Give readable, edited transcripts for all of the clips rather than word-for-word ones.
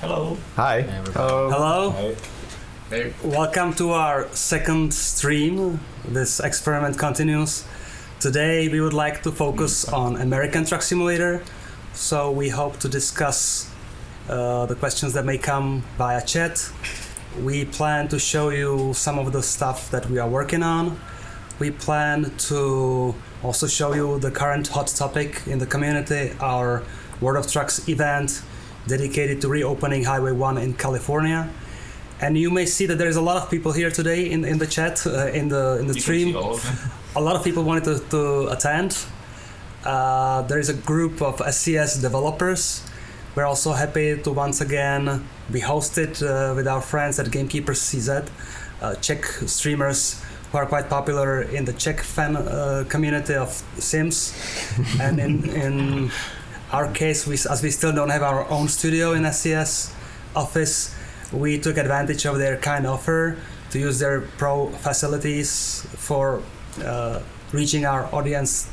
Hello. Hi. Hello. Hi. Hey. Welcome to our second stream. This experiment continues. Today we would like to focus on American Truck Simulator. So we hope to discuss the questions that may come via chat. We plan to show you some of the stuff that we are working on. We plan to also show you the current hot topic in the community, our World of Trucks event dedicated to reopening Highway 1 in California. And you may see that there is a lot of people here today in the chat, in the stream. A lot of people wanted to attend. There is a group of SCS developers. We're also happy to once again be hosted with our friends at Gamekeepers CZ, Czech streamers who are quite popular in the Czech fan community of Sims. And in our case, as we still don't have our own studio in SCS office, we took advantage of their kind offer to use their pro facilities for reaching our audience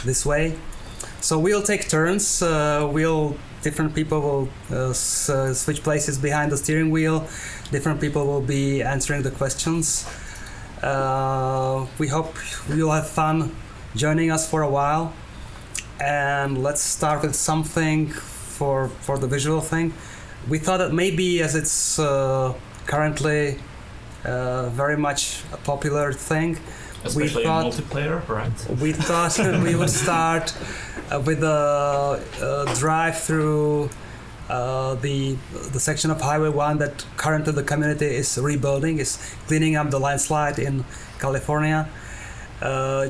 this way. So we'll take turns. Different people will switch places behind the steering wheel. Different people will be answering the questions. We hope you'll have fun joining us for a while. And let's start with something for the visual thing. We thought that maybe, as it's currently very much a popular thing, especially in multiplayer, right? We thought we would start with a drive through the section of Highway 1 that currently the community is rebuilding, is cleaning up the landslide in California,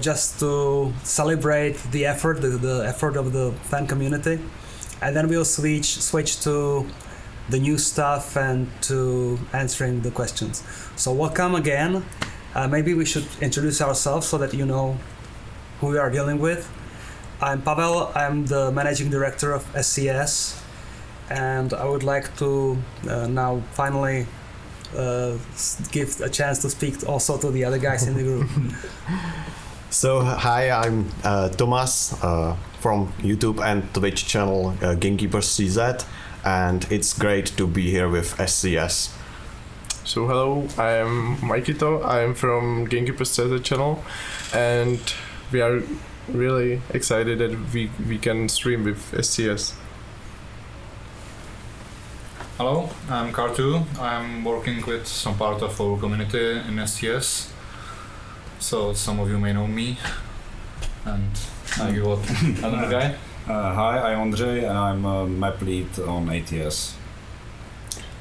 just to celebrate the effort, the effort of the fan community. And then we'll switch to the new stuff and to answering the questions. So welcome again. Maybe we should introduce ourselves so that you know who we are dealing with. I'm Pavel, I'm the managing director of SCS, and I would like to now finally give a chance to speak also to the other guys in the group. So hi, I'm Thomas from YouTube and Twitch channel Gamekeepers CZ, and it's great to be here with SCS. So hello, I am Mikito, I am from Gamekeepers CZ channel, and we are really excited that we can stream with SCS. Hello, I'm Kartu. I'm working with some part of our community in SCS. So some of you may know me. And I give what another guy. Hi, I'm Andrzej and I'm a map lead on ATS.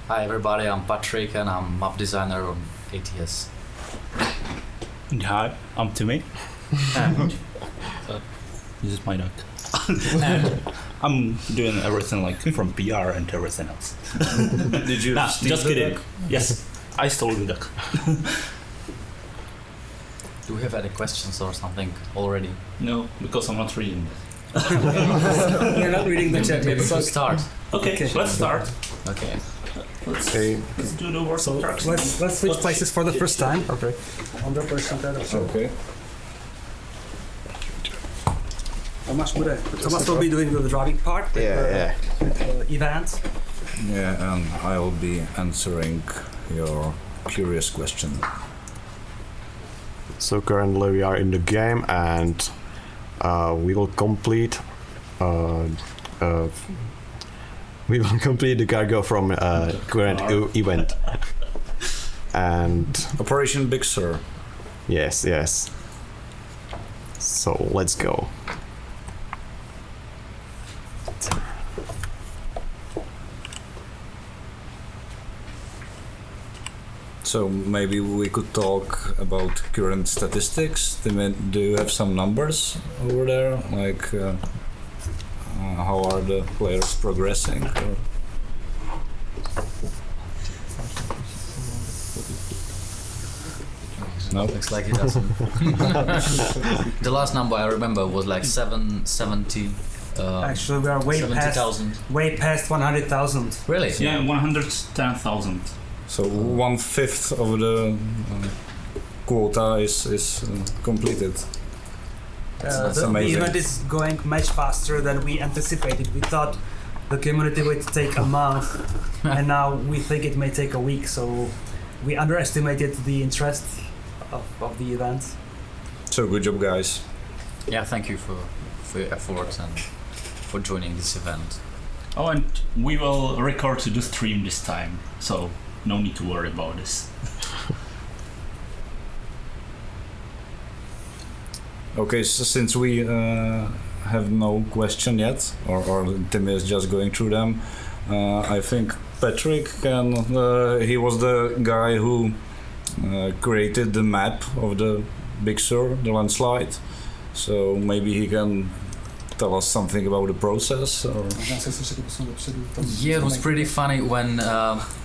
Hi everybody, I'm Patrick and I'm map designer on ATS. Hi, I'm Timmy. And this is my dog. And I'm doing everything like from PR and everything else. Did you steal just the kidding. duck? Yes, I stole the duck. Do we have any questions or something already? No, because I'm not reading. We're not reading the chat Maybe yet. we should start. Okay, let's start. Okay. Let's do the worst So trucks. let's switch places for the first time. Okay. 100%. Okay. Thomas will be doing the driving part. Yeah. Event. Yeah, and I will be answering your curious question. So currently we are in the game, and we will complete the cargo from current event. And Operation Big Sur. yes. So let's go. So maybe we could talk about current statistics. Do you have some numbers over there? Like how are the players progressing? No? Looks like it doesn't. The last number I remember was like 770. Actually, we are way 70,000. past 100,000. Really? Yeah, 110,000. So 1/5 of the quota is completed. That's The amazing. event is going much faster than we anticipated. We thought the community would take a month, and now we think it may take a week. So we underestimated the interest of the event. So good job, guys. Yeah, thank you for your efforts and for joining this event. Oh, and we will record the stream this time, so no need to worry about this. Okay, so since we have no question yet, or Tim is just going through them, I think Patrick can. He was the guy who created the map of the Big Sur, the landslide. So maybe he can tell us something about the process. Or? Yeah, it was pretty funny when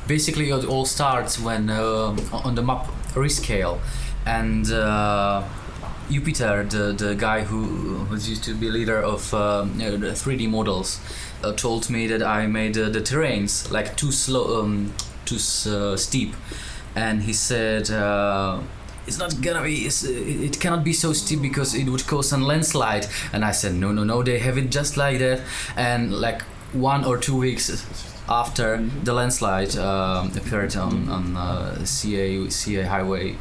basically it all starts when on the map rescale, and Jupiter, the guy who used to be leader of the 3D models, told me that I made the terrains like too slow, too steep, and he said it's not gonna be, it cannot be so steep because it would cause a landslide. And I said no, they have it just like that. And like 1 or 2 weeks after the landslide appeared on CA highway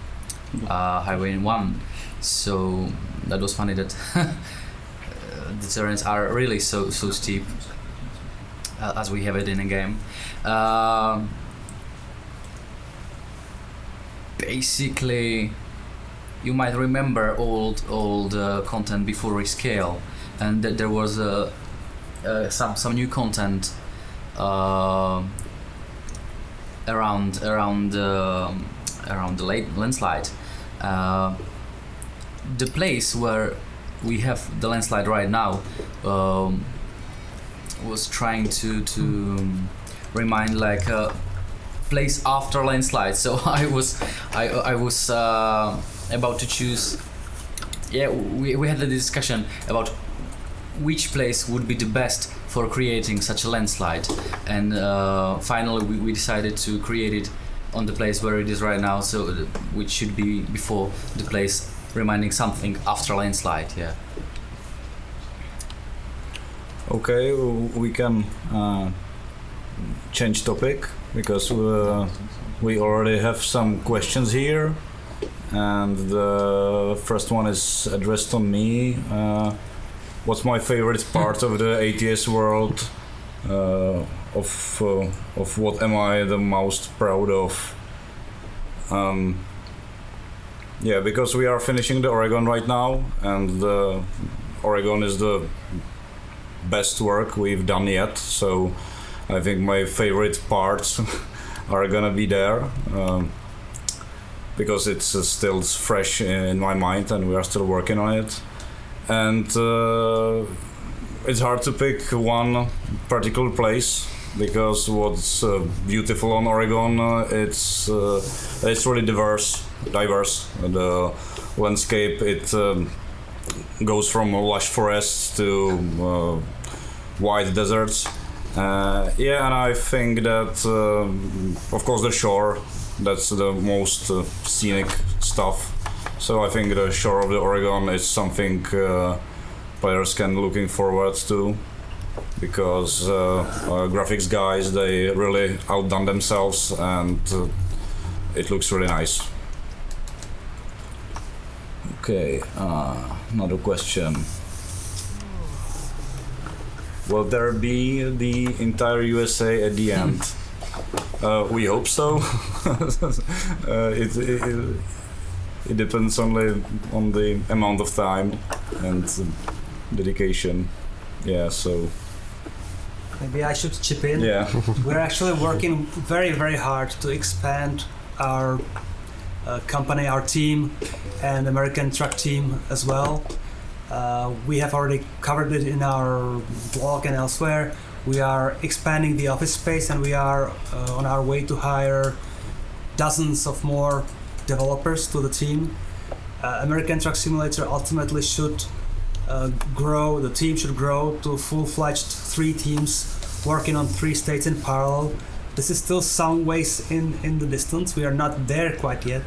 1. So that was funny that the terrains are really so steep as we have it in a game. Basically, you might remember old content before rescale, and that there was some new content around the landslide. The place where we have the landslide right now was trying to remind like a place after landslide. So I was about to choose. Yeah, we had a discussion about which place would be the best for creating such a landslide, and finally we decided to create it on the place where it is right now, so which should be before the place reminding something after landslide. Yeah. Okay, we can change topic because we already have some questions here, and the first one is addressed on me. What's my favorite part of the ATS world? Of what am I the most proud of? Yeah, because we are finishing the Oregon right now, and the Oregon is the best work we've done yet. So I think my favorite parts are gonna be there, because it's still fresh in my mind, and we are still working on it. And it's hard to pick one particular place, because what's beautiful on Oregon, it's really diverse. The landscape, it goes from lush forests to wide deserts. Yeah, and I think that, of course, the shore, that's the most scenic stuff. So I think the shore of the Oregon is something players can looking forward to, because graphics guys, they really outdone themselves, and it looks really nice. Okay, another question. Will there be the entire USA at the end? We hope so. It depends only on the amount of time and dedication. Yeah, so Maybe I should chip in. yeah. We're actually working very, very hard to expand our company, our team, and American Truck team as well. We have already covered it in our blog and elsewhere. We are expanding the office space, and we are on our way to hire dozens of more developers to the team. American Truck Simulator ultimately should grow, the team should grow to full-fledged 3 teams working on 3 states in parallel. This is still some ways in the distance. We are not there quite yet,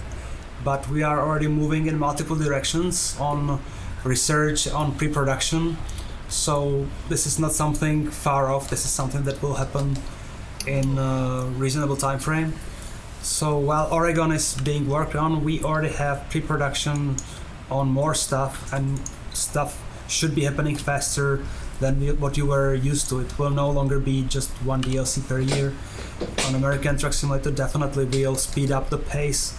but we are already moving in multiple directions on research, on pre-production. So this is not something far off. This is something that will happen in a reasonable time frame. So while Oregon is being worked on, we already have pre-production on more stuff, and stuff should be happening faster than what you were used to. It will no longer be just one DLC per year. On American Truck Simulator, definitely we'll speed up the pace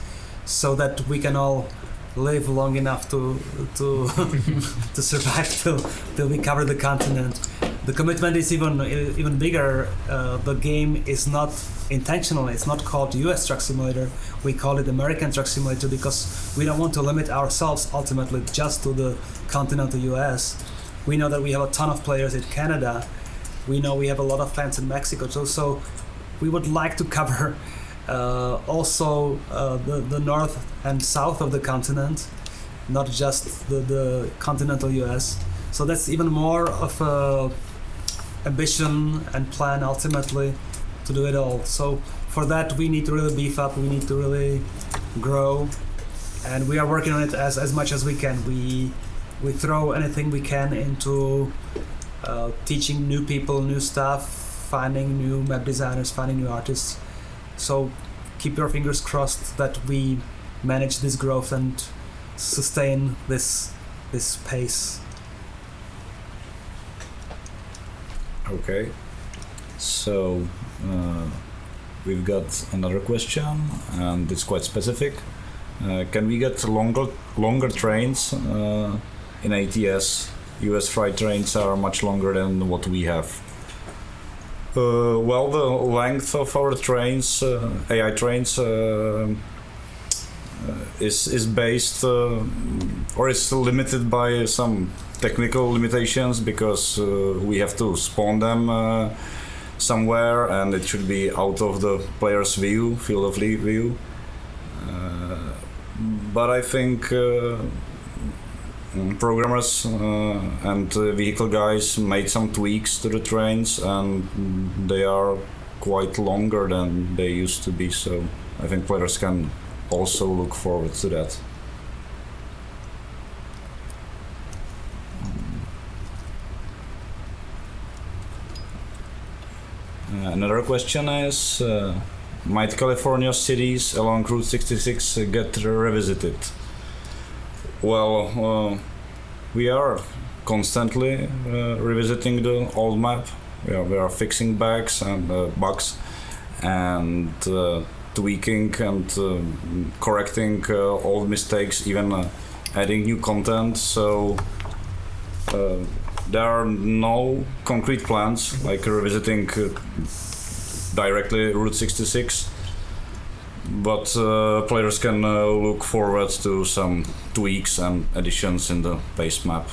so that we can all live long enough to to survive till we cover the continent. The commitment is even bigger. The game is not intentional. It's not called US Truck Simulator. We call it American Truck Simulator because we don't want to limit ourselves ultimately just to the continental US. We know that we have a ton of players in Canada. We know we have a lot of fans in Mexico too. So we would like to cover also the north and south of the continent, not just the continental US. So that's even more of a ambition and plan ultimately to do it all. So for that we need to really beef up, we need to really grow, and we are working on it as much as we can. We throw anything we can into teaching new people new stuff, finding new map designers, finding new artists. So keep your fingers crossed that we manage this growth and sustain this pace. Okay, so we've got another question, and it's quite specific. Can we get longer trains in ATS? US freight trains are much longer than what we have. Well, the length of our trains, AI trains, is based or is limited by some technical limitations, because we have to spawn them somewhere, and it should be out of the player's field of view. But I think programmers and vehicle guys made some tweaks to the trains, and they are quite longer than they used to be, so I think players can also look forward to that. Another question is, might California cities along Route 66 get revisited? Well, we are constantly revisiting the old map. We are fixing bugs and tweaking and correcting old mistakes, even adding new content. So there are no concrete plans like revisiting directly Route 66, but players can look forward to some tweaks and additions in the base map.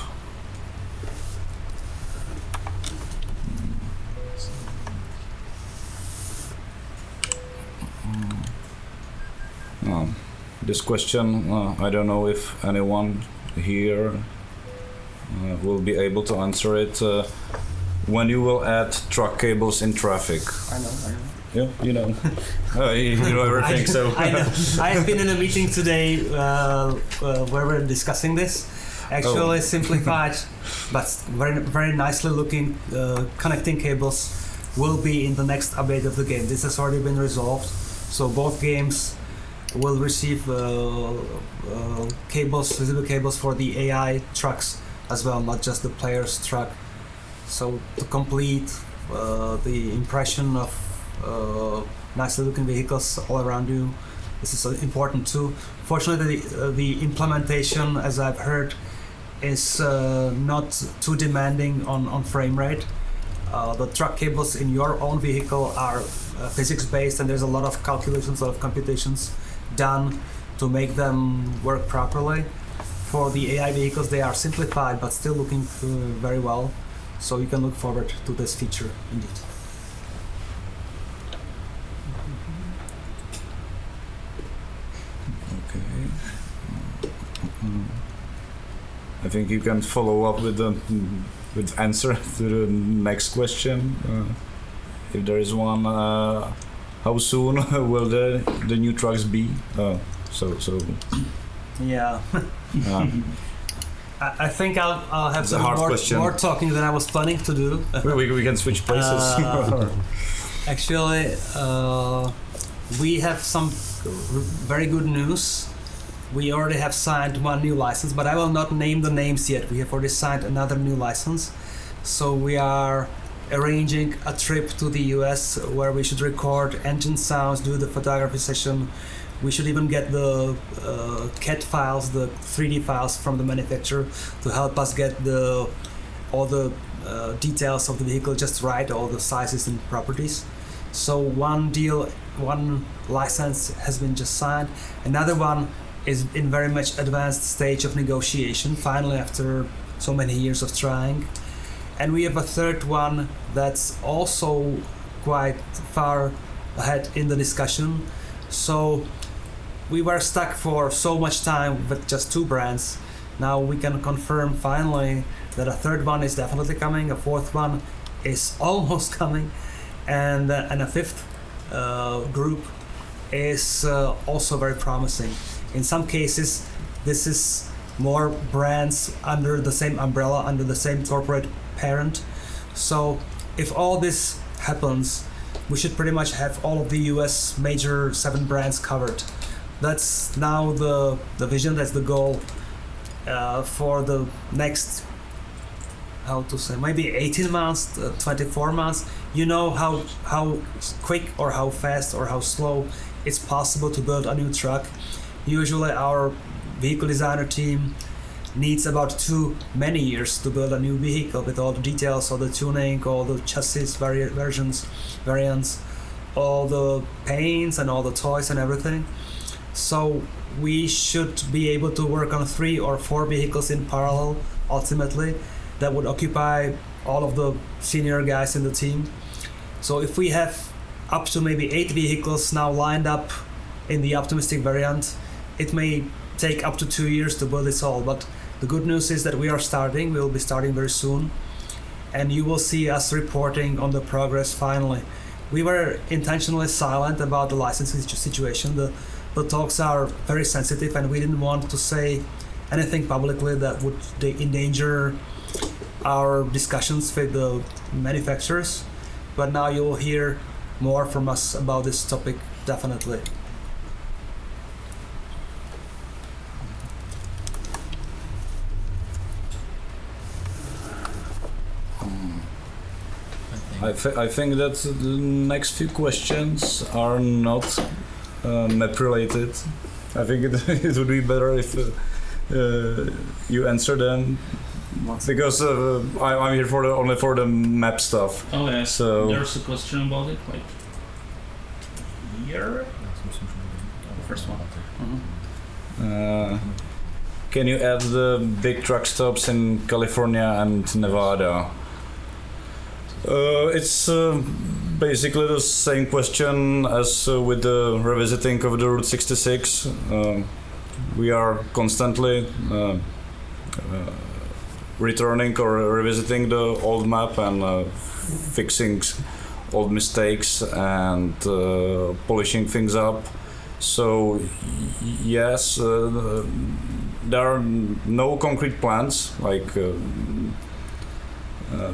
This question, I don't know if anyone here will be able to answer it. When you will add truck cables in traffic? I know. Yeah, you know. You know everything, so. I know. I have been in a meeting today where we're discussing this. Actually, simplified, but very, very nicely looking connecting cables will be in the next update of the game. This has already been resolved, so both games will receive cables, visible cables for the AI trucks as well, not just the player's truck. So to complete the impression of nicely looking vehicles all around you, this is important too. Fortunately, the implementation, as I've heard, is not too demanding on frame rate. The truck cables in your own vehicle are physics based, and there's a lot of calculations, a lot of computations done to make them work properly. For the AI vehicles, they are simplified but still looking very well, so you can look forward to this feature indeed. Okay. I think you can follow up with with answer to the next question, if there is one. How soon will the new trucks be? So Yeah. I think I'll have It's a some hard more, question. more talking than I was planning to do. We can switch places. Actually, we have some very good news. We already have signed one new license, but I will not name the names yet. We have already signed another new license. So we are arranging a trip to the US where we should record engine sounds, do the photography session. We should even get the CAD files, the 3D files from the manufacturer to help us get all the details of the vehicle just right, all the sizes and properties. So one license has been just signed. Another one is in very much advanced stage of negotiation, finally after so many years of trying. And we have a third one that's also quite far ahead in the discussion. So we were stuck for so much time with just two brands. Now we can confirm finally that a third one is definitely coming, a fourth one is almost coming, and a fifth group is also very promising. In some cases, this is more brands under the same umbrella, under the same corporate parent. So if all this happens, we should pretty much have all of the US major 7 brands covered. That's now the vision, that's the goal for the next, how to say, maybe 18 months, 24 months. You know how quick or how fast or how slow it's possible to build a new truck. Usually our vehicle designer team needs about too many years to build a new vehicle with all the details, all the tuning, all the chassis variants, all the paints and all the toys and everything. So we should be able to work on 3 or 4 vehicles in parallel ultimately. That would occupy all of the senior guys in the team. So if we have up to maybe 8 vehicles now lined up in the optimistic variant, it may take up to 2 years to build this all, but the good news is that we will be starting very soon, and you will see us reporting on the progress finally. We were intentionally silent about the licensing situation. The talks are very sensitive, and we didn't want to say anything publicly that would endanger our discussions with the manufacturers, but now you will hear more from us about this topic, definitely. I think that the next few questions are not map related. I think it would be better if you answer them, because I'm here only for the map stuff. Oh yeah. So there's a question about it, like here. The first one. can you add the big truck stops in California and Nevada? It's basically the same question as with the revisiting of the Route 66. We are constantly returning or revisiting the old map and fixing old mistakes and polishing things up. So yes, there are no concrete plans like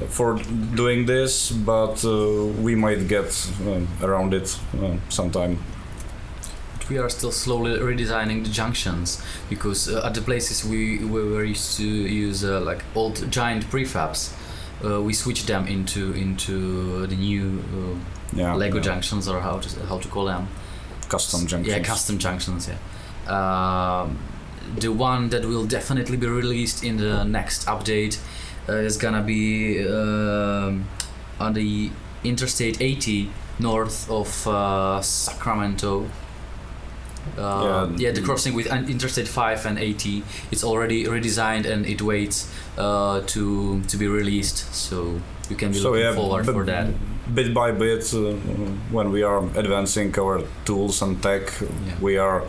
for doing this, but we might get around it sometime. We are still slowly redesigning the junctions, because at the places we were used to use like old giant prefabs, we switched them into the new Lego junctions, or how to call them, custom junctions. Yeah, custom junctions. Yeah. The one that will definitely be released in the next update is gonna be on the Interstate 80 north of Sacramento. The crossing with Interstate 5 and 80. It's already redesigned and it waits to be released. So you can be looking forward for that. Bit by bit, when we are advancing our tools and tech, we are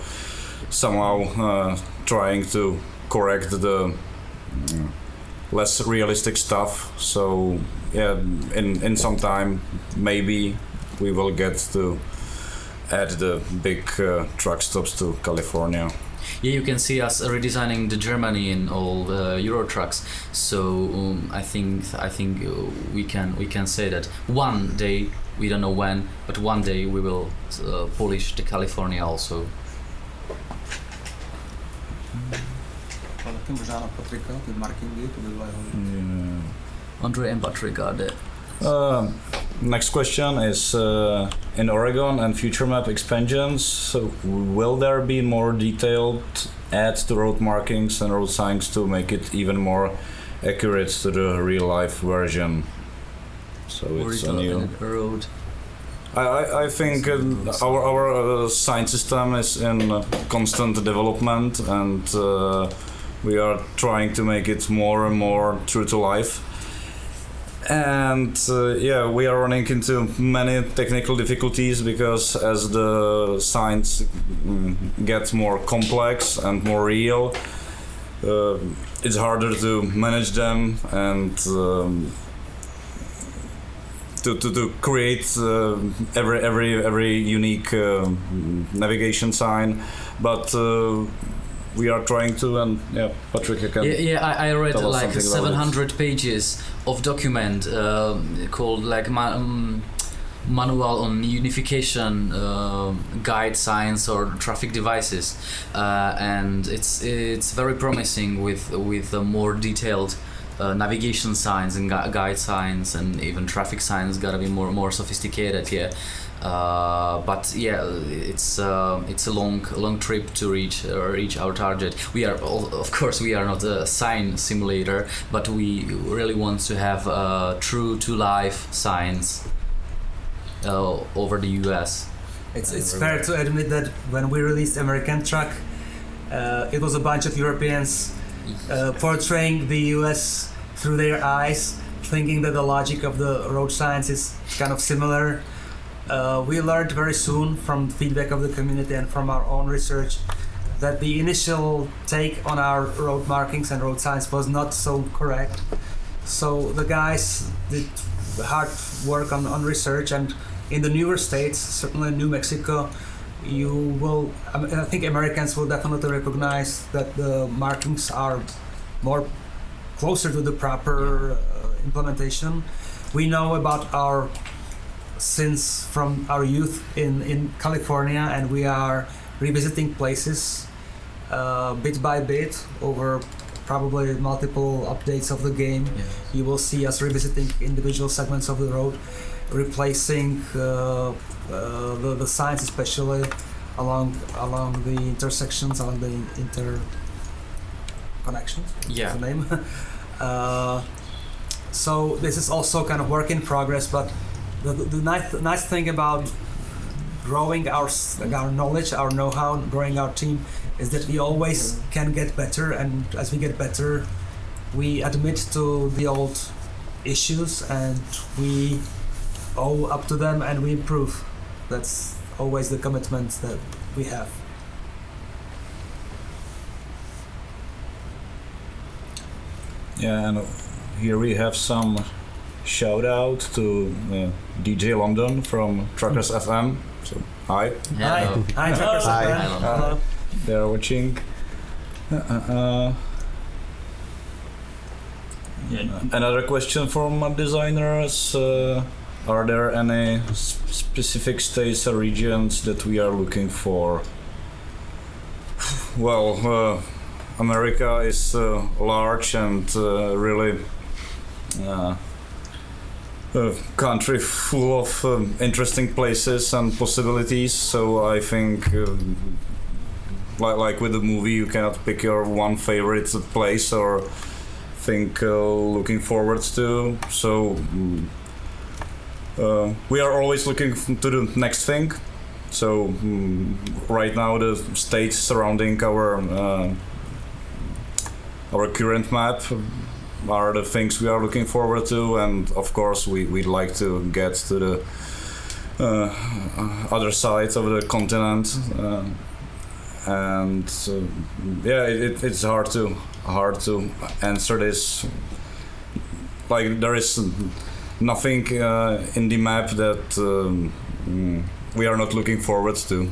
somehow trying to correct the less realistic stuff. So in some time maybe we will get to add the big truck stops to California. Yeah, you can see us redesigning the Germany in all Euro trucks. So I think we can say that one day, we don't know when, but one day we will polish the California also. Možná na Patrika, ty markingy, to by bylo jeho. Andre and Patrick are there. Next question is in Oregon and future map expansions. So will there be more detailed adds to road markings and road signs to make it even more accurate to the real life version? So it's a new road. I think our sign system is in constant development, and we are trying to make it more and more true to life. And we are running into many technical difficulties because as the signs get more complex and more real, it's harder to manage them and to create every unique navigation sign. But we are trying to, and Patrick, you can. I read like 700 pages of document called like manual on unification guide signs or traffic devices, and it's very promising with more detailed navigation signs and guide signs, and even traffic signs gotta be more sophisticated. But it's a long trip to reach our target. We are not a sign simulator, but we really want to have true to life signs over the US. It's fair to admit that when we released American Truck, it was a bunch of Europeans portraying the US through their eyes, thinking that the logic of the road signs is kind of similar. We learned very soon from feedback of the community and from our own research that the initial take on our road markings and road signs was not so correct. So the guys did hard work on research, and in the newer states, certainly New Mexico, I think Americans will definitely recognize that the markings are more closer to the proper implementation. We know about our sins from our youth in California, and we are revisiting places bit by bit over probably multiple updates of the game. Yes. You will see us revisiting individual segments of the road, replacing the signs, especially along the intersections, along the interconnections. Yeah. Is the name. So this is also kind of work in progress, but the nice thing about growing our knowledge, our know-how, growing our team, is that we always can get better, and as we get better, we admit to the old issues and we owe up to them and we improve. That's always the commitment that we have. Yeah, and here we have some shout out to DJ London from Truckers FM. So hi. Hello. Hi, Truckers Hi. FM. Hello. They are watching. Another question from designers. Are there any specific states or regions that we are looking for? Well, America is large and really a country full of interesting places and possibilities. So I think, like with the movie, you cannot pick your one favorite place or think looking forward to. So we are always looking to the next thing. So right now the states surrounding our current map are the things we are looking forward to, and of course we'd like to get to the other side of the continent, and it's hard to answer this. Like there is nothing in the map that we are not looking forward to.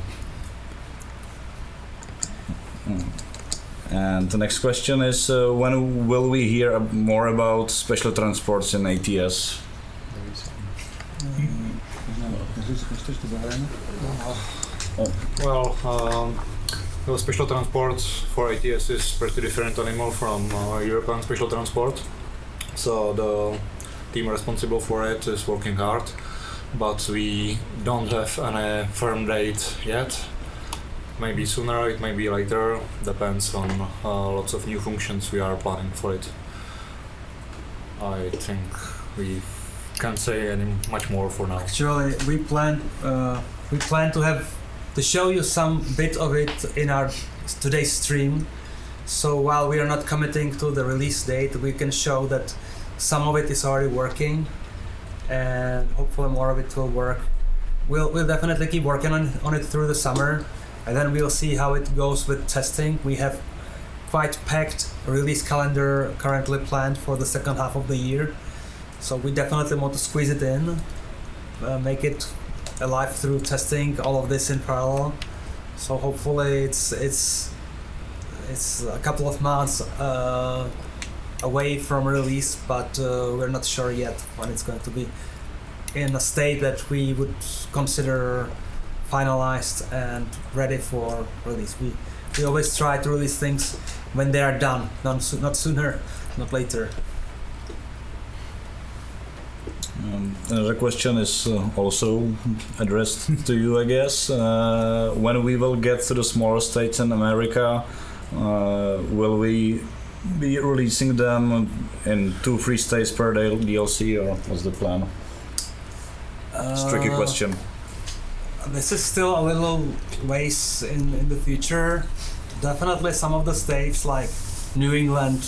And the next question is, when will we hear more about special transports in ATS? Well, the special transport for ATS is pretty different animal from European special transport. So the team responsible for it is working hard, but we don't have any firm date yet. Maybe sooner, it may be later, depends on lots of new functions we are planning for it. I think we can't say any much more for now. Actually, we plan to show you some bit of it in our today's stream. So while we are not committing to the release date, we can show that some of it is already working, and hopefully more of it will work. We'll definitely keep working on it through the summer, and then we'll see how it goes with testing. We have quite packed release calendar currently planned for the second half of the year, so we definitely want to squeeze it in, make it alive through testing all of this in parallel. So hopefully it's a couple of months away from release, but we're not sure yet when it's going to be in a state that we would consider finalized and ready for release. We always try to release things when they are done, not sooner, not later. Another question is also addressed to you, I guess. When we will get to the smaller states in America, will we be releasing them in 2 free states per DLC, or what's the plan? It's a tricky question. This is still a little ways in the future. Definitely some of the states like New England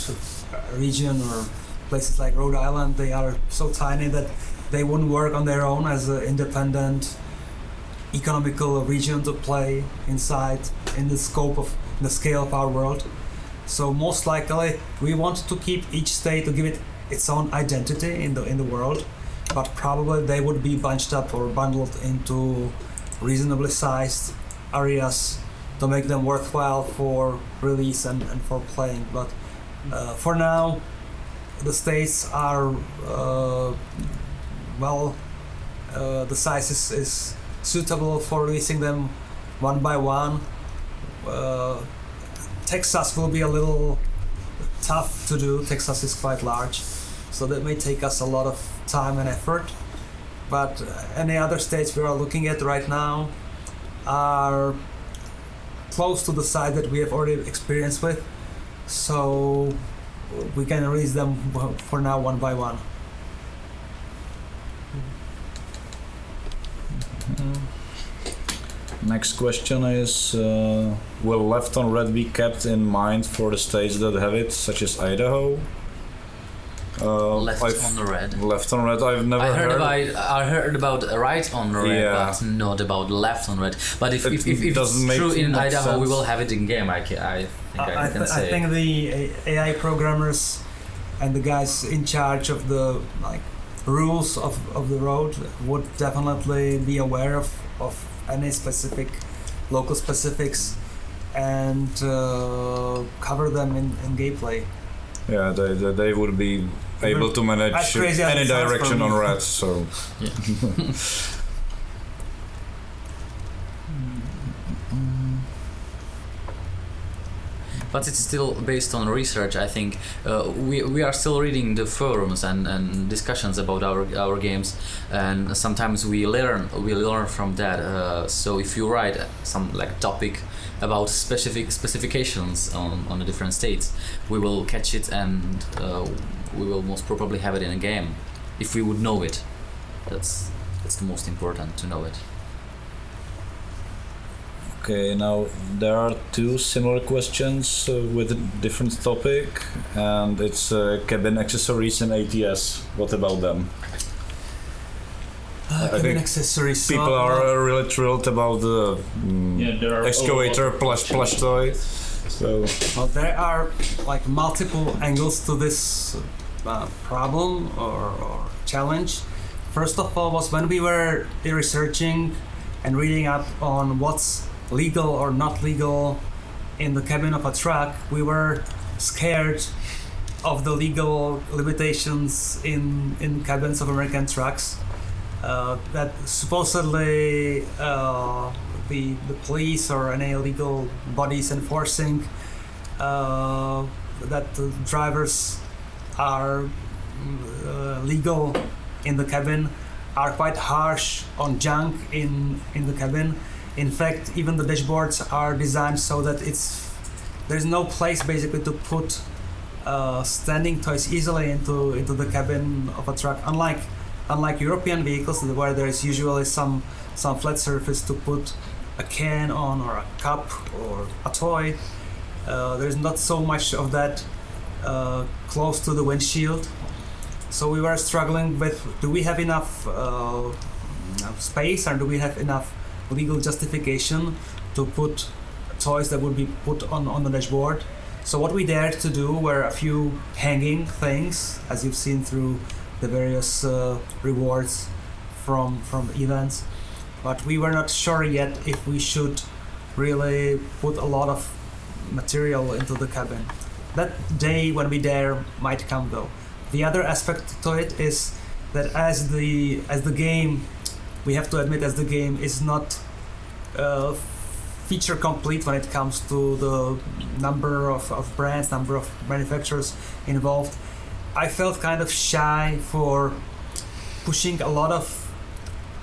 region or places like Rhode Island, they are so tiny that they wouldn't work on their own as an independent economical region to play inside in the scale of our world. So most likely we want to keep each state to give it its own identity in the world, but probably they would be bunched up or bundled into reasonably sized areas to make them worthwhile for release and for playing. But for now, the states are the size is suitable for releasing them one by one. Texas will be a little tough to do. Texas is quite large, so that may take us a lot of time and effort. But any other states we are looking at right now are close to the size that we have already experienced with, so we can release them for now one by one. Next question is, will Left on Red be kept in mind for the states that have it, such as Idaho? Left on the Red. Left on Red, I've never heard. I heard about Right on Red, Yeah. but not about Left on Red. But if it's doesn't make true in much Idaho, we sense. will have it in game. I think I can say. I think the AI programmers and the guys in charge of the rules of the road would definitely be aware of any specific local specifics and cover them in gameplay. Yeah, they would be able to manage As crazy as any it sounds direction from on me. Red, so... But it's still based on research. I think we are still reading the forums and discussions about our games, and sometimes we learn from that. So if you write some topic about specifications on the different states, we will catch it and we will most probably have it in a game if we would know it. That's the most important, to know it. Okay, now there are 2 similar questions with a different topic, and it's cabin accessories and ATS. What about them? I think accessories. people are really thrilled about the there are excavator plush toy. So Well, there are multiple angles to this problem or challenge. First of all, was when we were researching and reading up on what's legal or not legal in the cabin of a truck, we were scared of the legal limitations in cabins of American trucks. That supposedly the police or any legal bodies enforcing that the drivers are legal in the cabin are quite harsh on junk in the cabin. In fact, even the dashboards are designed so that there's no place basically to put standing toys easily into the cabin of a truck. Unlike European vehicles where there is usually some flat surface to put a can on or a cup or a toy, there's not so much of that close to the windshield. So we were struggling with, do we have enough space, or do we have enough legal justification to put toys that would be put on the dashboard? So what we dared to do were a few hanging things, as you've seen through the various rewards from events. But we were not sure yet if we should really put a lot of material into the cabin. That day when we dare might come though. The other aspect to it is that as the game, we have to admit, as the game is not feature complete when it comes to the number of brands, number of manufacturers involved, I felt kind of shy for pushing a lot of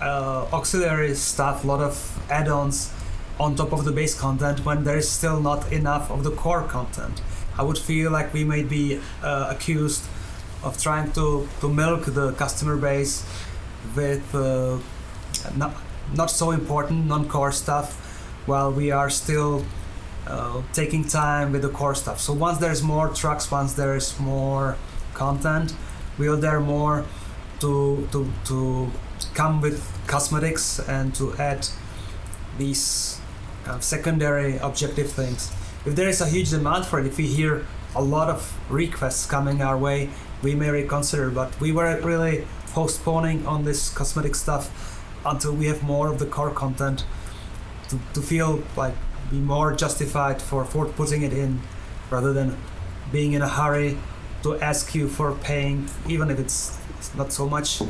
auxiliary stuff, a lot of add-ons on top of the base content when there is still not enough of the core content. I would feel like we may be accused of trying to milk the customer base with not so important non-core stuff, while we are still taking time with the core stuff. So once there's more trucks, once there's more content, we'll dare more to come with cosmetics and to add these secondary objective things. If there is a huge demand for it, if we hear a lot of requests coming our way, we may reconsider, but we were really postponing on this cosmetic stuff until we have more of the core content to feel like be more justified for putting it in, rather than being in a hurry to ask you for paying, even if it's not so much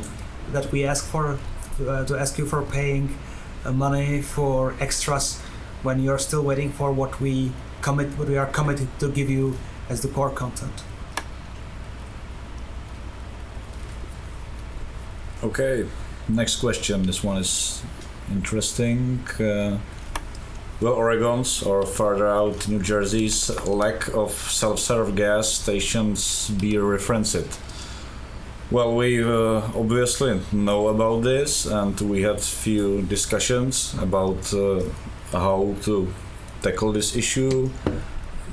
that we ask for, to ask you for paying money for extras when you're still waiting for what we are committed to give you as the core content. Okay, next question. This one is interesting. Will Oregon's or further out New Jersey's lack of self-serve gas stations be referenced? Well, we obviously know about this, and we had few discussions about how to tackle this issue,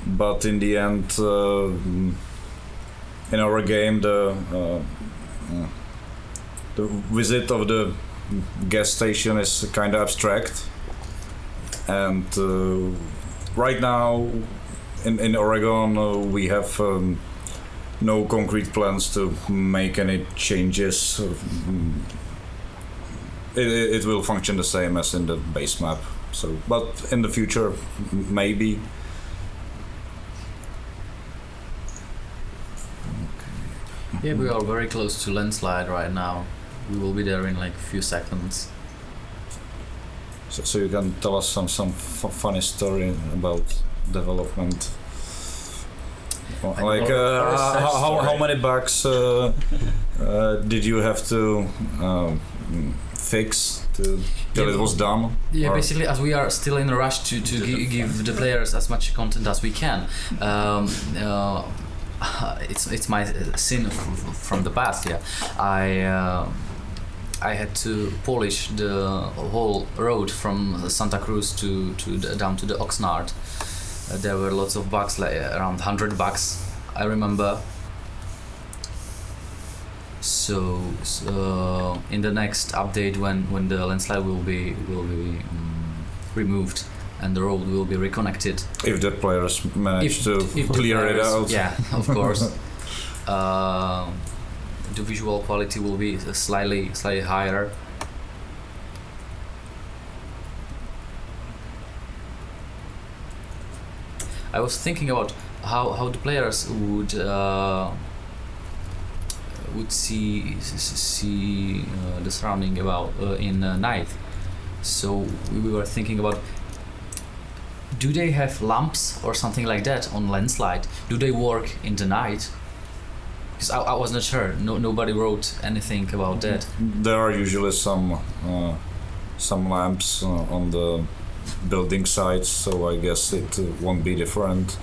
but in the end, in our game, the visit of the gas station is kind of abstract, and right now in Oregon we have no concrete plans to make any changes. It will function the same as in the base map. So, but in the future, maybe. Yeah, we are very close to landslide right now. We will be there in like a few seconds. So you can tell us some funny story about development. Like how many bugs did you have to fix till it was done? Yeah, or? Basically, as we are still in a rush to give the players as much content as we can. It's my sin from the past. Yeah, I had to polish the whole road from Santa Cruz to down to the Oxnard. There were lots of bugs, like around 100 bugs, I remember. So in the next update, when the landslide will be removed and the road will be reconnected, if the players manage to clear it out, yeah, of course. The visual quality will be slightly higher. I was thinking about how the players would see the surrounding about in night. So we were thinking about, do they have lamps or something like that on landslide? Do they work in the night? Because I was not sure. Nobody wrote anything about that. There are usually some lamps on the building sites, so I guess it won't be different.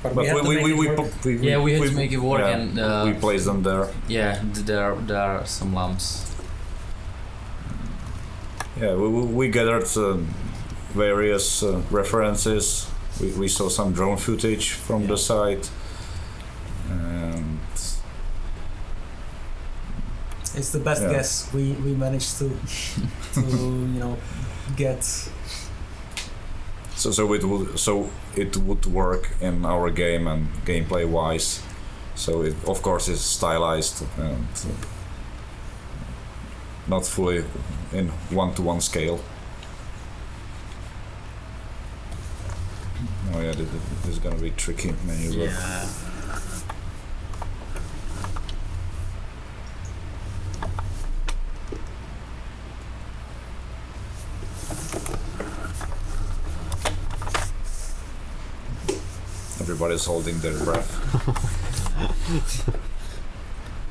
But we had to make it work. We had to make it work, yeah, and we place them there. yeah, there are some lamps. Yeah, we gathered various references. We saw some drone footage from the site, and It's the best guess we managed to get. so it would work in our game and gameplay wise. So it of course is stylized and not fully in 1-to-1 scale. Oh yeah, this is gonna be tricky maneuver. Yeah. Everybody's holding their breath.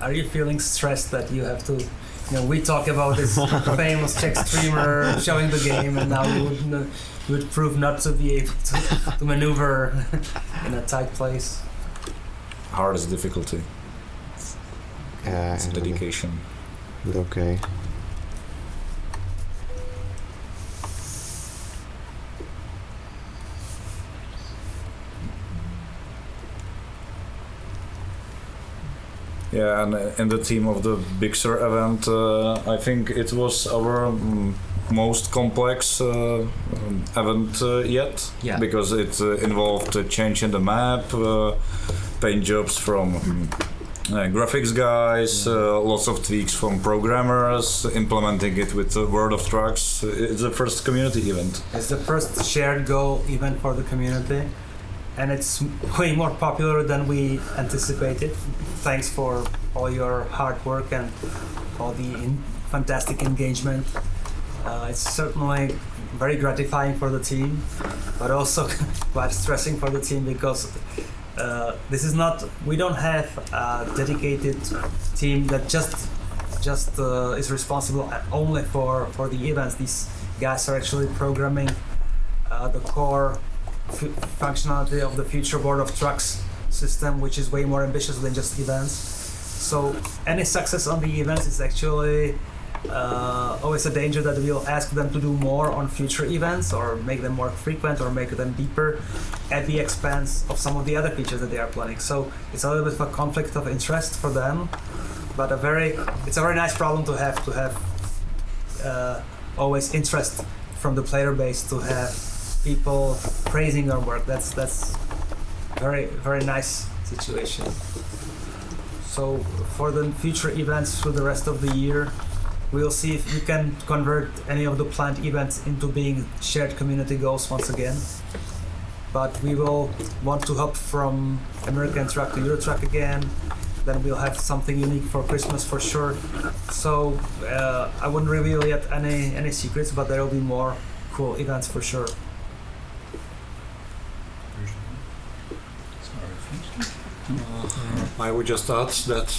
Are you feeling stressed that you have to? We talk about this famous Czech streamer showing the game, and now you would prove not to be able to maneuver in a tight place. Hardest difficulty. It's dedication. Okay. Yeah, and in the team of the Big Sur event, I think it was our most complex event yet. Yeah. Because it involved a change in the map, paint jobs from graphics guys, lots of tweaks from programmers, implementing it with World of Trucks. It's the first community event. It's the first shared goal event for the community, and it's way more popular than we anticipated. Thanks for all your hard work and all the fantastic engagement. It's certainly very gratifying for the team, but also quite stressing for the team because we don't have a dedicated team that just is responsible only for the events. These guys are actually programming the core functionality of the future World of Trucks system, which is way more ambitious than just events. So any success on the events is actually always a danger that we'll ask them to do more on future events or make them more frequent or make them deeper at the expense of some of the other features that they are planning. So it's a little bit of a conflict of interest for them, but it's a very nice problem to have always interest from the player base, to have people praising our work. That's very, very nice situation. So for the future events through the rest of the year, we'll see if we can convert any of the planned events into being shared community goals once again. But we will want to hop from American Truck to Euro Truck again. Then we'll have something unique for Christmas for sure. So I wouldn't reveal yet any secrets, but there will be more cool events for sure. I would just add that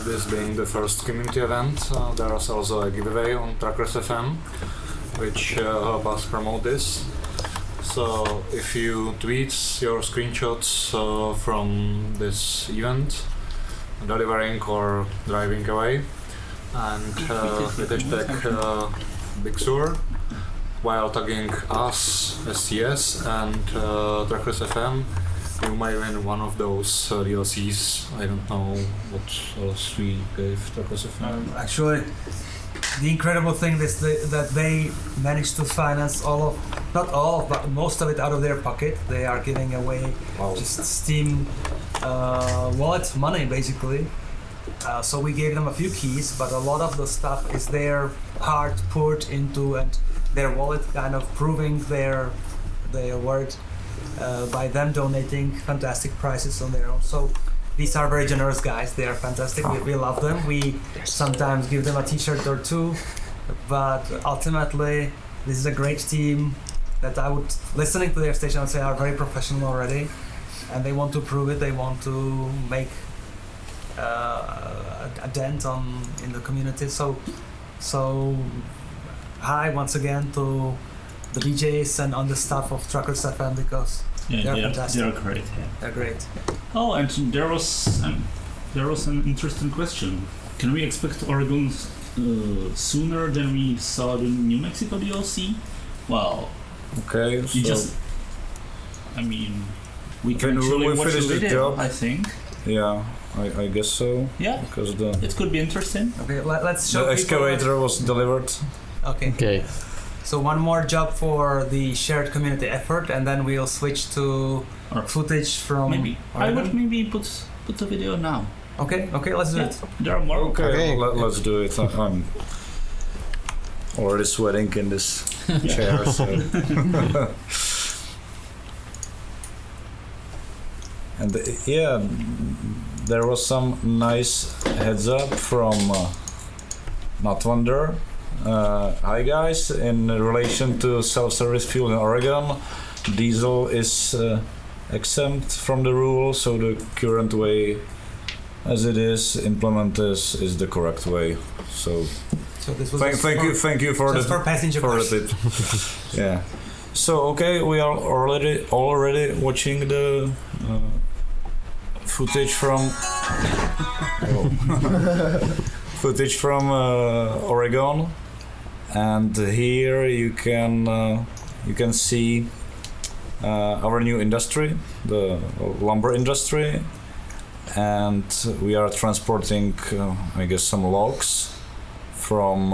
this being the first community event, there is also a giveaway on Truckers FM, which help us promote this. So if you tweet your screenshots from this event, delivering or driving away, and with hashtag Big Sur, while tagging us, STS, and Truckers FM, you might win one of those DLCs. I don't know what else we gave Truckers FM. Actually, the incredible thing is that they managed to finance not all, but most of it out of their pocket. They are giving away just Steam wallet money, basically. So we gave them a few keys, but a lot of the stuff is there hard poured into and their wallet, kind of proving their word by them donating fantastic prices on their own. So these are very generous guys. They are fantastic. We love them. We sometimes give them a T-shirt or two, but ultimately this is a great team that I would, listening to their station, I would say are very professional already, and they want to prove it. They want to make a dent in the community. So hi once again to the DJs and on the staff of Truckers FM, because they're fantastic. They're great. Yeah. They're great. Oh, and there was an interesting question. Can we expect Oregon sooner than we saw the New Mexico DLC? Well, Okay, we can When actually we watch finish the the video, job. I think. yeah, I guess so. Yeah, Because it could be interesting. Okay, let's show the people- excavator was delivered. Okay. Okay. So one more job for the shared community effort, and then we'll switch to Or footage from. maybe I Oregon. would maybe put the video now. Okay, let's do Yeah, it. there are more. Okay. Let's do it. I'm already sweating in this chair. So. And there was some nice heads up from Not Wonder. Hi guys, in relation to self-service fuel in Oregon, diesel is exempt from the rule, so the current way as it is implemented is the correct way. So this was thank you for just the for passenger for cars. the tip. Yeah. So okay, we are already watching the footage from footage from Oregon, and here you can see our new industry, the lumber industry, and we are transporting I guess some logs from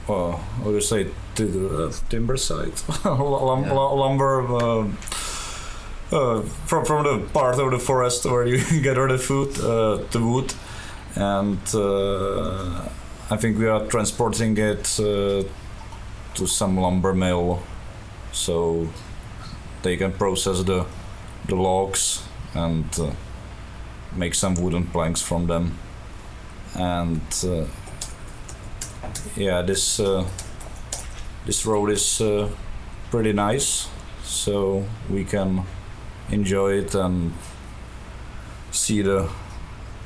what do you say, to the timber site, lumber from the part of the forest where you gather the wood, and I think we are transporting it to some lumber mill, so they can process the logs and make some wooden planks from them, and this road is pretty nice, so we can enjoy it and see the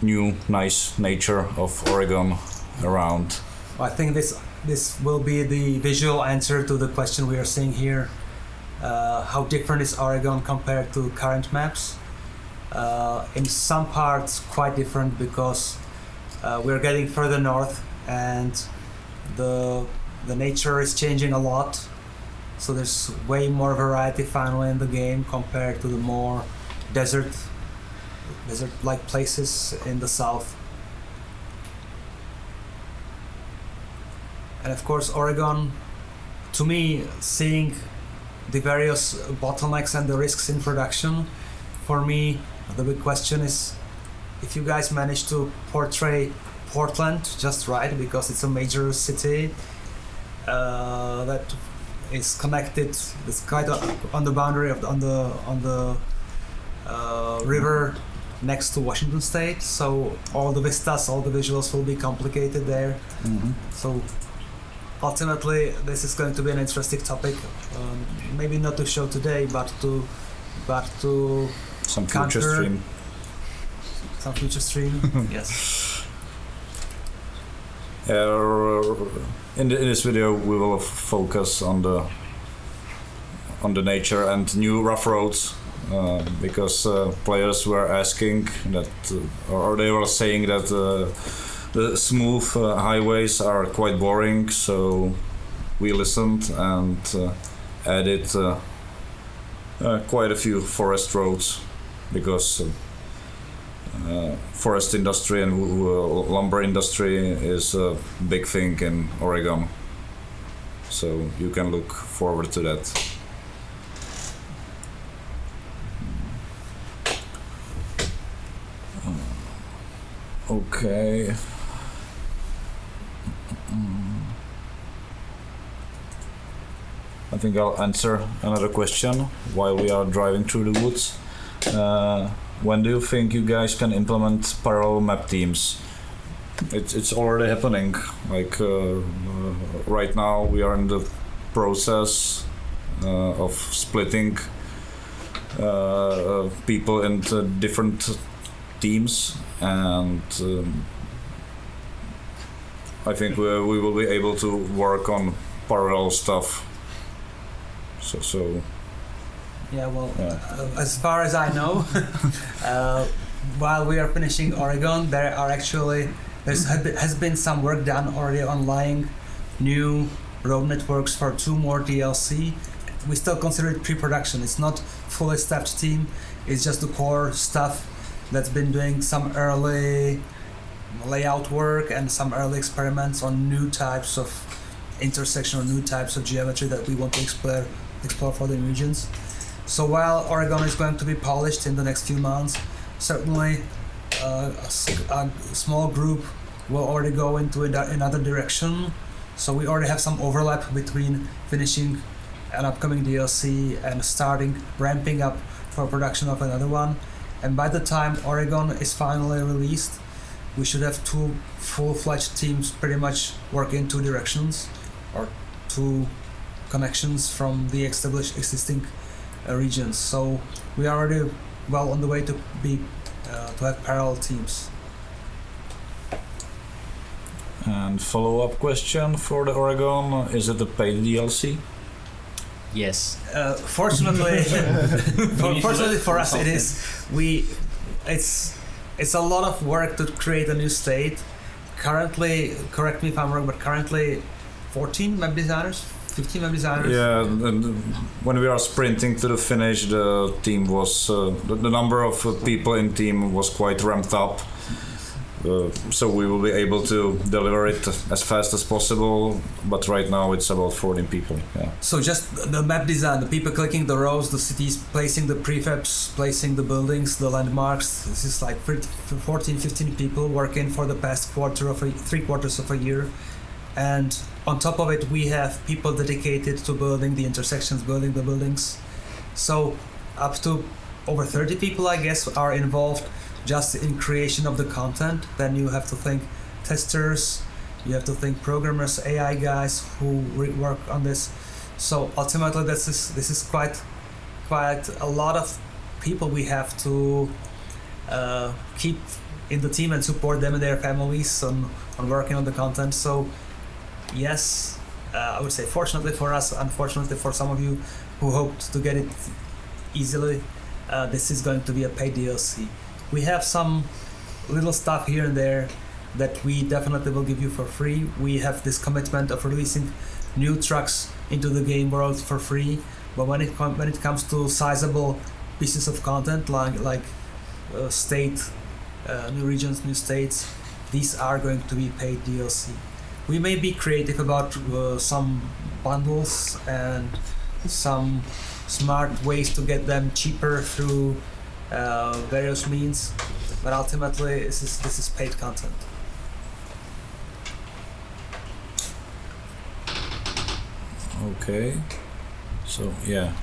new nice nature of Oregon around. I think this will be the visual answer to the question we are seeing here. How different is Oregon compared to current maps? In some parts quite different, because we're getting further north and the nature is changing a lot, so there's way more variety finally in the game compared to the more desert like places in the south. And of course Oregon, to me, seeing the various bottlenecks and the risks in production, for me the big question is if you guys manage to portray Portland just right, because it's a major city that is connected. It's quite on the boundary of on the river next to Washington State. So all the vistas, all the visuals will be complicated there. Mm-hmm. So ultimately, this is going to be an interesting topic. Maybe not to show today, but to Some counter- future stream. some future stream. Yes. In this video we will focus on the nature and new rough roads, because players were asking that, or they were saying that the smooth highways are quite boring, so we listened and added quite a few forest roads, because forest industry and lumber industry is a big thing in Oregon, so you can look forward to that. Okay. think I'll answer another question while we are driving through the woods. When do you think you guys can implement parallel map teams? It's already happening. Like right now, we are in the process of splitting people into different teams, and I think we will be able to work on parallel stuff. So Yeah, well, as far as I know, while we are finishing Oregon, there has been some work done already on laying new road networks for 2 more DLC. We still consider it pre-production. It's not fully staffed team. It's just the core stuff that's been doing some early layout work and some early experiments on new types of intersection or new types of geometry that we want to explore for the regions. So while Oregon is going to be polished in the next few months, certainly a small group will already go into another direction. So we already have some overlap between finishing an upcoming DLC and ramping up for production of another one. And by the time Oregon is finally released, we should have 2 full-fledged teams pretty much work in 2 directions, or 2 connections from the existing regions. So we are already well on the way to have parallel teams. And follow-up question for the Oregon: is it a paid DLC? Yes. Fortunately, fortunately for us, it is. It's a lot of work to create a new state. Currently, correct me if I'm wrong, but currently 14 map designers, 15 map designers. Yeah, and when we are sprinting to the finish, the team was the number of people in team was quite ramped up. So we will be able to deliver it as fast as possible, but right now it's about 14 people. Yeah. So just the map design, the people clicking the rows, the cities, placing the prefabs, placing the buildings, the landmarks. This is like 14, 15 people working for the past 3 quarters of a year. And on top of it, we have people dedicated to building the intersections, building the buildings. So up to over 30 people, I guess, are involved just in creation of the content. Then you have to think testers, you have to think programmers, AI guys who work on this. So ultimately, this is quite a lot of people we have to keep in the team and support them and their families on working on the content. So yes, I would say fortunately for us, unfortunately for some of you who hoped to get it easily, this is going to be a paid DLC. We have some little stuff here and there that we definitely will give you for free. We have this commitment of releasing new trucks into the game world for free, but when it comes to sizable pieces of content like state, new regions, new states, these are going to be paid DLC. We may be creative about some bundles and some smart ways to get them cheaper through various means, but ultimately this is paid content. Okay, so yeah,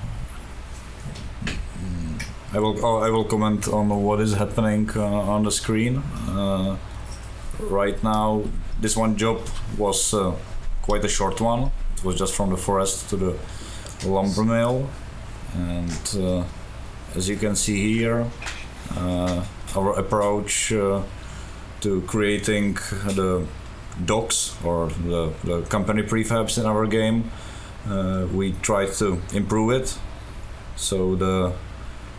I will comment on what is happening on the screen. Right now, this one job was quite a short one. It was just from the forest to the lumber mill, and as you can see here, our approach to creating the docks or the company prefabs in our game, we tried to improve it. So the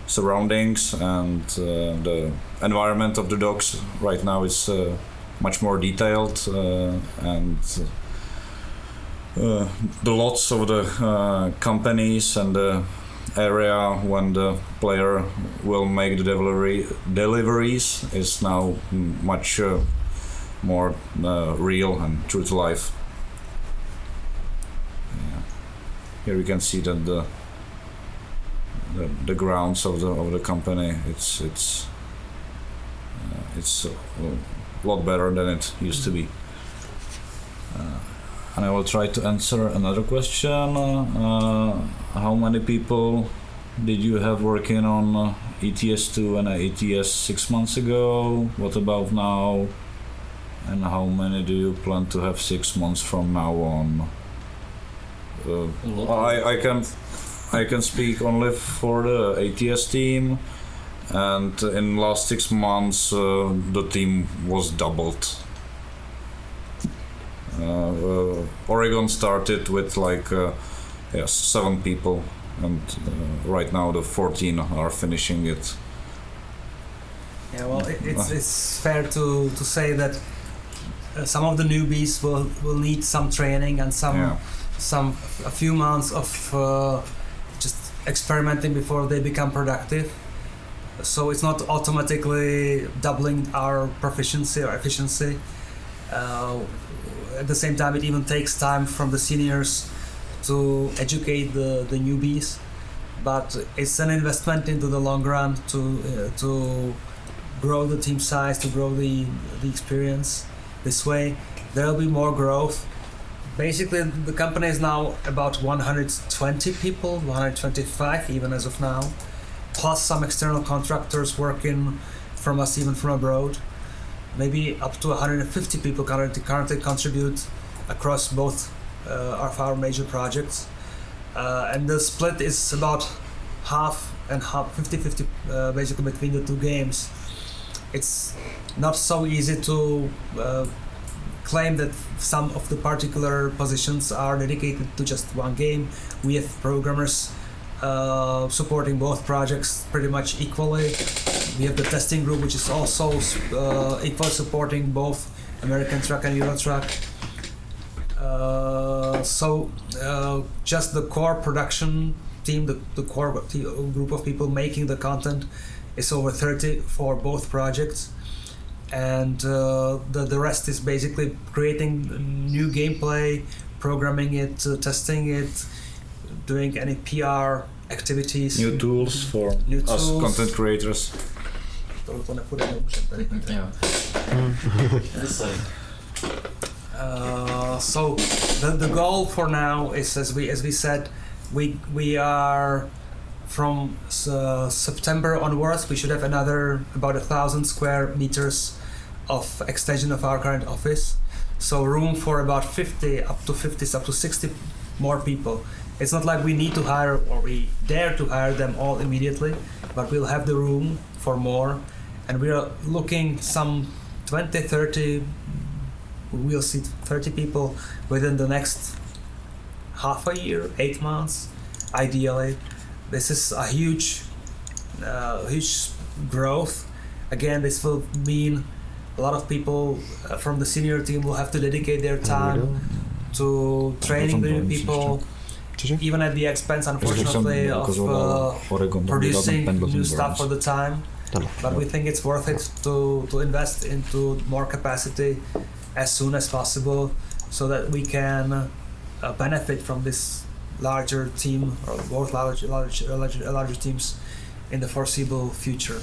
surroundings and the environment of the docks right now is much more detailed, and the lots of the companies and the area when the player will make the deliveries is now much more real and true to life. Yeah. Here you can see that the grounds of the company it's a lot better than it used to be. And I will try to answer another question. How many people did you have working on ETS2 and ETS 6 months ago? What about now? And how many do you plan to have 6 months from now on? I can speak only for the ATS team, and in last 6 months the team was doubled. Oregon started with 7 people, and right now the 14 are finishing it. Yeah, well, it's fair to say that some of the newbies will need some training and a few months of just experimenting before they become productive. So it's not automatically doubling our proficiency or efficiency. At the same time, it even takes time from the seniors to educate the newbies, but it's an investment into the long run to grow the team size, to grow the experience. This way there will be more growth. Basically the company is now about 120 people, 125 even as of now, plus some external contractors working from us, even from abroad. Maybe up to 150 people currently contribute across both of our major projects, and the split is about half and half, 50-50 basically between the two games. It's not so easy to claim that some of the particular positions are dedicated to just one game. We have programmers supporting both projects pretty much equally. We have the testing group, which is also equally supporting both American Truck and Euro Truck. Just the core production team, the core group of people making the content is over 30 for both projects, and the rest is basically creating new gameplay, programming it, testing it, doing any PR activities, new tools for us content creators. So the goal for now is, as we said, we are from September onwards, we should have another about 1,000 square meters of extension of our current office. So room for about 50 up to 60 more people. It's not like we need to hire or we dare to hire them all immediately, but we'll have the room for more. And we are looking some 20, 30, we'll see 30 people within the next half a year, 8 months, ideally. This is a huge growth. Again, this will mean a lot of people from the senior team will have to dedicate their time to training the new people, even at the expense, unfortunately, of producing new stuff for the time. But we think it's worth it to invest into more capacity as soon as possible, so that we can benefit from this larger team, or both larger teams in the foreseeable future.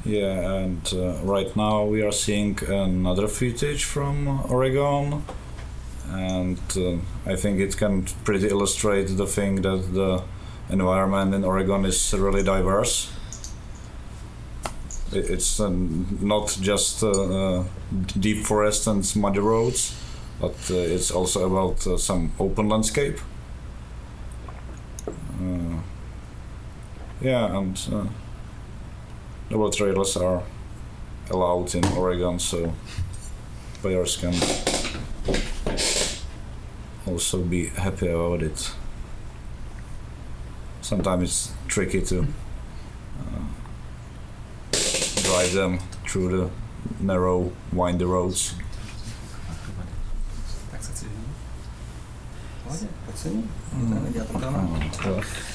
Yeah, and right now we are seeing another footage from Oregon, and I think it can pretty illustrate the thing that the environment in Oregon is really diverse. It's not just deep forest and muddy roads, but it's also about some open landscape. And double trailers are allowed in Oregon, so players can also be happy about it. Sometimes it's tricky to drive them through the narrow, windy roads.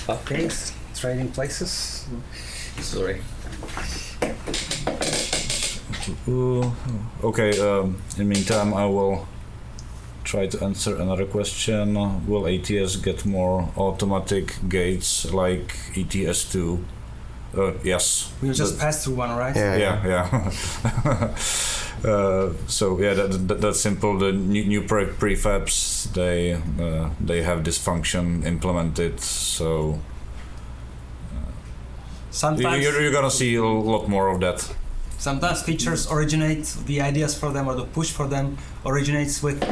Okay, trading places. Sorry. Okay, in the meantime I will try to answer another question. Will ATS get more automatic gates like ETS2? Yes. We just passed through one, right? Yeah. So yeah, that's simple. The new prefabs, they have this function implemented. So Sometimes you're gonna see a lot more of that. Sometimes features originate, the ideas for them or the push for them originates with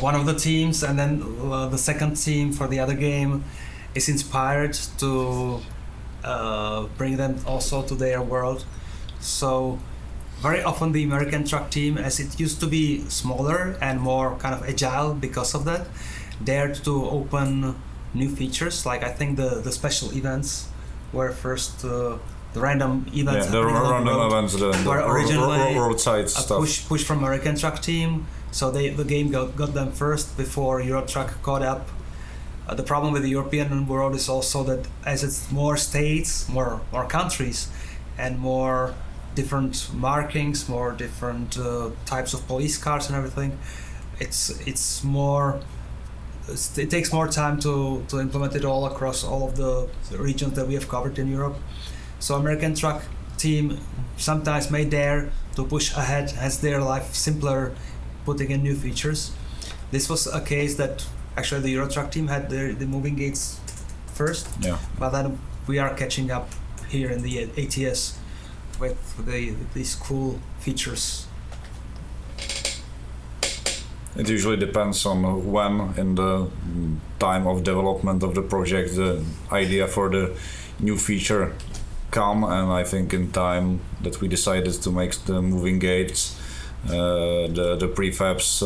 one of the teams, and then the second team for the other game is inspired to bring them also to their world. So very often the American truck team, as it used to be smaller and more kind of agile because of that, dared to open new features. Like I think the special events were first the random events. Yeah, the random events, were originally roadside a stuff. push from American truck team. So the game got them first before Euro Truck caught up. The problem with the European world is also that as it's more states, more countries, and more different markings, more different types of police cars and everything, it's more. It takes more time to implement it all across all of the regions that we have covered in Europe. So American truck team sometimes may dare to push ahead, has their life simpler, putting in new features. This was a case that actually the Euro Truck team had the moving gates first, Yeah. but then we are catching up here in the ATS with these cool features. It usually depends on when in the time of development of the project the idea for the new feature come, and I think in time that we decided to make the moving gates, the prefabs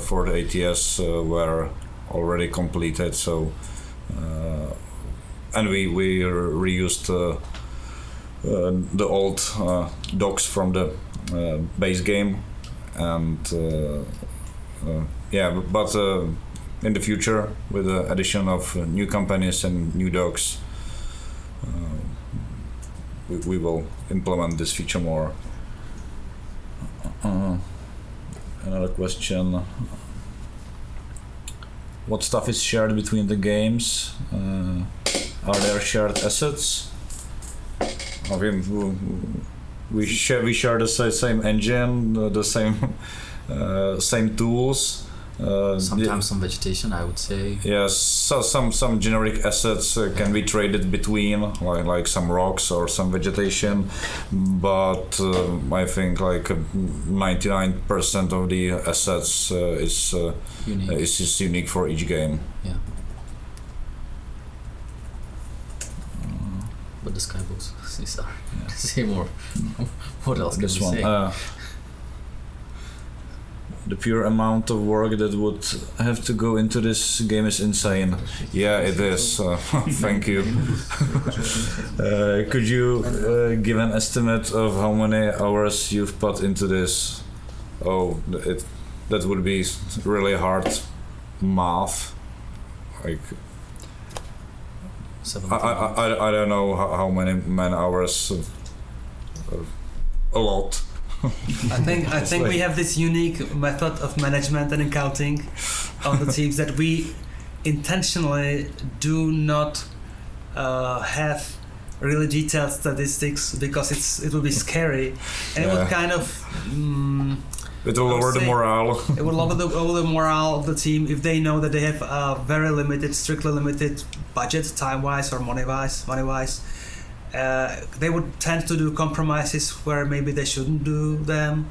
for the ATS were already completed. So and we reused the old docks from the base game, and yeah, but in the future with the addition of new companies and new docks, we will implement this feature more. Another question: what stuff is shared between the games? Are there shared assets? I mean, we share the same engine, the same tools. Sometimes some vegetation, I would say. Yes, so some generic assets can be traded between, like some rocks or some vegetation, but I think like 99% of the assets is unique for each game. Yeah. But the skybox is say more. What else can This we one. say? The pure amount of work that would have to go into this game is insane. Yeah, it is. Thank you. Could you give an estimate of how many hours you've put into this? Oh, that would be really hard math. Like, 17. I don't know how many man hours. A lot. I think we have this unique method of management and accounting on the teams that we intentionally do not have really detailed statistics because it will be scary and it would kind of it will lower the morale. It will lower the morale of the team if they know that they have a very limited, strictly limited budget, time-wise or money-wise. They would tend to do compromises where maybe they shouldn't do them.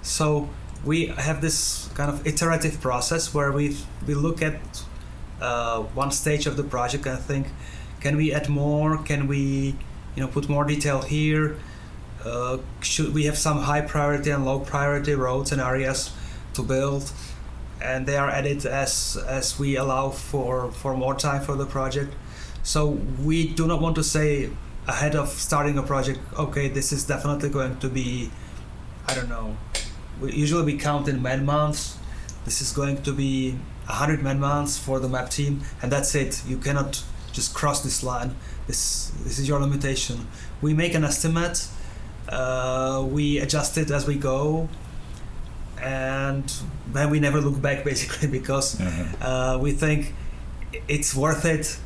So we have this kind of iterative process where we look at one stage of the project and think, can we add more? Can we, put more detail here? Should we have some high priority and low priority roads and areas to build? And they are added as we allow for more time for the project. So we do not want to say ahead of starting a project, okay, this is definitely going to be, I don't know, usually we count in man months. This is going to be 100 man months for the map team, and that's it. You cannot just cross this line. This is your limitation. We make an estimate, we adjust it as we go, and then we never look back basically because we think it's worth it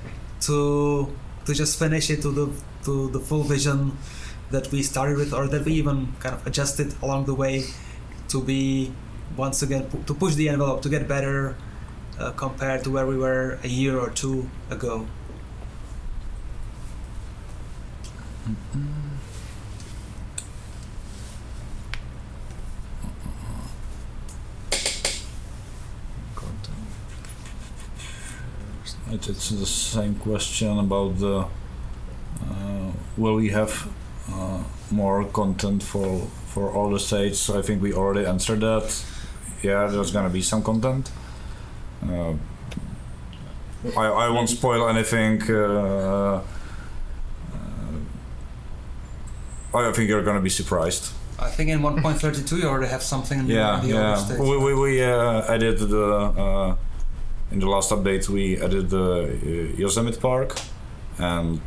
to just finish it to the full vision that we started with, or that we even kind of adjusted along the way to be once again to push the envelope to get better compared to where we were a year or two ago? It's the same question about the will we have more content for all the states. I think we already answered that. Yeah, there's gonna be some content. I won't spoil anything. I think you're gonna be surprised. I think in 1.32 you already have something in the other states. We added the in the last update we added the Yosemite Park and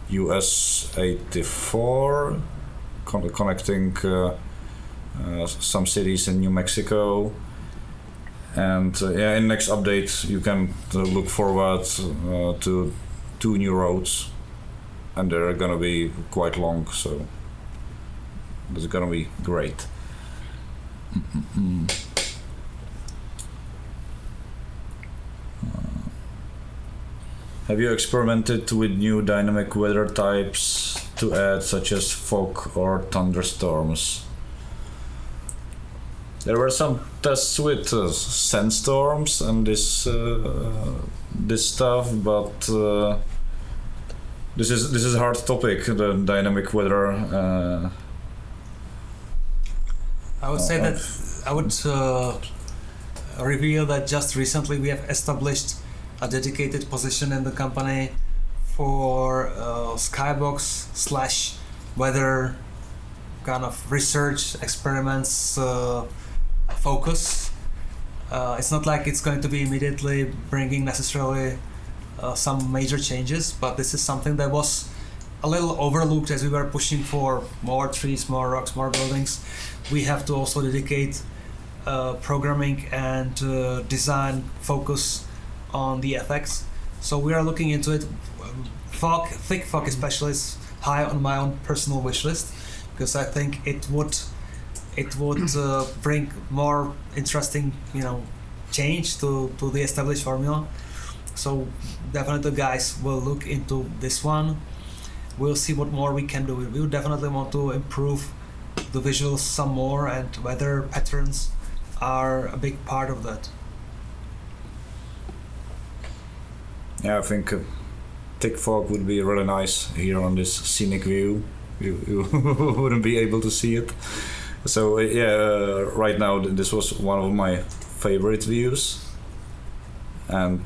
US 84 connecting some cities in New Mexico. And in next update you can look forward to 2 new roads, and they're gonna be quite long, so it's gonna be great. Have you experimented with new dynamic weather types to add, such as fog or thunderstorms? There were some tests with sandstorms and this stuff, but this is a hard topic. The dynamic weather. I would say that I would reveal that just recently we have established a dedicated position in the company for skybox / weather kind of research experiments focus. It's not like it's going to be immediately bringing necessarily some major changes, but this is something that was a little overlooked as we were pushing for more trees, more rocks, more buildings. We have to also dedicate programming and design focus on the effects. So we are looking into it. Fog, thick fog especially, is high on my own personal wish list, because I think it would bring more interesting, change to the established formula. So definitely guys will look into this one. We'll see what more we can do. We will definitely want to improve the visuals some more, and weather patterns are a big part of that. Yeah, I think thick fog would be really nice here on this scenic view. You wouldn't be able to see it. So right now this was one of my favorite views, and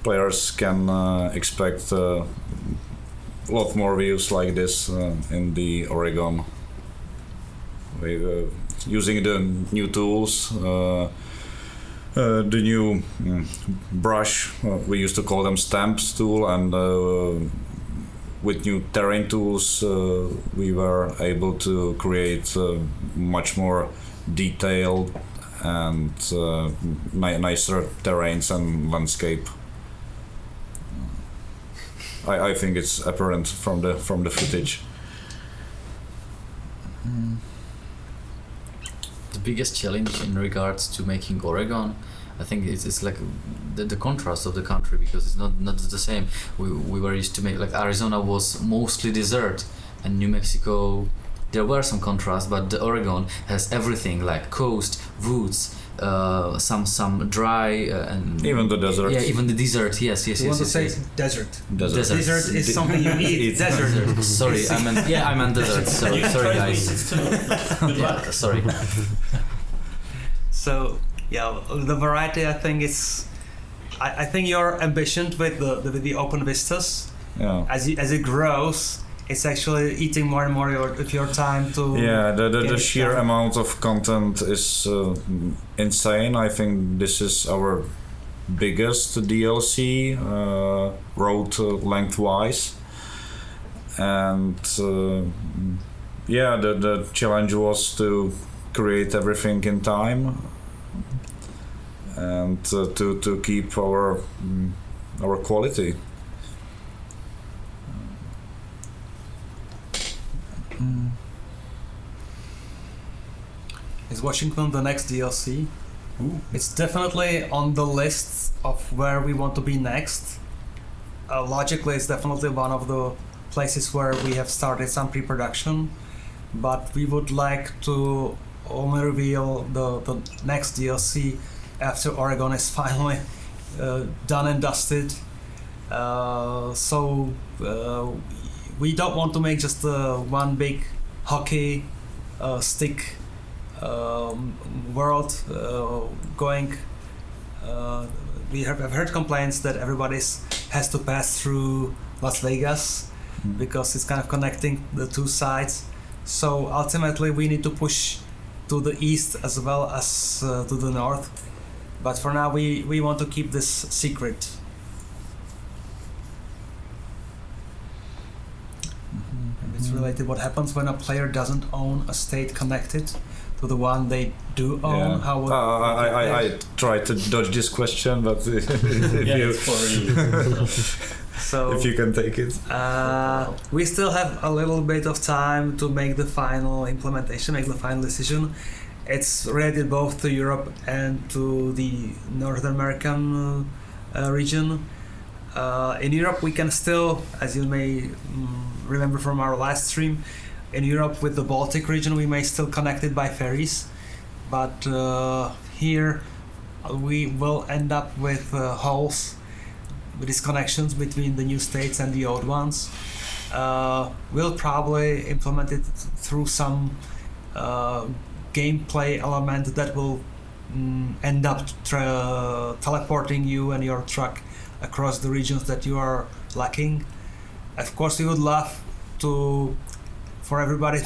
players can expect a lot more views like this in the Oregon. Using the new tools. The new brush, we used to call them stamps tool, and with new terrain tools we were able to create much more detailed and nicer terrains and landscape. I think it's apparent from the footage. The biggest challenge in regards to making Oregon, I think it's like the contrast of the country, because it's not the same. We were used to make, like, Arizona was mostly desert, and New Mexico there were some contrast, but the Oregon has everything, like coast, woods, some dry and even the desert. Yeah, even the desert. Yes. You want to say yes. Desert. Desert. Desert is something you eat. Desert. Sorry, I meant desert. Sorry, guys. Yeah, sorry. So the variety, I think it's. I think your ambition with the open vistas, as it grows, it's actually eating more and more of your time to. Yeah, the sheer amount of content is insane. I think this is our biggest DLC road lengthwise, and the challenge was to create everything in time and to keep our quality. Is Washington the next DLC? It's definitely on the list of where we want to be next. Logically, it's definitely one of the places where we have started some pre-production, but we would like to only reveal the next DLC after Oregon is finally done and dusted. So we don't want to make just one big hockey stick world going. We have heard complaints that everybody has to pass through Las Vegas because it's kind of connecting the two sides. So ultimately we need to push to the east as well as to the north. But for now we want to keep this secret. And it's related what happens when a player doesn't own a state connected to the one they do own. Yeah. How would I tried to dodge this question, but if it's for you. so if you can take it. we still have a little bit of time to make the final implementation, make the final decision. It's related both to Europe and to the North American region. In Europe we can still, as you may remember from our last stream, in Europe with the Baltic region we may still connect it by ferries, but here we will end up with holes, with these connections between the new states and the old ones. We'll probably implement it through some gameplay element that will end up teleporting you and your truck across the regions that you are lacking. Of course, we would love for everybody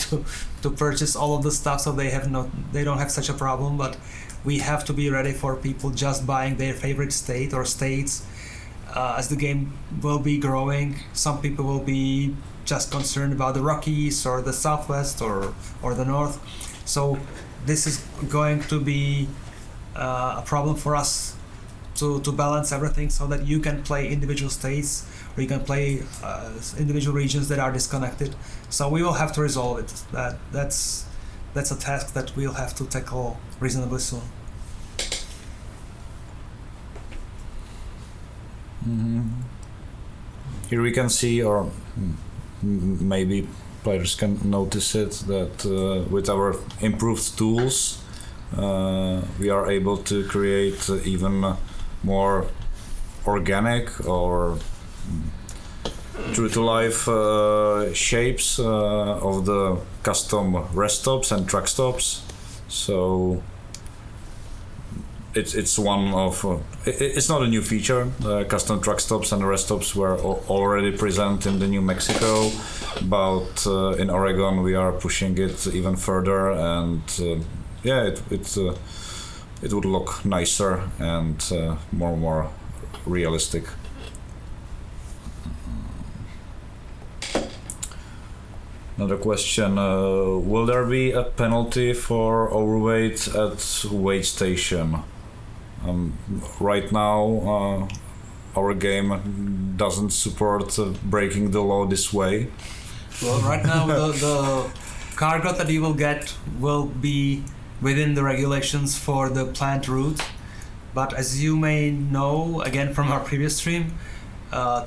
to purchase all of the stuff so they don't have such a problem, but we have to be ready for people just buying their favorite state or states. As the game will be growing, some people will be just concerned about the Rockies or the Southwest or the North. So this is going to be a problem for us to balance everything so that you can play individual states or you can play individual regions that are disconnected. So we will have to resolve it. That's a task that we'll have to tackle reasonably soon. Here we can see, or maybe players can notice it, that with our improved tools we are able to create even more organic or true to life shapes of the custom rest stops and truck stops. So it's one of it's not a new feature. Custom truck stops and rest stops were already present in the New Mexico, but in Oregon we are pushing it even further, and it would look nicer and more realistic. Another question, will there be a penalty for overweight at wait station? Right now our game doesn't support breaking the law this way. Well, right now the cargo that you will get will be within the regulations for the planned route, but as you may know again from our previous stream,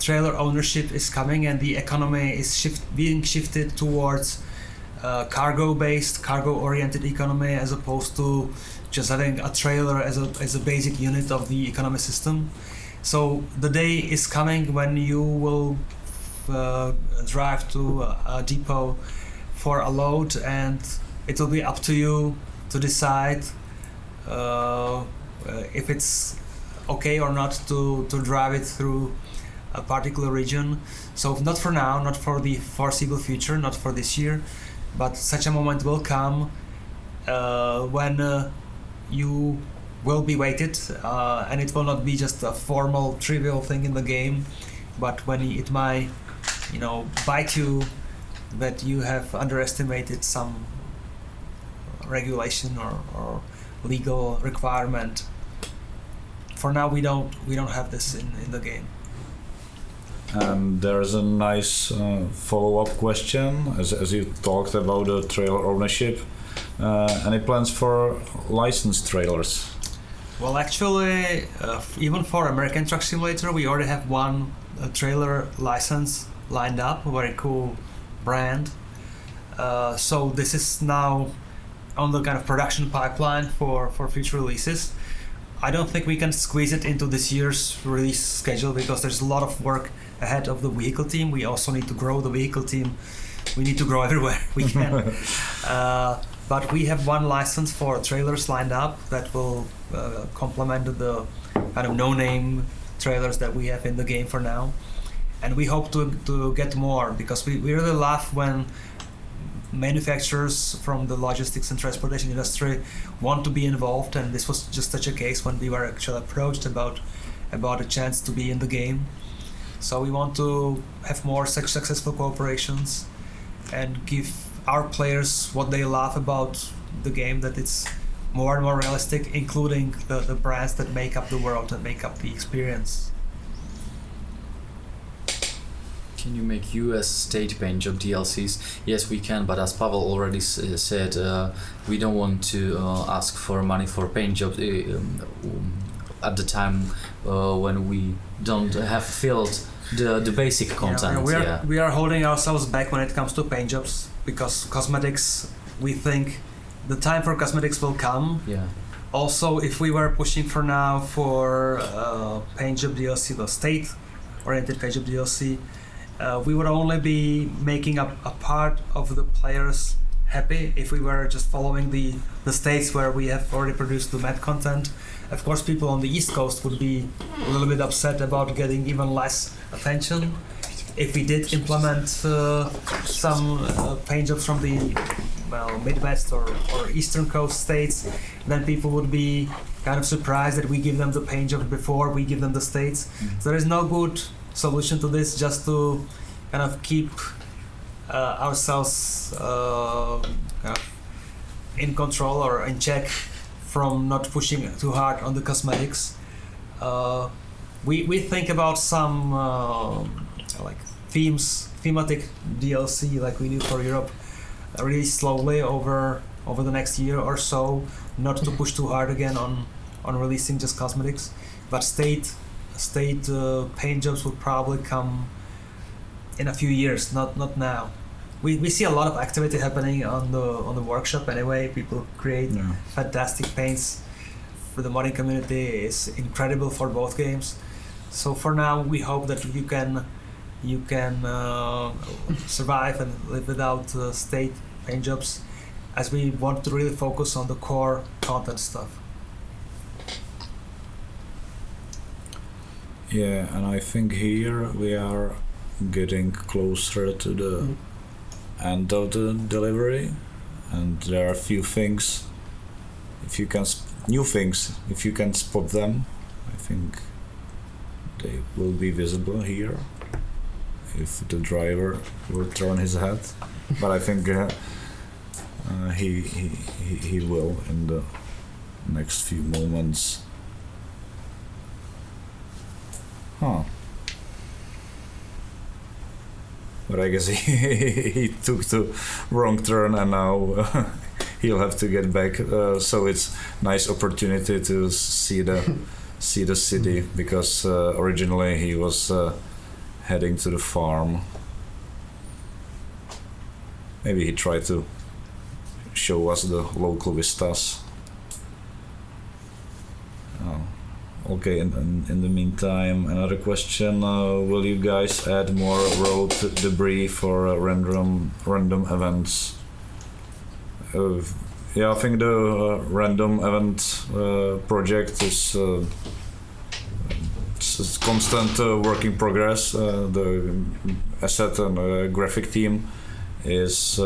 trailer ownership is coming and the economy is being shifted towards cargo-based, cargo-oriented economy as opposed to just having a trailer as a basic unit of the economy system. So the day is coming when you will drive to a depot for a load, and it will be up to you to decide if it's okay or not to drive it through a particular region. So not for now, not for the foreseeable future, not for this year, but such a moment will come when you will be weighted, and it will not be just a formal trivial thing in the game, but when it might bite you that you have underestimated some regulation or legal requirement. For now we don't have this in the game. And there's a nice follow-up question, as you talked about the trailer ownership. Any plans for licensed trailers? Well, actually, even for American Truck Simulator, we already have one trailer license lined up, a very cool brand. So this is now on the kind of production pipeline for future releases. I don't think we can squeeze it into this year's release schedule because there's a lot of work ahead of the vehicle team. We also need to grow the vehicle team. We need to grow everywhere we can. But we have one license for trailers lined up that will complement the kind of no-name trailers that we have in the game for now. And we hope to get more because we really love when manufacturers from the logistics and transportation industry want to be involved, and this was just such a case when we were actually approached about a chance to be in the game. So we want to have more such successful cooperations and give our players what they love about the game, that it's more and more realistic, including the brands that make up the world and make up the experience. Can you make US state paint job DLCs? Yes, we can, but as Pavel already said, we don't want to ask for money for paint jobs at the time when we don't have filled the basic content. We are holding ourselves back when it comes to paint jobs because cosmetics, we think the time for cosmetics will come. Yeah. Also, if we were pushing for now for paint job DLC, the state-oriented paint job DLC, we would only be making a part of the players happy if we were just following the states where we have already produced the map content. Of course, people on the East Coast would be a little bit upset about getting even less attention. If we did implement some paint jobs from the Midwest or Eastern Coast states, then people would be kind of surprised that we give them the paint job before we give them the states. So there is no good solution to this, just to kind of keep ourselves kind of in control or in check from not pushing too hard on the cosmetics. We think about some like thematic DLC like we do for Europe really slowly over the next year or so, not to push too hard again on releasing just cosmetics, but state paint jobs will probably come in a few years, not now. We see a lot of activity happening on the workshop anyway. People create fantastic paints for the modding community. It's incredible for both games. So for now, we hope that you can survive and live without state paint jobs, as we want to really focus on the core content stuff. Yeah, and I think here we are getting closer to the end of the delivery, and there are a few things. If you can new things, if you can spot them, I think they will be visible here. If the driver will turn his head, but I think he will in the next few moments. Huh. But I guess he took the wrong turn, and now he'll have to get back. So it's nice opportunity to see the city, because originally he was heading to the farm. Maybe he tried to show us the local vistas. Oh. Okay, and in the meantime, another question: will you guys add more road debris for random events? Yeah, I think the random event project is it's constant work in progress. The asset and graphic team is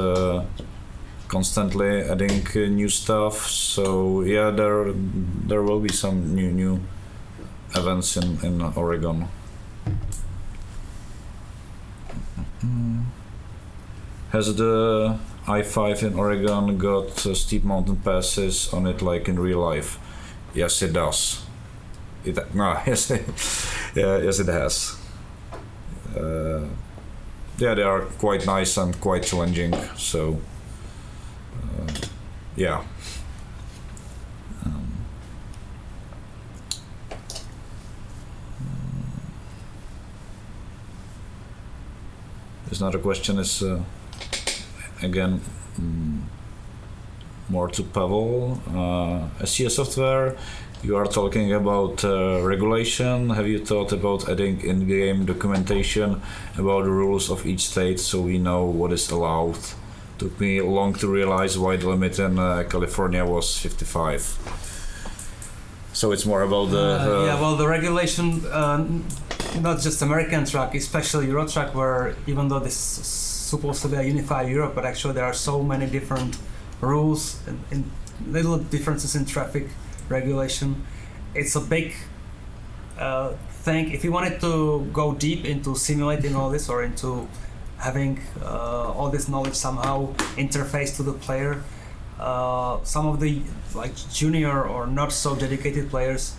constantly adding new stuff. So yeah, there will be some new events in Oregon. Has the I-5 in Oregon got steep mountain passes on it like in real life? Yes, it does. Yes, yes, it has. Yeah, they are quite nice and quite challenging. So yeah. There's another question is again more to Pavel. SCS software, you are talking about regulation. Have you thought about adding in-game documentation about the rules of each state so we know what is allowed? Took me long to realize why the limit in California was 55. So it's more about the... yeah, well, the regulation, not just American truck, especially Euro truck, where even though this is supposed to be a unified Europe, but actually there are so many different rules and little differences in traffic regulation. It's a big thing. If you wanted to go deep into simulating all this or into having all this knowledge somehow interface to the player, some of the like junior or not so dedicated players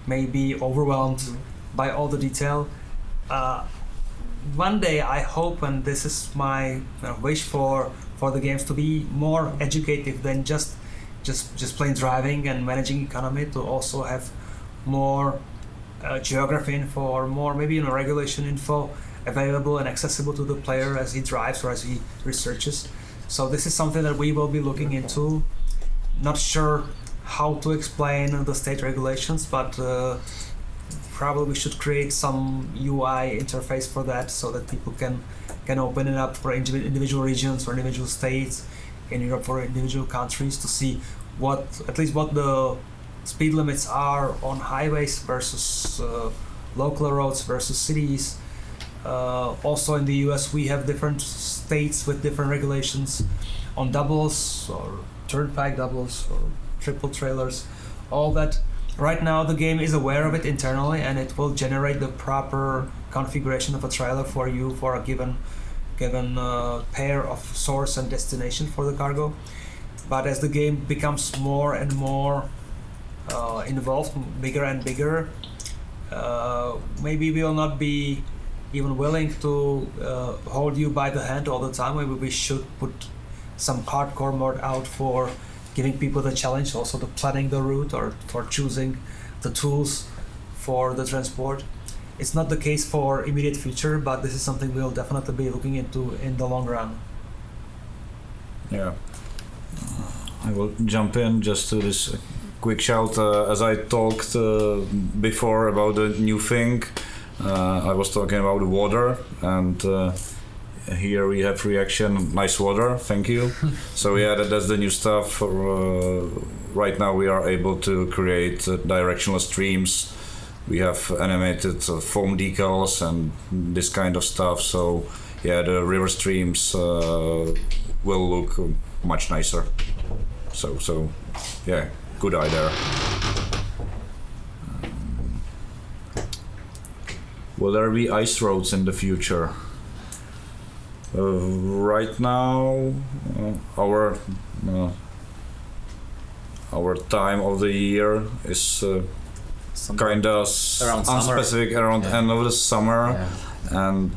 may be overwhelmed by all the detail. One day I hope, and this is my wish for the games, to be more educative than just plain driving and managing economy, to also have more geography info or more maybe regulation info available and accessible to the player as he drives or as he researches. So this is something that we will be looking into. Not sure how to explain the state regulations, but probably we should create some UI interface for that so that people can open it up for individual regions or individual states in Europe, for individual countries, to see at least what the speed limits are on highways versus local roads versus cities. Also in the US we have different states with different regulations on doubles or turnpike doubles or triple trailers, all that. Right now the game is aware of it internally, and it will generate the proper configuration of a trailer for you for a given pair of source and destination for the cargo. But as the game becomes more and more involved, bigger and bigger, maybe we will not be even willing to hold you by the hand all the time. Maybe we should put some hardcore mode out for giving people the challenge, also to planning the route or for choosing the tools for the transport. It's not the case for immediate future, but this is something we'll definitely be looking into in the long run. Yeah. I will jump in just to this quick shout. As I talked before about the new thing, I was talking about the water, and here we have reaction, nice water, thank you. So yeah, that's the new stuff. Right now we are able to create directional streams. We have animated foam decals and this kind of stuff. So yeah, the river streams will look much nicer. So yeah, good eye there. Will there be ice roads in the future? Right now, our time of the year is kind of unspecific, around the end of the summer, and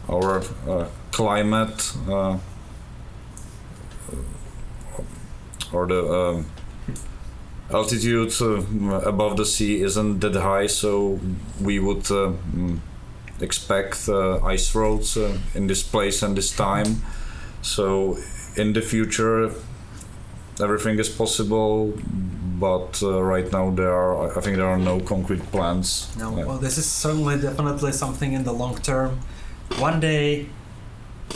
our climate or the altitude above the sea isn't that high, so we would expect ice roads in this place and this time. So in the future everything is possible, but right now I think there are no concrete plans. No, well, this is certainly definitely something in the long term. One day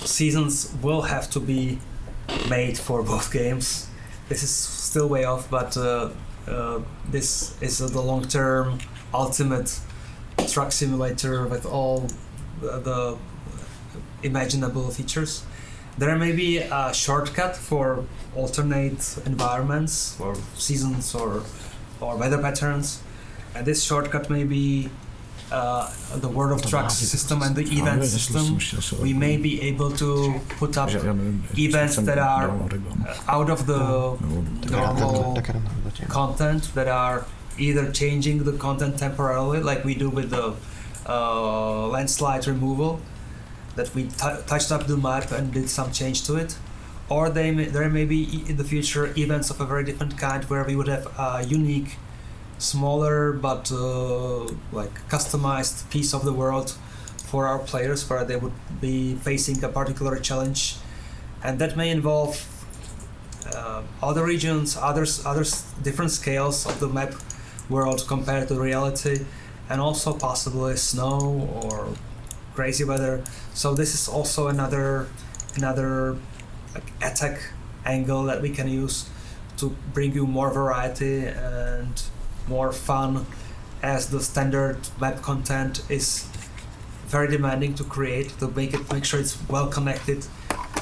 seasons will have to be made for both games. This is still way off, but this is the long-term ultimate truck simulator with all the imaginable features. There may be a shortcut for alternate environments or seasons or weather patterns, and this shortcut may be the World of Trucks system and the event system. We may be able to put up events that are out of the normal content, that are either changing the content temporarily, like we do with the landslide removal, that we touched up the map and did some change to it, or there may be in the future events of a very different kind where we would have a unique, smaller but like customized piece of the world for our players, where they would be facing a particular challenge, and that may involve other regions, others different scales of the map world compared to reality, and also possibly snow or crazy weather. So this is also another like attack angle that we can use to bring you more variety and more fun, as the standard map content is very demanding to create, to make sure it's well connected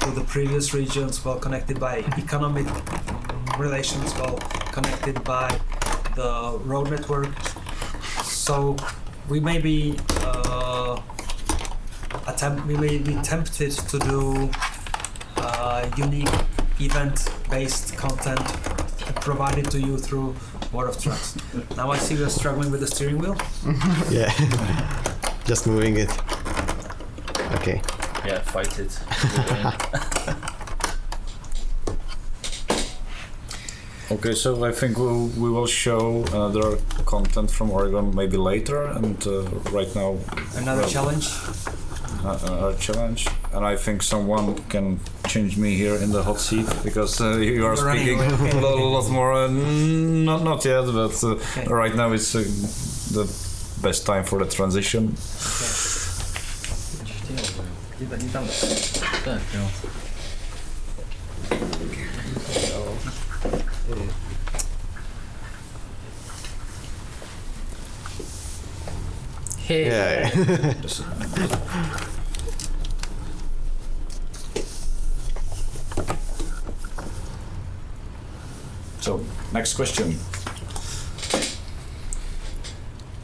to the previous regions, well connected by economic relations, well connected by the road network. So we may be tempted to do unique event-based content provided to you through World of Trucks. Now I see you're struggling with the steering wheel. Yeah, just moving it. Okay. Yeah, fight it. Okay, so I think we will show another content from Oregon maybe later, and right now Another challenge. Another challenge, and I think someone can change me here in the hot seat, because you are speaking a lot more. Not yet, but right now it's the best time for the transition. Hey. Yeah. So, next question.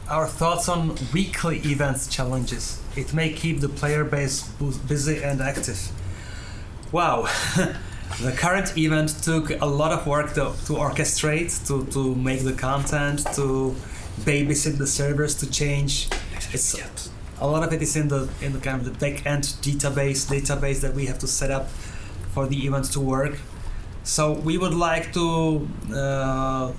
Our thoughts on weekly events challenges. It may keep the player base busy and active. Wow. The current event took a lot of work to orchestrate, to make the content, to babysit the servers, to change. It's a lot of it is in the kind of the back-end database that we have to set up for the events to work. So we would like to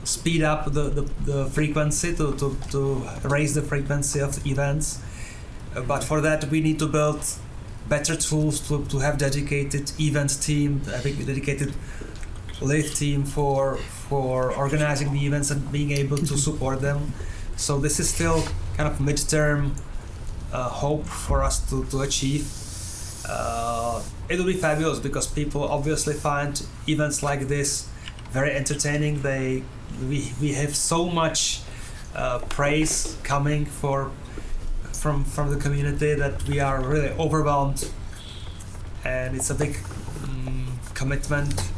speed up the frequency, to raise the frequency of the events, but for that we need to build better tools to have dedicated event team, having a dedicated live team for organizing the events and being able to support them. So this is still kind of midterm hope for us to achieve. It will be fabulous because people obviously find events like this very entertaining. We have so much praise coming from the community that we are really overwhelmed, and it's a big commitment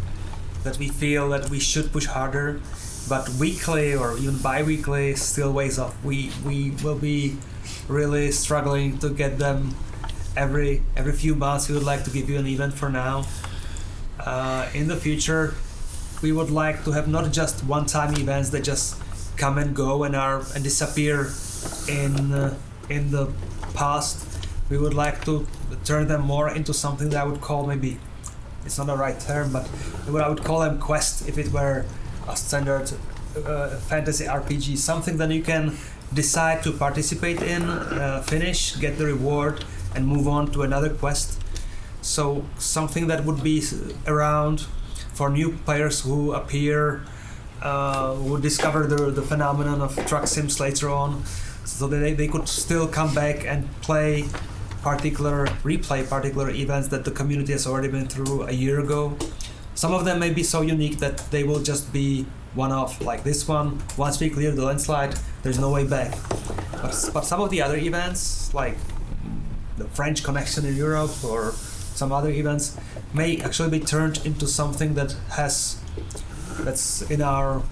that we feel that we should push harder. But weekly or even bi-weekly still ways off. We will be really struggling to get them every few months. We would like to give you an event for now. In the future, we would like to have not just one-time events that just come and go and disappear in the past. We would like to turn them more into something that I would call, maybe it's not the right term, but what I would call them quests if it were a standard fantasy RPG, something that you can decide to participate in, finish, get the reward, and move on to another quest. So something that would be around for new players who appear, who discover the phenomenon of truck sims later on, so that they could still come back and replay particular events that the community has already been through a year ago. Some of them may be so unique that they will just be one-off, like this one. Once we clear the landslide, there's no way back. But some of the other events, like the French Connection in Europe or some other events, may actually be turned into something that's in our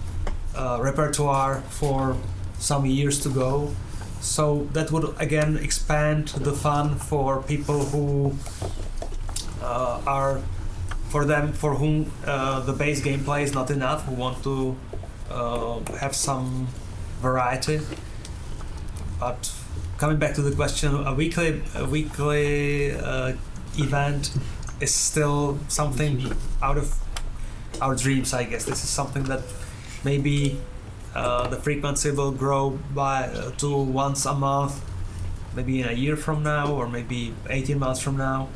repertoire for some years to go. So that would again expand the fun for people who for whom the base gameplay is not enough, who want to have some variety. But coming back to the question, a weekly event is still something out of our dreams, I guess. This is something that maybe the frequency will grow to once a month, maybe in a year from now, or maybe 18 months from now.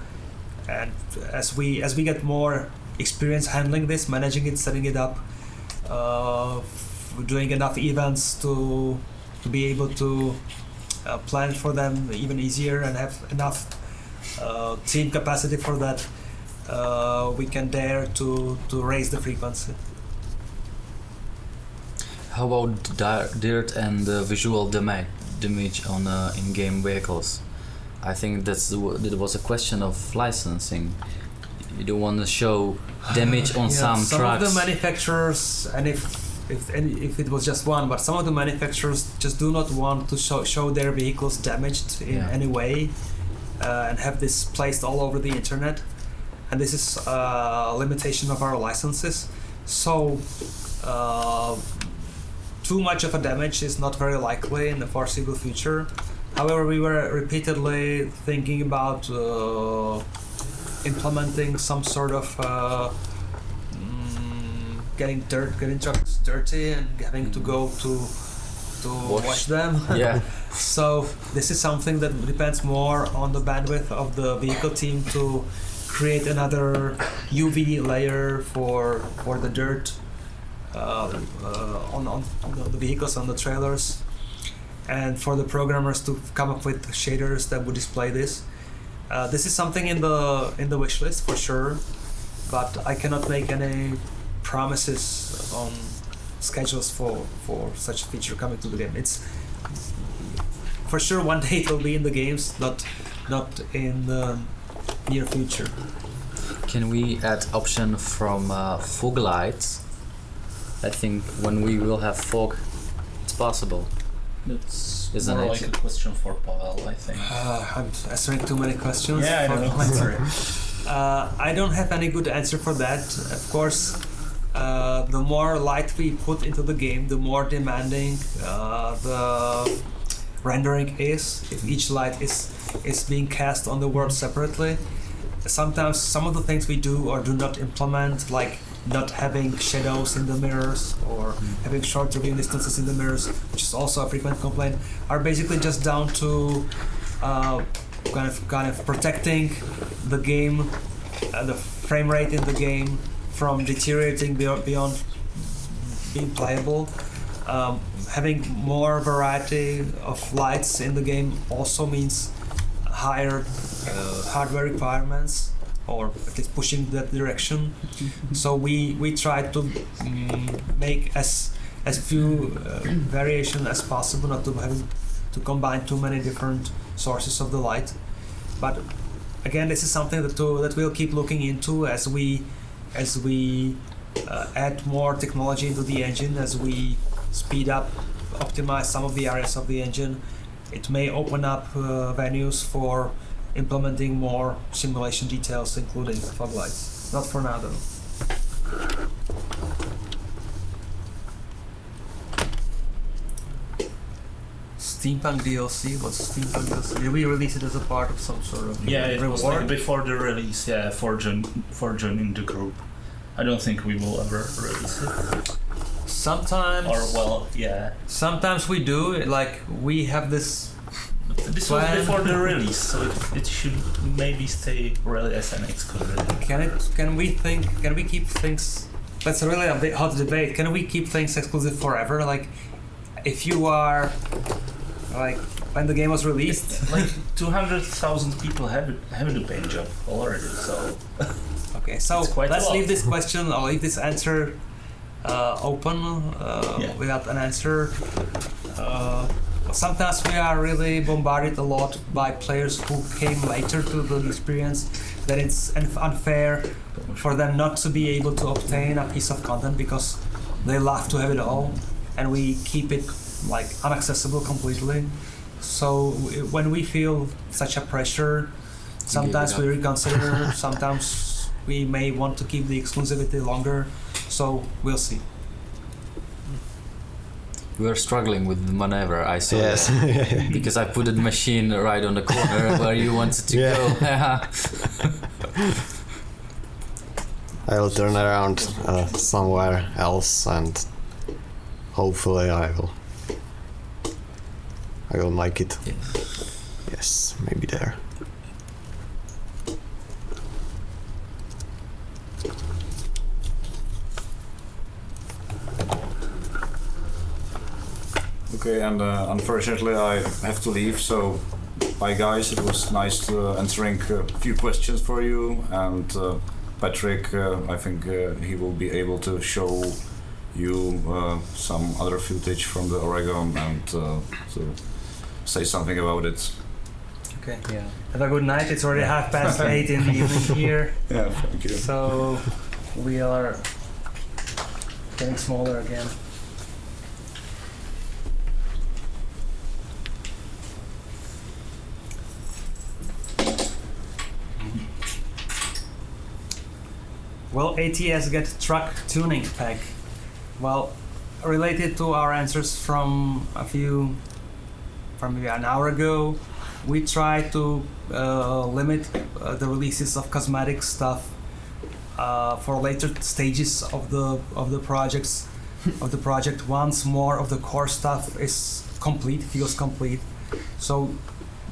And as we get more experience handling this, managing it, setting it up, doing enough events to be able to plan for them even easier and have enough team capacity for that, we can dare to raise the frequency. How about dirt and visual damage on in-game vehicles? I think that was a question of licensing. You don't want to show damage on some trucks. Of the manufacturers, and if it was just one, but some of the manufacturers just do not want to show their vehicles damaged in any way, and have this placed all over the internet. And this is a limitation of our licenses. So too much of a damage is not very likely in the foreseeable future. However, we were repeatedly thinking about implementing some sort of getting trucks dirty and having to go to wash them. Yeah. So this is something that depends more on the bandwidth of the vehicle team to create another UV layer for the dirt on the vehicles, on the trailers, and for the programmers to come up with shaders that would display this. This is something in the wish list for sure, but I cannot make any promises on schedules for such a feature coming to the game. It's for sure one day it will be in the games, not in the near future. Can we add option from fog lights? I think when we will have fog, it's possible. It's Isn't more it? like a question for Pavel, I think. I'm answering too many questions. Yeah, I know. Sorry. I don't have any good answer for that. Of course, the more light we put into the game, the more demanding the rendering is. If each light is being cast on the world separately, sometimes some of the things we do or do not implement, like not having shadows in the mirrors or having short viewing distances in the mirrors, which is also a frequent complaint, are basically just down to kind of protecting the game, the frame rate in the game from deteriorating beyond being playable. Having more variety of lights in the game also means higher hardware requirements, or at least pushing that direction. So we try to make as few variation as possible, not to have to combine too many different sources of the light. But again, this is something that we'll keep looking into as we add more technology into the engine, as we speed up, optimize some of the areas of the engine. It may open up venues for implementing more simulation details, including fog lights. Not for now, though. Steampunk DLC? What's Steampunk DLC? Did we release it as a part of some sort of It reward? was like before the release, for joining the group. I don't think we will ever release it. Sometimes. Sometimes we do. Like we have this. This was before the release, so it should maybe stay really as an exclusive. Can we keep things? That's really a bit hot debate. Can we keep things exclusive forever? Like, if you are, like, when the game was released, like 200,000 people have the paint job already. So okay, so let's leave this question. I'll leave this answer open without an answer. Sometimes we are really bombarded a lot by players who came later to the experience, that it's unfair for them not to be able to obtain a piece of content because they love to have it all, and we keep it like inaccessible completely. So when we feel such a pressure, sometimes we reconsider, sometimes we may want to keep the exclusivity longer, so we'll see. We were struggling with the maneuver, I saw. Yes. That. Because I put the machine right on the corner where you wanted to go. I'll turn around somewhere else and hopefully I will make it. Yes, maybe there. Okay, and unfortunately I have to leave, so bye guys, it was nice answering a few questions for you, and Patrick, I think he will be able to show you some other footage from the Oregon and to say something about it. Okay. Yeah. Have a good night. It's already 8:30 in the evening here. Yeah, thank you. So we are getting smaller again. Will ATS get truck tuning pack? Well, related to our answers from maybe an hour ago, we try to limit the releases of cosmetic stuff for later stages of the projects of the project. Once more of the core stuff is complete, feels complete. So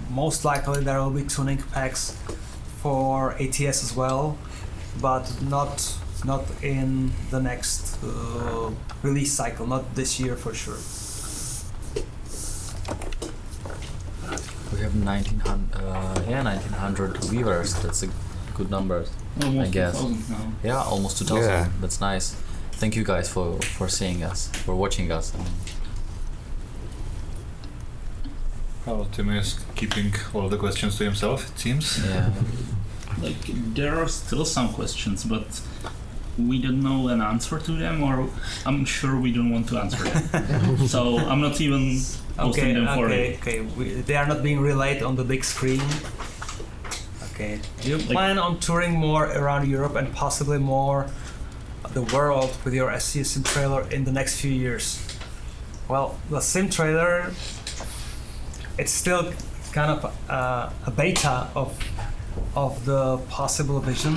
most likely there will be tuning packs for ATS as well, but not in the next release cycle, not this year for sure. We have 1900 viewers. That's a good number, Almost I guess. 2,000 now. Yeah, almost 2000. Yeah. That's nice. Thank you guys for seeing us, for watching us. Well, Tim is keeping all the questions to himself, it seems. Yeah. Like there are still some questions, but we don't know an answer to them, or I'm sure we don't want to answer them. So I'm not even posting them for you. Okay. They are not being relayed on the big screen. Okay. Do you plan on touring more around Europe and possibly more the world with your SCS sim trailer in the next few years? Well, the sim trailer, it's still kind of a beta of the possible vision.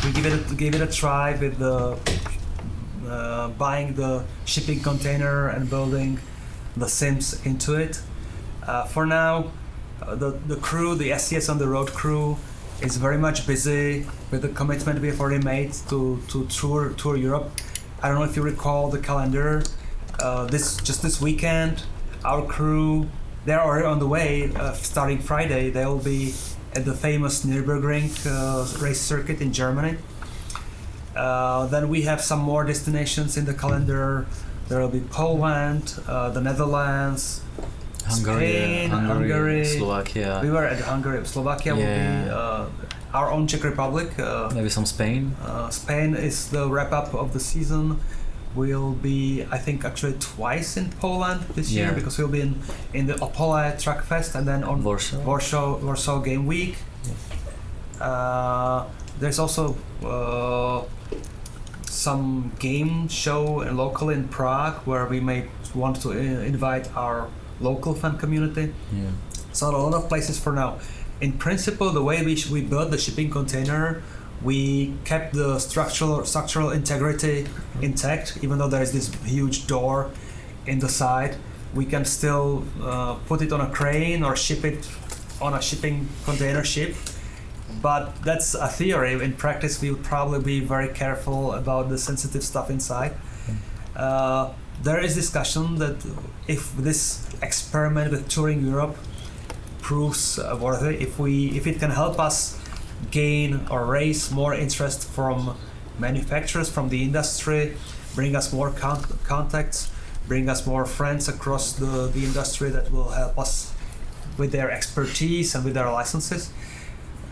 We gave it a try with the buying the shipping container and building the sims into it. For now, the crew, the SCS on the road crew, is very much busy with the commitment we have already made to tour Europe. I don't know if you recall the calendar. This weekend, our crew, they're already on the way. Starting Friday, they will be at the famous Nürburgring race circuit in Germany. Then we have some more destinations in the calendar. There will be Poland, the Netherlands, Spain, Hungary, Slovakia. We were at Hungary. Slovakia will be our own Czech Republic. Maybe some Spain. Spain is the wrap-up of the season. We'll be, I think, actually twice in Poland this year, because we'll be in the Opole Track Fest and then on Warsaw Game Week. There's also some game show locally in Prague where we may want to invite our local fan community. Yeah. So a lot of places for now. In principle, the way we built the shipping container, we kept the structural integrity intact, even though there is this huge door in the side. We can still put it on a crane or ship it on a shipping container ship. But that's a theory. In practice, we would probably be very careful about the sensitive stuff inside. There is discussion that if this experiment with touring Europe proves worthy, if it can help us gain or raise more interest from manufacturers, from the industry, bring us more contacts, bring us more friends across the industry that will help us with their expertise and with their licenses.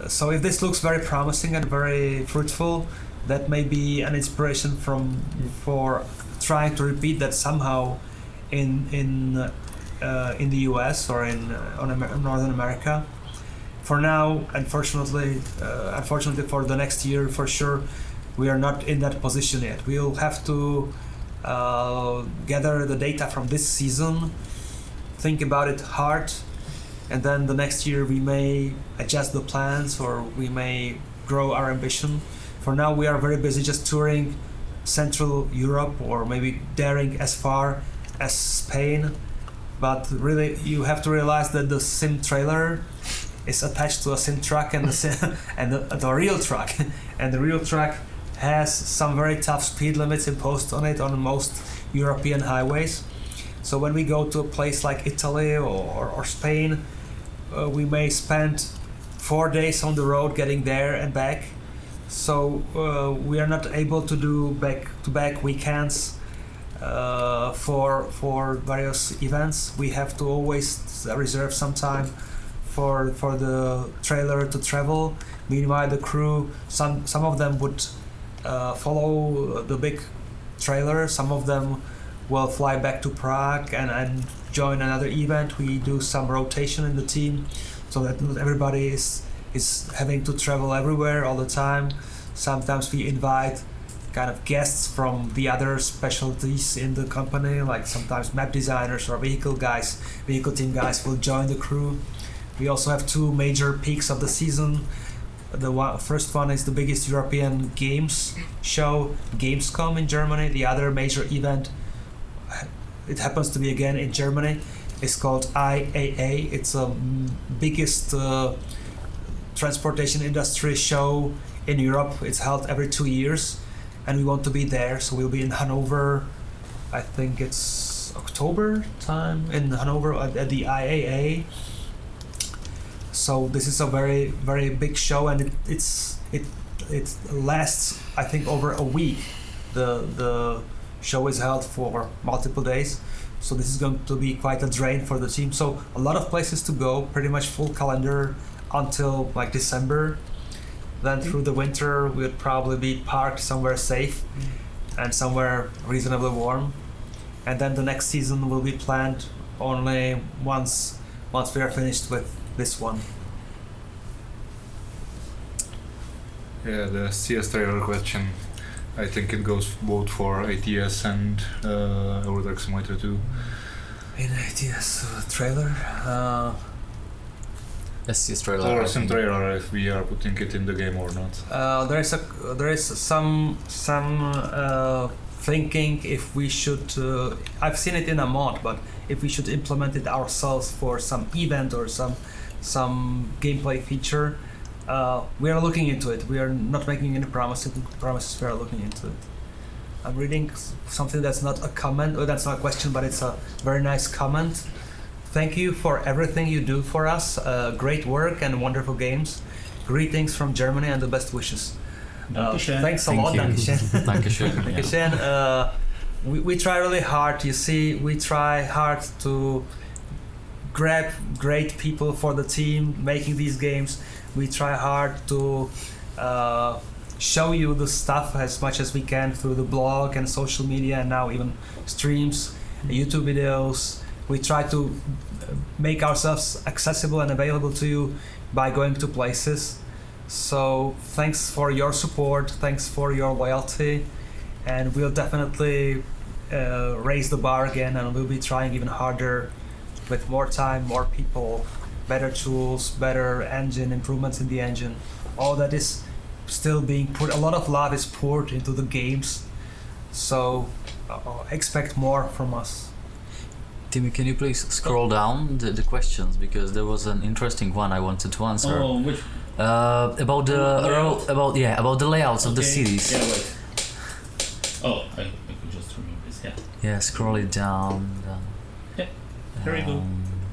So if this looks very promising and very fruitful, that may be an inspiration for trying to repeat that somehow in the US or in Northern America. For now, unfortunately for the next year, for sure, we are not in that position yet. We'll have to gather the data from this season, think about it hard, and then the next year we may adjust the plans or we may grow our ambition. For now, we are very busy just touring Central Europe, or maybe daring as far as Spain. But really, you have to realize that the sim trailer is attached to a sim truck and the real truck, and the real truck has some very tough speed limits imposed on it on most European highways. So when we go to a place like Italy or Spain, we may spend 4 days on the road getting there and back. So we are not able to do back-to-back weekends for various events. We have to always reserve some time for the trailer to travel. Meanwhile, the crew, some of them would follow the big trailer. Some of them will fly back to Prague and join another event. We do some rotation in the team so that not everybody is having to travel everywhere all the time. Sometimes we invite kind of guests from the other specialties in the company, like sometimes map designers or vehicle team guys will join the crew. We also have 2 major peaks of the season. The first one is the biggest European games show, Gamescom in Germany. The other major event, it happens to be again in Germany, is called IAA. It's the biggest transportation industry show in Europe. It's held every 2 years, and we want to be there, so we'll be in Hanover. I think it's October time in Hanover at the IAA. So this is a very, very big show, and it lasts, I think, over a week. The show is held for multiple days, so this is going to be quite a drain for the team. So a lot of places to go, pretty much full calendar until like December. Then through the winter we would probably be parked somewhere safe and somewhere reasonably warm. And then the next season will be planned only once we are finished with this one. Yeah, the CS trailer question. I think it goes both for ATS and Euro Truck Simulator 2. In ATS trailer? SCS trailer. Or sim trailer, if we are putting it in the game or not. There is some thinking if we should. I've seen it in a mod, but if we should implement it ourselves for some event or some gameplay feature, we are looking into it. We are not making any promises. We are looking into it. I'm reading something that's not a comment, or that's not a question, but it's a very nice comment. Thank you for everything you do for us. Great work and wonderful games. Greetings from Germany and the best wishes. Thanks a lot, Dankeschön. Dankeschön. We try really hard. You see, we try hard to grab great people for the team making these games. We try hard to show you the stuff as much as we can through the blog and social media, and now even streams, YouTube videos. We try to make ourselves accessible and available to you by going to places. So thanks for your support, thanks for your loyalty, and we'll definitely raise the bar again, and we'll be trying even harder with more time, more people, better tools, better engine, improvements in the engine. All that is still being put, a lot of love is poured into the games, so expect more from us. Timmy, can you please scroll down the questions, because there was an interesting one I wanted to answer. Oh, which? About the layouts of the cities. Yeah, wait. Oh, I could just remove this. Yeah. Yeah, scroll it down. Yeah. There you go.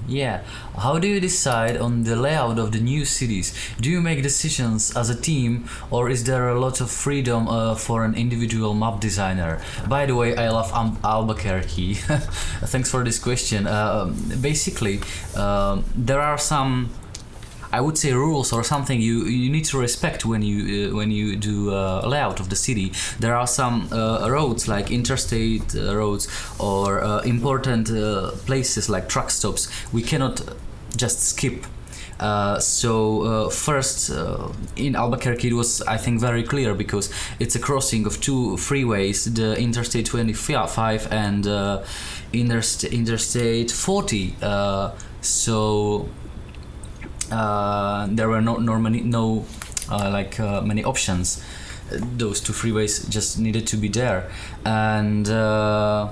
Yeah. How do you decide on the layout of the new cities? Do you make decisions as a team, or is there a lot of freedom for an individual map designer? By the way, I love Albuquerque. Thanks for this question. Basically, there are some, I would say, rules or something you need to respect when you do a layout of the city. There are some roads, like interstate roads, or important places like truck stops we cannot just skip. First, in Albuquerque it was, I think, very clear, because it's a crossing of 2 freeways, the Interstate 25 and Interstate 40. There were many options. those two freeways just needed to be there, and the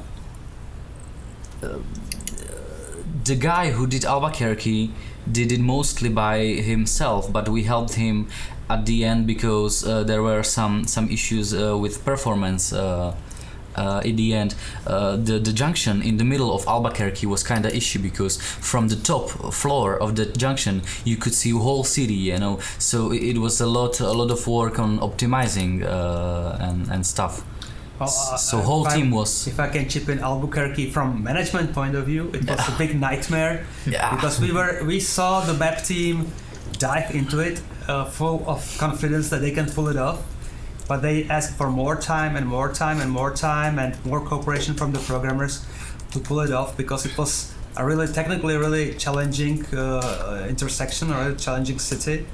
guy who did Albuquerque did it mostly by himself, but we helped him at the end because there were some issues with performance. In the end, the junction in the middle of Albuquerque was kind of issue because from the top floor of the junction you could see whole city, you know. So it was a lot of work on optimizing and stuff. Well, so whole team was. If I can chip in, Albuquerque from management point of view, it was a big nightmare because we saw the map team dive into it full of confidence that they can pull it off. But they asked for more time and more time and more time and more cooperation from the programmers to pull it off because it was a really technically really challenging intersection, a really challenging city.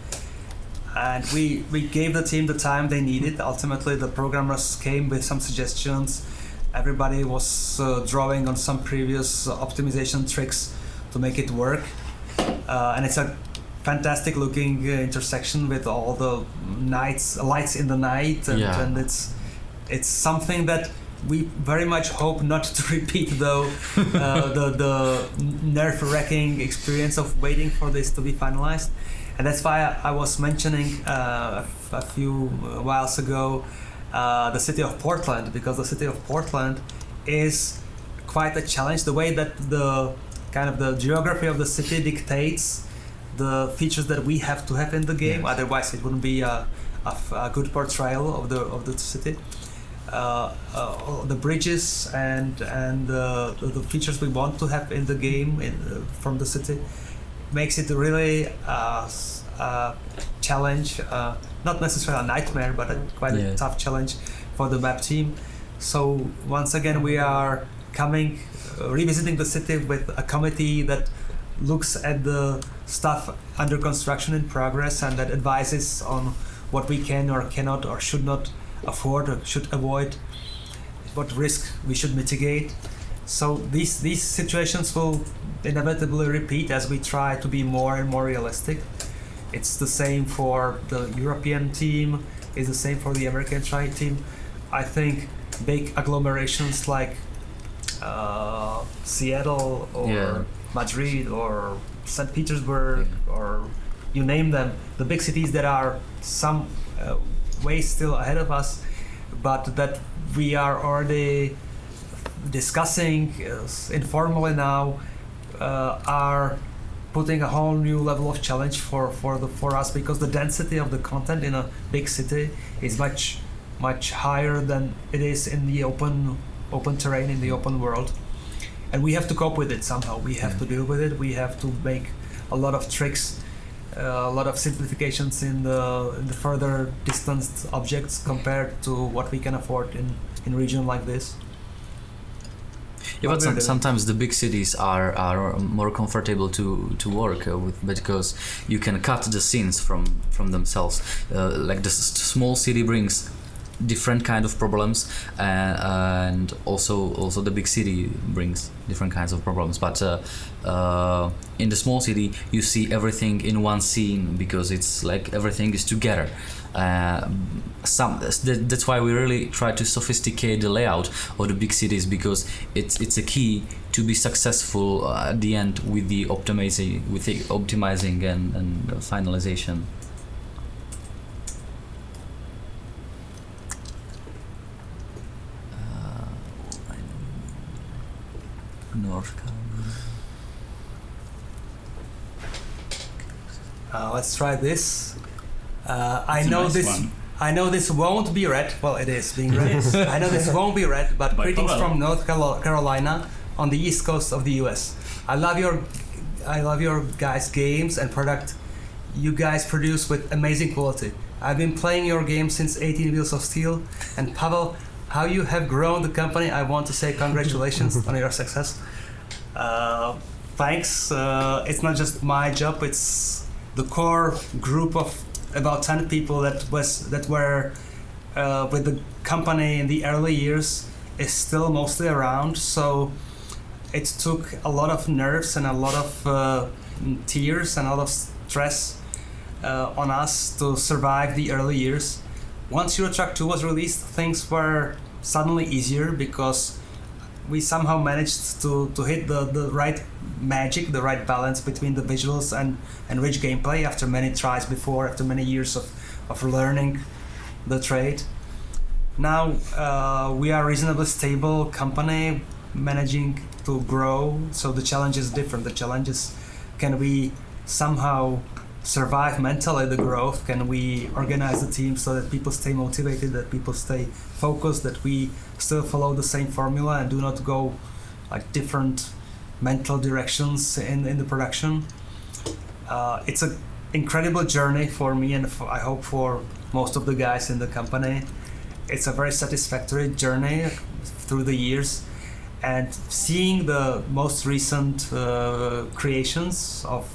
And we gave the team the time they needed. Ultimately, the programmers came with some suggestions. Everybody was drawing on some previous optimization tricks to make it work. And it's a fantastic looking intersection with all the lights in the night, and it's something that we very much hope not to repeat, though. The nerve-wracking experience of waiting for this to be finalized, and that's why I was mentioning a few whiles ago the city of Portland, because the city of Portland is quite a challenge. The way that the kind of the geography of the city dictates the features that we have to have in the game, otherwise it wouldn't be a good portrayal of the city. The bridges and the features we want to have in the game from the city makes it really a challenge, not necessarily a nightmare, but quite a tough challenge for the map team. So once again we are revisiting the city with a committee that looks at the stuff under construction in progress and that advises on what we can or cannot or should not afford or should avoid, what risk we should mitigate. So these situations will inevitably repeat as we try to be more and more realistic. It's the same for the European team, it's the same for the American team. I think big agglomerations like Seattle or Madrid or St. Petersburg or you name them, the big cities that are some way still ahead of us, but that we are already discussing informally now, are putting a whole new level of challenge for us, because the density of the content in a big city is much higher than it is in the open terrain, in the open world. And we have to cope with it somehow. We have to deal with it. We have to make a lot of tricks, a lot of simplifications in the further distanced objects compared to what we can afford in a region like this. Yeah, but sometimes the big cities are more comfortable to work with, because you can cut the scenes from themselves. Like the small city brings different kind of problems, and also the big city brings different kinds of problems. But in the small city, you see everything in one scene because it's like everything is together. That's why we really try to sophisticate the layout of the big cities, because it's a key to be successful at the end with the optimizing and finalization. North Carolina. Let's try this. I know this won't be read. Well, it is being read. I know this won't be read, but greetings from North Carolina on the east coast of the US. I love your guys' games and product you guys produce with amazing quality. I've been playing your game since 18 Wheels of Steel, and Pavel, how you have grown the company, I want to say congratulations on your success. Thanks. It's not just my job, it's the core group of about 10 people that were with the company in the early years is still mostly around. So it took a lot of nerves and a lot of tears and a lot of stress on us to survive the early years. once Euro Truck 2 was released, things were suddenly easier because we somehow managed to hit the right magic, the right balance between the visuals and rich gameplay after many tries before, after many years of learning the trade. Now we are a reasonably stable company managing to grow, so the challenge is different. The challenge is, can we somehow survive mentally the growth? Can we organize the team so that people stay motivated, that people stay focused, that we still follow the same formula and do not go like different mental directions in the production? It's an incredible journey for me and I hope for most of the guys in the company. It's a very satisfactory journey through the years, and seeing the most recent creations of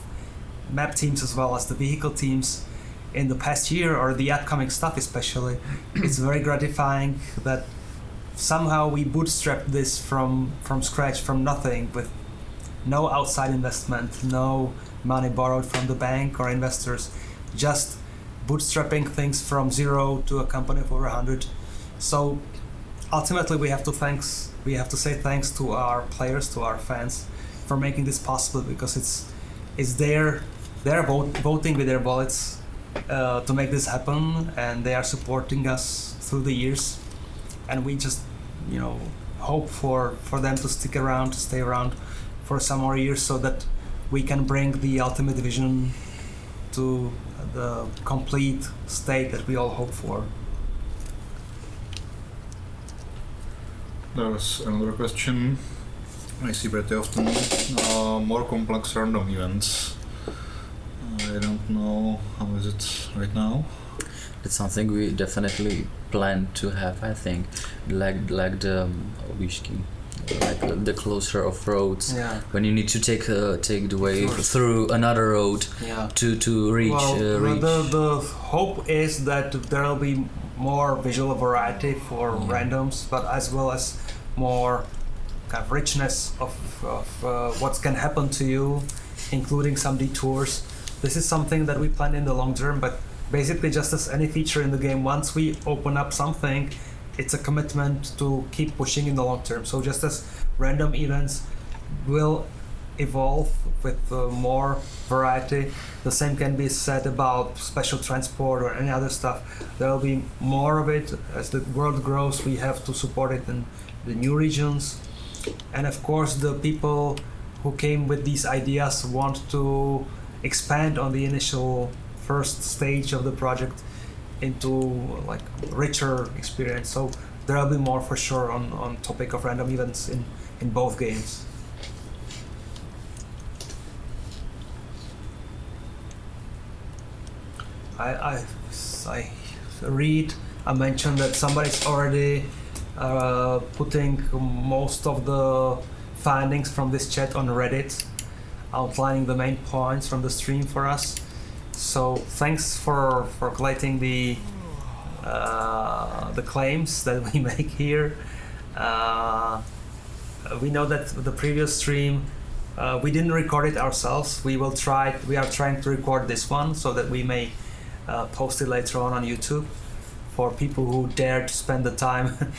map teams as well as the vehicle teams in the past year or the upcoming stuff especially, it's very gratifying that somehow we bootstrapped this from scratch, from nothing, with no outside investment, no money borrowed from the bank or investors, just bootstrapping things from zero to a company of over 100. So ultimately we have to say thanks to our players, to our fans, for making this possible, because it's they're voting with their wallets to make this happen, and they are supporting us through the years, and we just hope for them to stick around, to stay around for some more years, so that we can bring the ultimate vision to the complete state that we all hope for. There was another question I see pretty often. More complex random events. I don't know how is it right now. It's something we definitely plan to have, I think, like the Wishki, like the closure of roads, when you need to take the way through another road to reach. The hope is that there will be more visual variety for randoms, but as well as more kind of richness of what can happen to you, including some detours. This is something that we plan in the long term, but basically just as any feature in the game, once we open up something, it's a commitment to keep pushing in the long term. So just as random events will evolve with more variety, the same can be said about special transport or any other stuff. There will be more of it. As the world grows, we have to support it in the new regions. And of course, the people who came with these ideas want to expand on the initial first stage of the project into like richer experience. So there will be more for sure on topic of random events in both games. I read a mention that somebody's already putting most of the findings from this chat on Reddit, outlining the main points from the stream for us. So thanks for collating the claims that we make here. We know that the previous stream we didn't record it ourselves. We are trying to record this one so that we may post it later on YouTube for people who dare to spend the time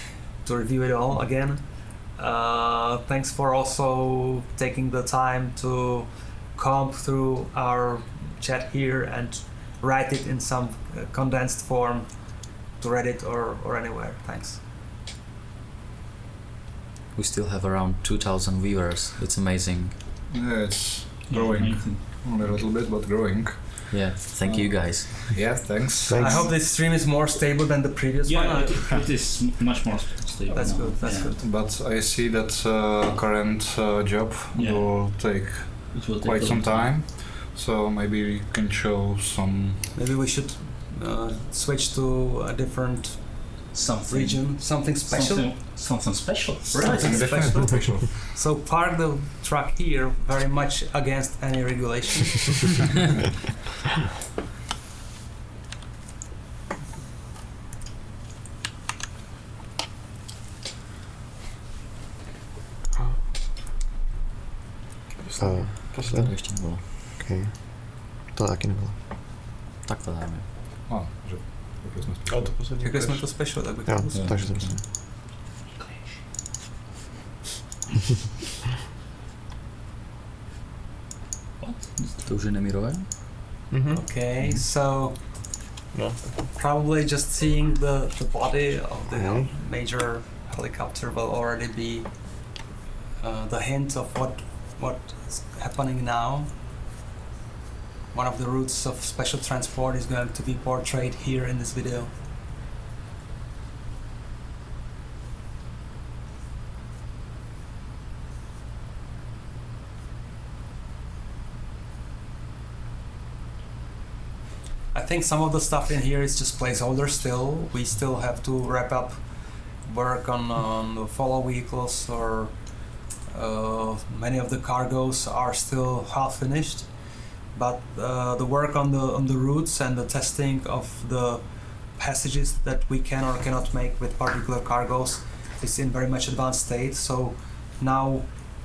to review it all again. Thanks for also taking the time to comb through our chat here and write it in some condensed form to Reddit or anywhere. Thanks. We still have around 2,000 viewers. It's amazing. Yeah, it's growing. Only a little bit, but growing. Yeah, thank you guys. Yeah, thanks. I hope this stream is more stable than the previous one. Yeah, it is much more stable. That's now. good. That's good. But I see that current job will take quite some time. So maybe we can show some. Maybe we should switch to a different region, something special. Something special. Something special. So park the truck here, very much against any regulation. To ještě nebylo. Okay. To taky nebylo. Tak to dáme. Že O, to poza nim Jak jest też. to special, tak by Jo, to takže to prostě. To už je nemirové? Mhm. Okay, so No. probably just seeing the body of the Mhm. major helicopter will already be the hint of what is happening now. One of the routes of special transport is going to be portrayed here in this video. I think some of the stuff in here is just placeholder still. We still have to wrap up work on the follow vehicles, or many of the cargoes are still half finished. But the work on the routes and the testing of the passages that we can or cannot make with particular cargoes is in very much advanced state. So now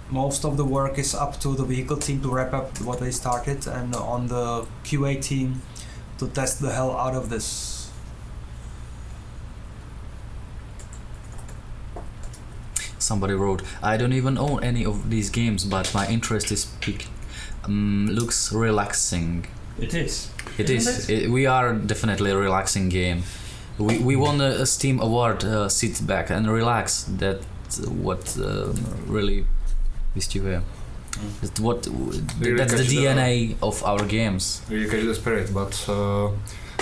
most of the work is up to the vehicle team to wrap up what they started, and on the QA team to test the hell out of this. Somebody wrote, I don't even own any of these games, but my interest is peaked. Looks relaxing. It is. It is. We are definitely a relaxing game. We won a Steam award. Sit back and relax. That's what really is you here. That's what. That's the DNA of our games. Really catch the spirit, but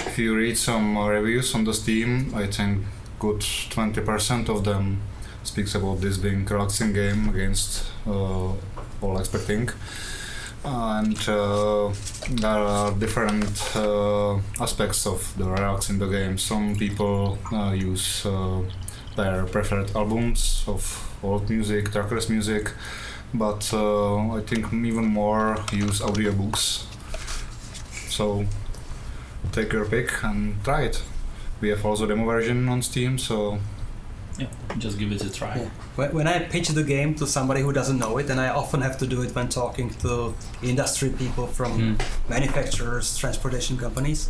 if you read some reviews on the Steam, I think good 20% of them speaks about this being a relaxing game against all expecting. And there are different aspects of the relax in the game. Some people use their preferred albums of old music, trackers music, but I think even more use audiobooks. So take your pick and try it. We have also demo version on Steam, so Yeah, just give it a try. Yeah. When I pitch the game to somebody who doesn't know it, and I often have to do it when talking to industry people from manufacturers, transportation companies,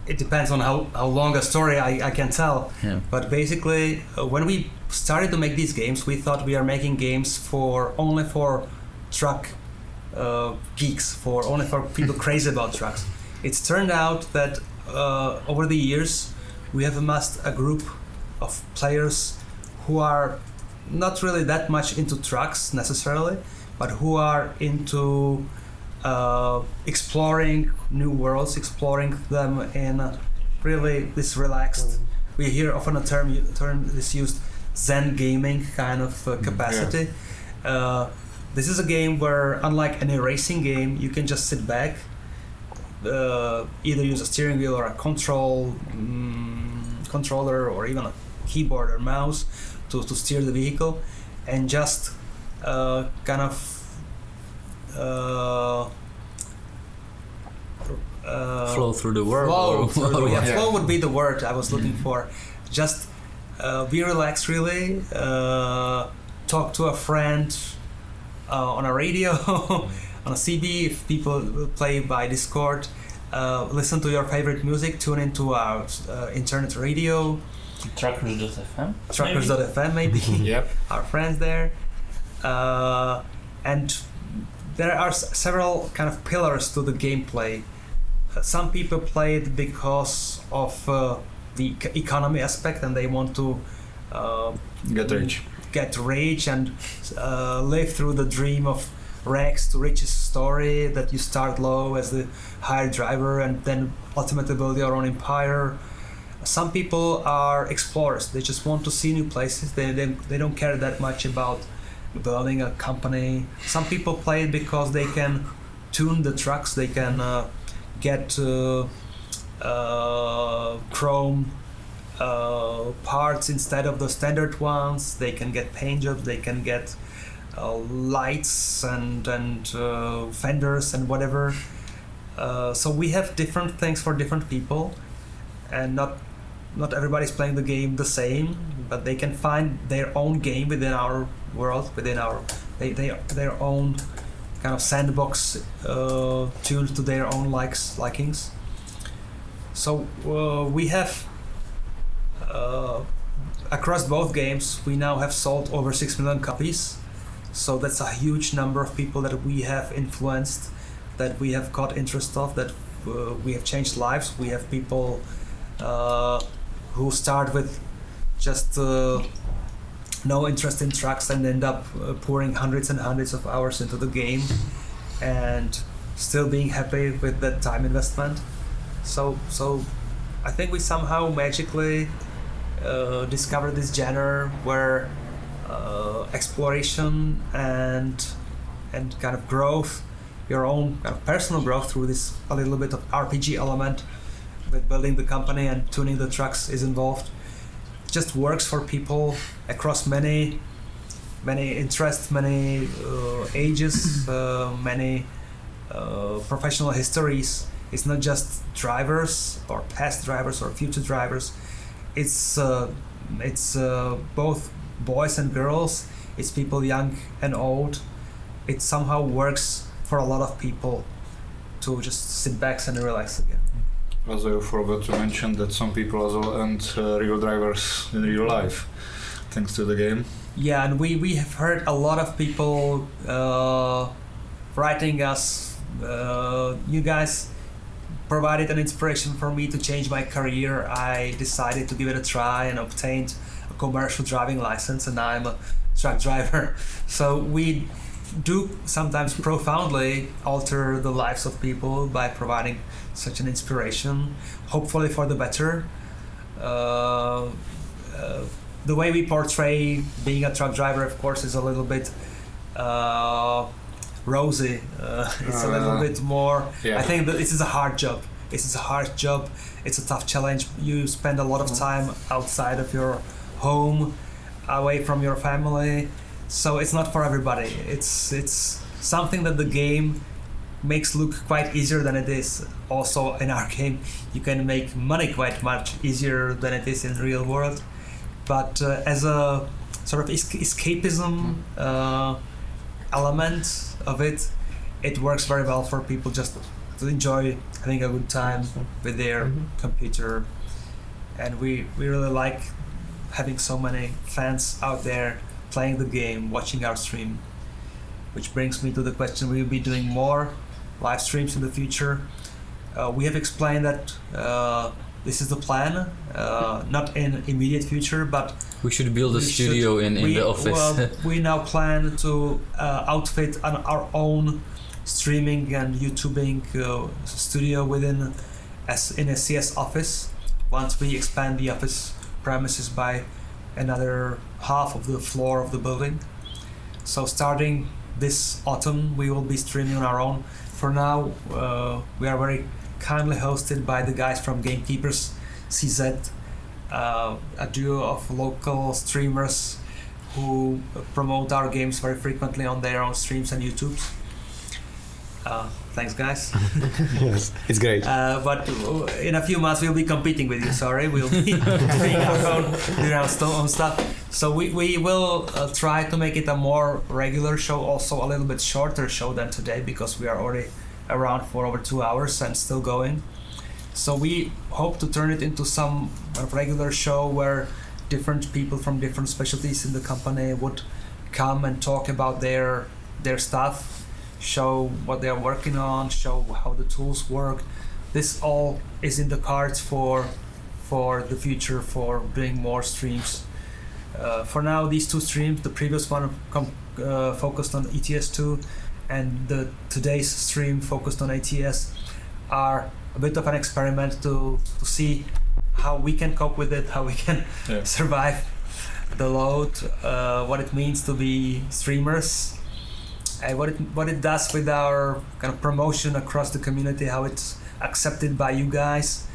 it depends on how long a story I can tell. Yeah. But basically, when we started to make these games, we thought we are making games only for truck geeks, only for people crazy about trucks. It's turned out that over the years, we have amassed a group of players who are not really that much into trucks necessarily, but who are into exploring new worlds, exploring them in really this relaxed. We hear often a term is used, Zen gaming kind of capacity. This is a game where, unlike any racing game, you can just sit back, either use a steering wheel or a controller or even a keyboard or mouse to steer the vehicle, and just kind of Flow through the world. Flow would be the word I was looking for. Just be relaxed, really. Talk to a friend on a radio, on a CD if people play by Discord. Listen to your favorite music. Tune into our internet radio. Truckers.fm. Truckers.fm maybe. yep. Our friends there. And there are several kind of pillars to the gameplay. Some people play it because of the economy aspect, and they want to get rich and live through the dream of rags to riches story, that you start low as the hired driver and then ultimately build your own empire. Some people are explorers. They just want to see new places. They don't care that much about building a company. Some people play it because they can tune the trucks. They can get chrome parts instead of the standard ones. They can get paint jobs. They can get lights and fenders and whatever. So we have different things for different people, and not everybody's playing the game the same, but they can find their own game within our world, within their own kind of sandbox tuned to their own likings. So we have across both games we now have sold over 6 million copies. So that's a huge number of people that we have influenced, that we have caught interest of, that we have changed lives. We have people who start with just no interest in trucks and end up pouring hundreds and hundreds of hours into the game and still being happy with that time investment. So I think we somehow magically discovered this genre where exploration and kind of growth, your own kind of personal growth through this a little bit of RPG element with building the company and tuning the trucks is involved, just works for people across many interests, many ages, many professional histories. It's not just drivers or past drivers or future drivers. It's both boys and girls. It's people young and old. It somehow works for a lot of people to just sit back and relax again. Also, you forgot to mention that some people also earned real drivers in real life, thanks to the game. Yeah, and we have heard a lot of people writing us, you guys provided an inspiration for me to change my career. I decided to give it a try and obtained a commercial driving license, and I'm a truck driver. So we do sometimes profoundly alter the lives of people by providing such an inspiration, hopefully for the better. The way we portray being a truck driver, of course, is a little bit rosy. It's a little bit more. I think that this is a hard job. It's a tough challenge. You spend a lot of time outside of your home, away from your family. So it's not for everybody. It's something that the game makes look quite easier than it is. Also in our game, you can make money quite much easier than it is in the real world. But as a sort of escapism element of it, it works very well for people just to enjoy having a good time with their computer. And we really like having so many fans out there playing the game, watching our stream. Which brings me to the question, will we be doing more live streams in the future? We have explained that this is the plan, not in immediate future, but we should build a studio in the office. Well, we now plan to outfit our own streaming and YouTubing studio within SCS office. Once we expand the office premises by another half of the floor of the building. So starting this autumn, we will be streaming on our own. For now, we are very kindly hosted by the guys from Gamekeepers CZ, a duo of local streamers who promote our games very frequently on their own streams and YouTubes. Thanks, guys. Yes, it's great. But in a few months we'll be competing with you. Sorry, we'll be doing our own stuff. So we will try to make it a more regular show, also a little bit shorter show than today, because we are already around for over 2 hours and still going. So we hope to turn it into some regular show where different people from different specialties in the company would come and talk about their stuff, show what they are working on, show how the tools work. This all is in the cards for the future, for doing more streams. For now, these two streams, the previous one focused on ETS2 and today's stream focused on ATS, are a bit of an experiment to see how we can cope with it, how we can survive the load, what it means to be streamers, and what it does with our kind of promotion across the community, how it's accepted by you guys,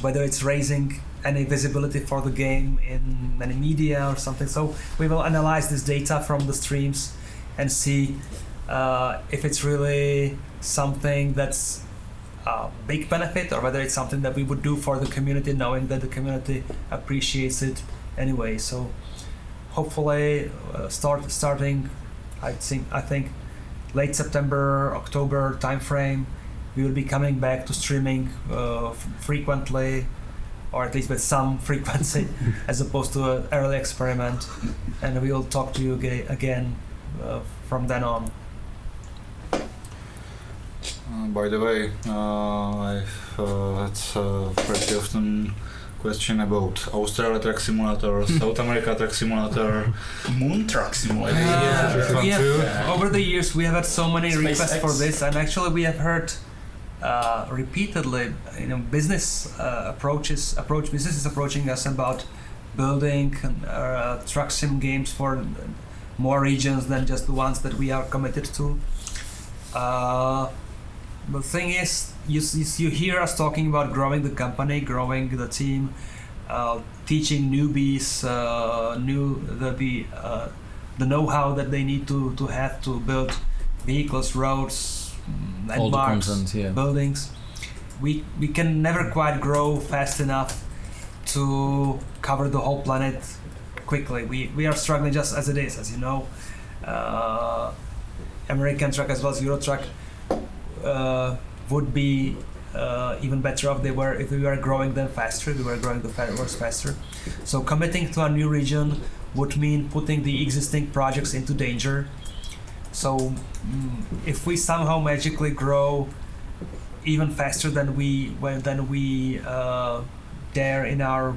whether it's raising any visibility for the game in any media or something. So we will analyze this data from the streams and see if it's really something that's a big benefit, or whether it's something that we would do for the community, knowing that the community appreciates it anyway. So hopefully starting I think late September, October timeframe, we will be coming back to streaming frequently, or at least with some frequency, as opposed to an early experiment. And we will talk to you again from then on. By the way, I've had pretty often question about Australia Truck Simulator, South America Truck Simulator, Moon Truck Simulator. Over the years we have had so many requests for this, and actually we have heard repeatedly, businesses approaching us about building truck sim games for more regions than just the ones that we are committed to. The thing is, you hear us talking about growing the company, growing the team, teaching newbies the know-how that they need to have to build vehicles, roads, landmarks, buildings. We can never quite grow fast enough to cover the whole planet quickly. We are struggling just as it is, as you know. American Truck as well as Euro Truck would be even better off if we were growing them faster. We were growing the works faster. So committing to a new region would mean putting the existing projects into danger. So if we somehow magically grow even faster than we dare in our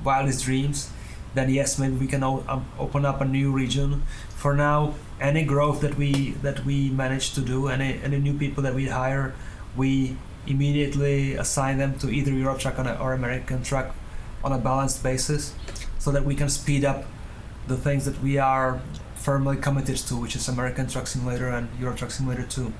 wildest dreams, then yes, maybe we can open up a new region. For now, any growth that we manage to do, any new people that we hire, we immediately assign them to either Euro Truck or American Truck on a balanced basis, so that we can speed up the things that we are firmly committed to, which is American Truck Simulator and Euro Truck Simulator 2.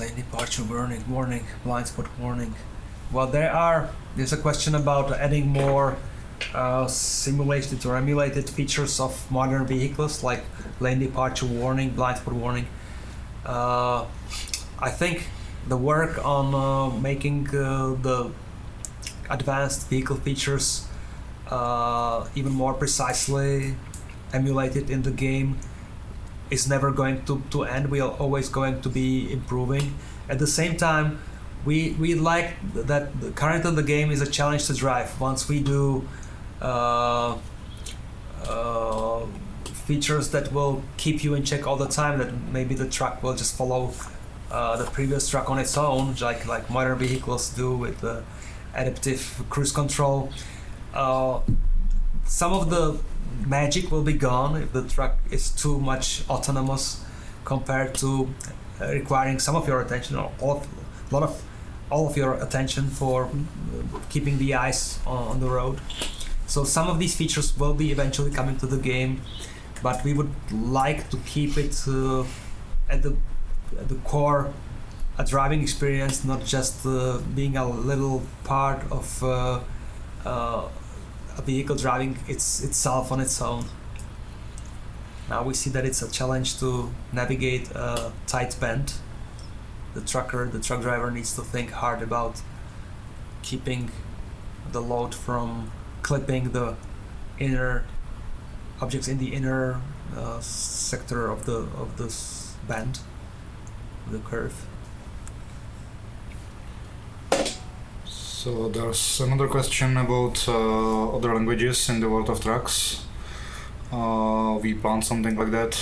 Lane departure warning, blind spot warning. Well, there's a question about adding more simulated or emulated features of modern vehicles, like lane departure warning, blind spot warning. I think the work on making the advanced vehicle features even more precisely emulated in the game is never going to end. We are always going to be improving. At the same time, we like that currently the game is a challenge to drive. Once we do features that will keep you in check all the time, that maybe the truck will just follow the previous truck on its own, like modern vehicles do with the adaptive cruise control. Some of the magic will be gone if the truck is too much autonomous compared to requiring some of your attention, or all of your attention for keeping the eyes on the road. So some of these features will be eventually coming to the game, but we would like to keep it at the core, a driving experience, not just being a little part of a vehicle driving itself on its own. Now we see that it's a challenge to navigate a tight bend. The truck driver needs to think hard about keeping the load from clipping the inner objects in the inner sector of this bend, the curve. So there's another question about other languages in the world of trucks. We plan something like that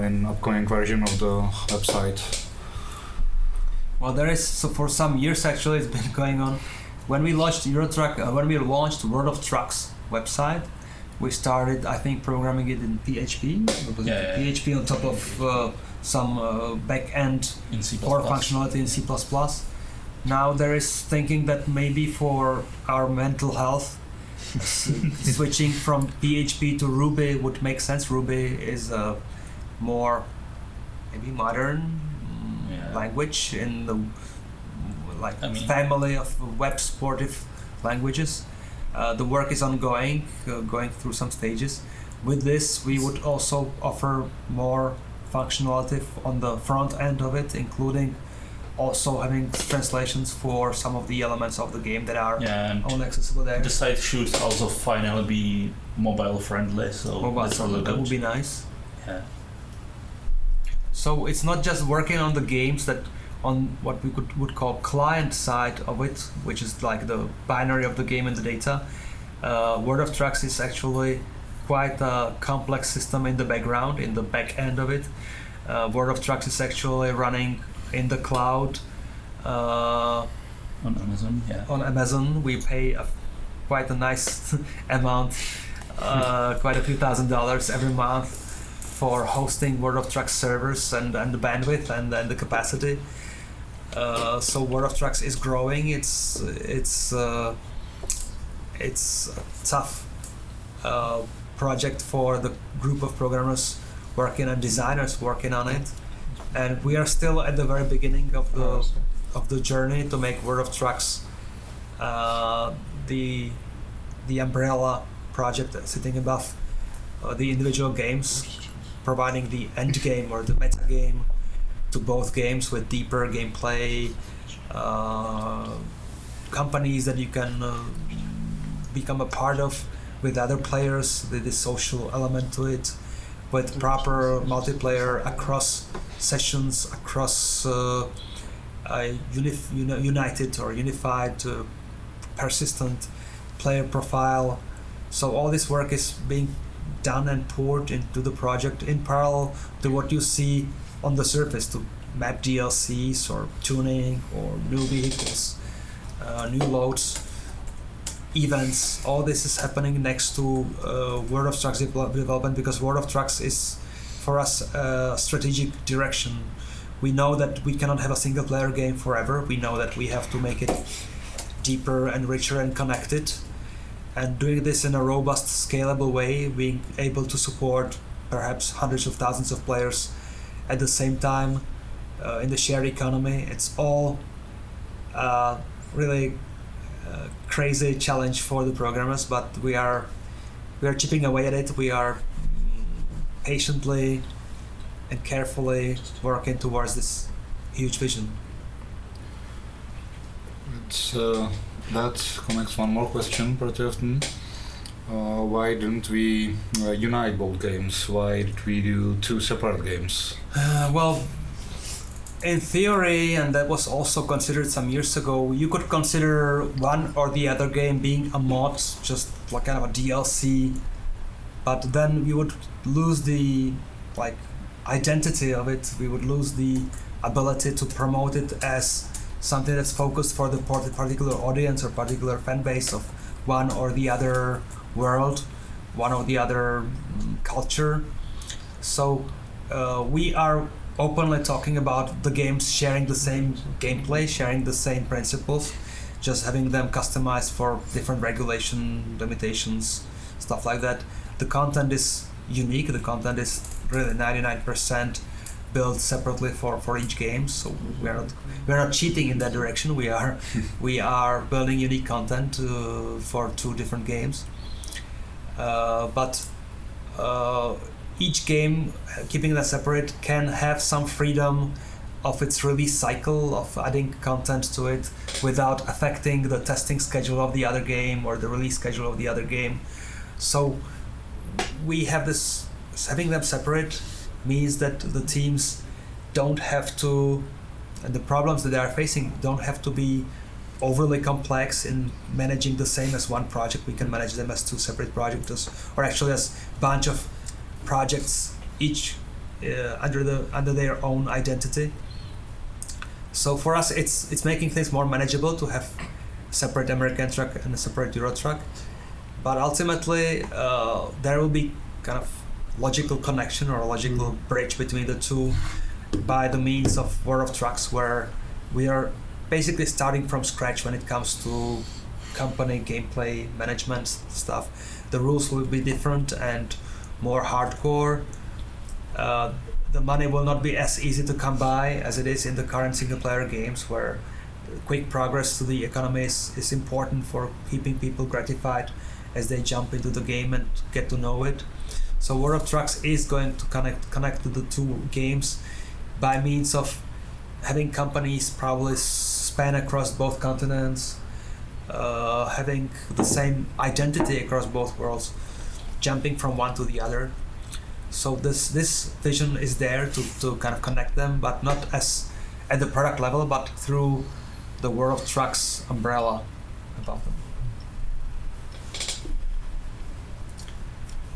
in upcoming version of the website. Well, there is, so for some years actually it's been going on. When we launched when we launched World of Trucks website, we started, I think, programming it in PHP. PHP on top of some back-end core functionality in C++. Now there is thinking that maybe for our mental health, switching from PHP to Ruby would make sense. Ruby is a more maybe modern language in the family of web sportive languages. The work is ongoing, going through some stages. With this, we would also offer more functionality on the front end of it, including also having translations for some of the elements of the game that are and only accessible there. the site should also finally be mobile friendly, so that's really that good. would be nice. Yeah. So it's not just working on the games that on what we would call client side of it, which is like the binary of the game and the data. World of Trucks is actually quite a complex system in the background, in the back end of it. World of Trucks is actually running in the cloud. On Amazon, yeah. On Amazon, we pay quite a nice amount, quite a few $1,000s every month for hosting World of Trucks servers and the bandwidth and the capacity. So World of Trucks is growing. It's a tough project for the group of programmers working and designers working on it, and we are still at the very beginning of the journey to make World of Trucks the umbrella project sitting above the individual games, providing the end game or the meta game to both games with deeper gameplay, companies that you can become a part of with other players, with the social element to it, with proper multiplayer across sessions, across united or unified persistent player profile. So all this work is being done and poured into the project in parallel to what you see on the surface, to map DLCs or tuning or new vehicles, new loads, events. All this is happening next to World of Trucks development, because World of Trucks is for us a strategic direction. We know that we cannot have a single player game forever. We know that we have to make it deeper and richer and connected, and doing this in a robust, scalable way, being able to support perhaps hundreds of thousands of players at the same time in the shared economy. It's all really crazy challenge for the programmers, but we are chipping away at it. We are patiently and carefully working towards this huge vision. That connects one more question pretty often. Why didn't we unite both games? Why did we do two separate games? Well, in theory, and that was also considered some years ago, you could consider one or the other game being a mod, just like kind of a DLC, but then we would lose the identity of it. We would lose the ability to promote it as something that's focused for the particular audience or particular fan base of one or the other world, one or the other culture. So we are openly talking about the games sharing the same gameplay, sharing the same principles, just having them customized for different regulation limitations, stuff like that. The content is unique. The content is really 99% built separately for each game. So we're not cheating in that direction. We are building unique content for two different games. But each game, keeping that separate, can have some freedom of its release cycle, of adding content to it without affecting the testing schedule of the other game or the release schedule of the other game. So we have this, having them separate means that the teams don't have to, and the problems that they are facing don't have to be overly complex in managing the same as one project. We can manage them as two separate projects, or actually as a bunch of projects, each under their own identity. So for us, it's making things more manageable to have separate American truck and a separate Euro truck. But ultimately, there will be kind of logical connection or a logical bridge between the two by the means of World of Trucks, where we are basically starting from scratch when it comes to company gameplay management stuff. The rules will be different and more hardcore. The money will not be as easy to come by as it is in the current single player games, where quick progress to the economy is important for keeping people gratified as they jump into the game and get to know it. So World of Trucks is going to connect to the two games by means of having companies probably span across both continents, having the same identity across both worlds, jumping from one to the other. So this vision is there to kind of connect them, but not as at the product level, but through the World of Trucks umbrella above them.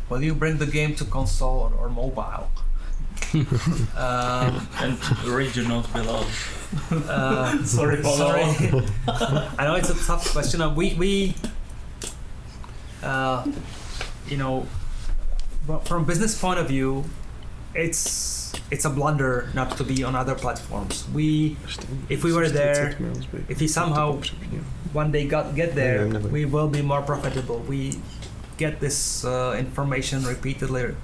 Will you bring the game to console or mobile? And read your note below. Sorry, Paolo. Sorry. I know it's a tough question. We from business point of view, it's a blunder not to be on other platforms. If we were there, if we somehow one day get there, we will be more profitable. We get this information repeatedly.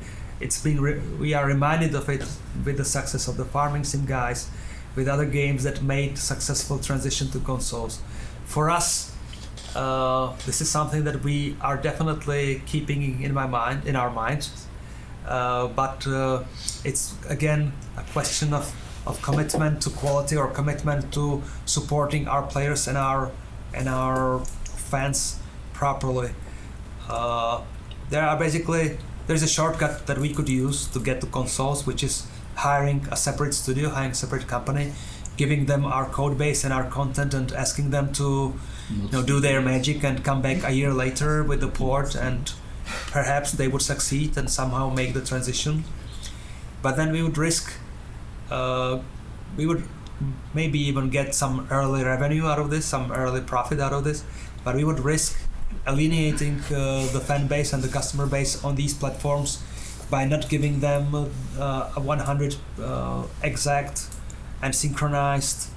We are reminded of it with the success of the farming sim guys, with other games that made successful transition to consoles. For us, this is something that we are definitely keeping in our minds. But it's again a question of commitment to quality or commitment to supporting our players and our fans properly. There's a shortcut that we could use to get to consoles, which is hiring a separate studio, hiring a separate company, giving them our code base and our content, and asking them to do their magic and come back a year later with the port, and perhaps they would succeed and somehow make the transition. But then we would risk, we would maybe even get some early revenue out of this, some early profit out of this, but we would risk alienating the fan base and the customer base on these platforms by not giving them a 100 exact and synchronized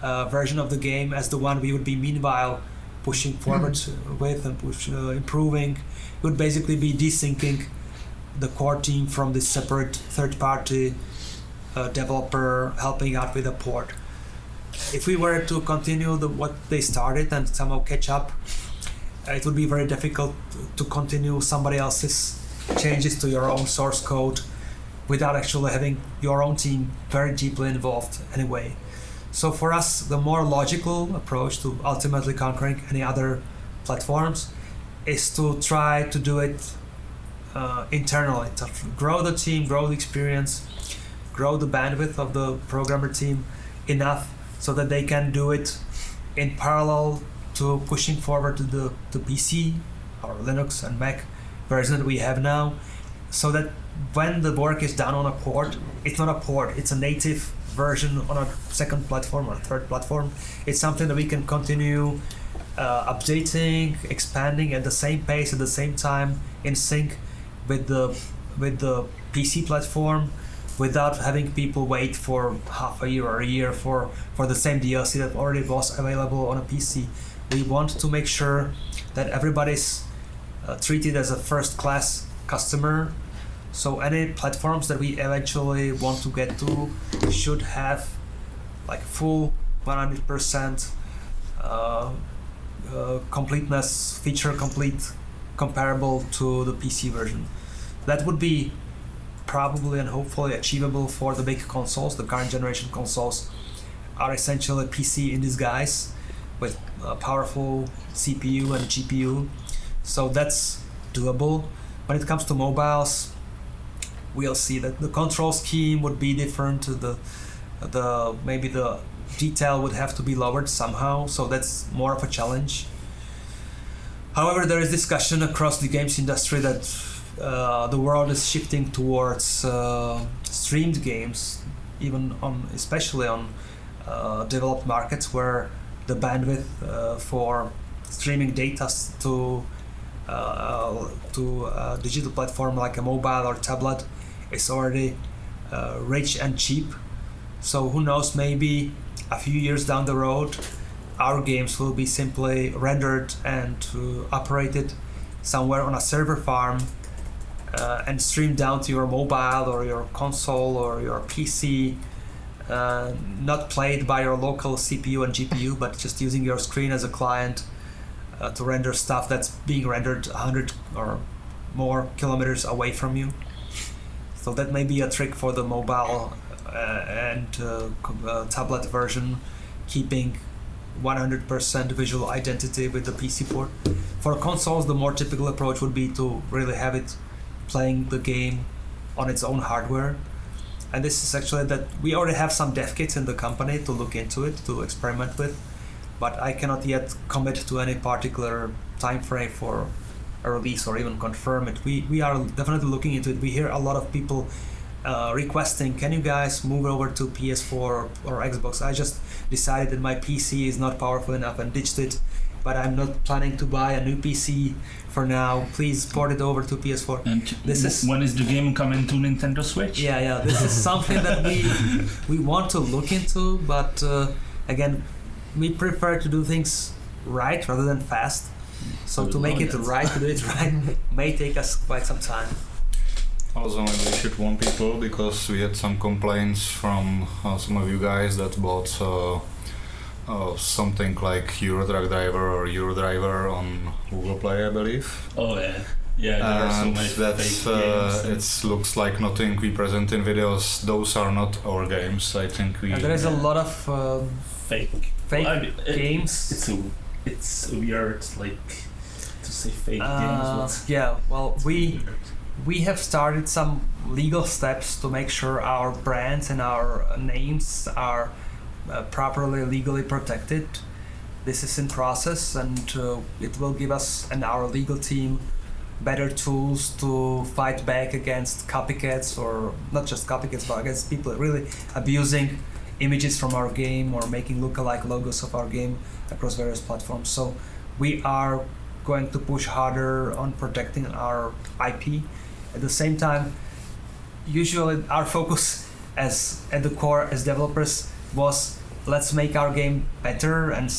version of the game as the one we would be meanwhile pushing forward with and improving. It would basically be desyncing the core team from this separate third-party developer helping out with a port. If we were to continue what they started and somehow catch up, it would be very difficult to continue somebody else's changes to your own source code without actually having your own team very deeply involved anyway. So for us, the more logical approach to ultimately conquering any other platforms is to try to do it internally, to grow the team, grow the experience, grow the bandwidth of the programmer team enough so that they can do it in parallel to pushing forward to the PC or Linux and Mac version that we have now, so that when the work is done on a port, it's not a port, it's a native version on a second platform or a third platform. It's something that we can continue updating, expanding at the same pace, at the same time, in sync with the PC platform, without having people wait for half a year or a year for the same DLC that already was available on a PC. We want to make sure that everybody's treated as a first-class customer. So any platforms that we eventually want to get to should have like full 100% completeness, feature complete, comparable to the PC version. That would be probably and hopefully achievable for the big consoles. The current generation consoles are essentially PC in disguise with a powerful CPU and GPU. So that's doable. When it comes to mobiles, we'll see that the control scheme would be different. Maybe the detail would have to be lowered somehow. So that's more of a challenge. However, there is discussion across the games industry that the world is shifting towards streamed games, especially on developed markets where the bandwidth for streaming data to a digital platform like a mobile or tablet is already rich and cheap. So who knows, maybe a few years down the road our games will be simply rendered and operated somewhere on a server farm and streamed down to your mobile or your console or your PC, not played by your local CPU and GPU, but just using your screen as a client to render stuff that's being rendered 100 or more kilometers away from you. So that may be a trick for the mobile and tablet version, keeping 100% visual identity with the PC port. For consoles, the more typical approach would be to really have it playing the game on its own hardware. And this is actually that we already have some dev kits in the company to look into it, to experiment with, but I cannot yet commit to any particular time frame for a release or even confirm it. We are definitely looking into it. We hear a lot of people requesting, can you guys move over to PS4 or Xbox? I just decided that my PC is not powerful enough and ditched it, but I'm not planning to buy a new PC for now. Please port it over to PS4. And when is the game coming to Nintendo Switch? Yeah. This is something that we want to look into, but again, we prefer to do things right rather than fast. So to make it right, to do it right, may take us quite some time. Also, maybe we should warn people because we had some complaints from some of you guys that bought something like Eurotruck Driver or Eurodriver on Google Play, I believe. Oh yeah, there are so many fake games. It looks like nothing we present in videos. Those are not our games. I think we. And there is a lot of fake games. It's weird, like to say fake games. Yeah, well, we have started some legal steps to make sure our brands and our names are properly legally protected. This is in process, and it will give us and our legal team better tools to fight back against copycats, or not just copycats, but against people really abusing images from our game or making lookalike logos of our game across various platforms. So we are going to push harder on protecting our IP. At the same time, usually our focus at the core as developers was, let's make our game better and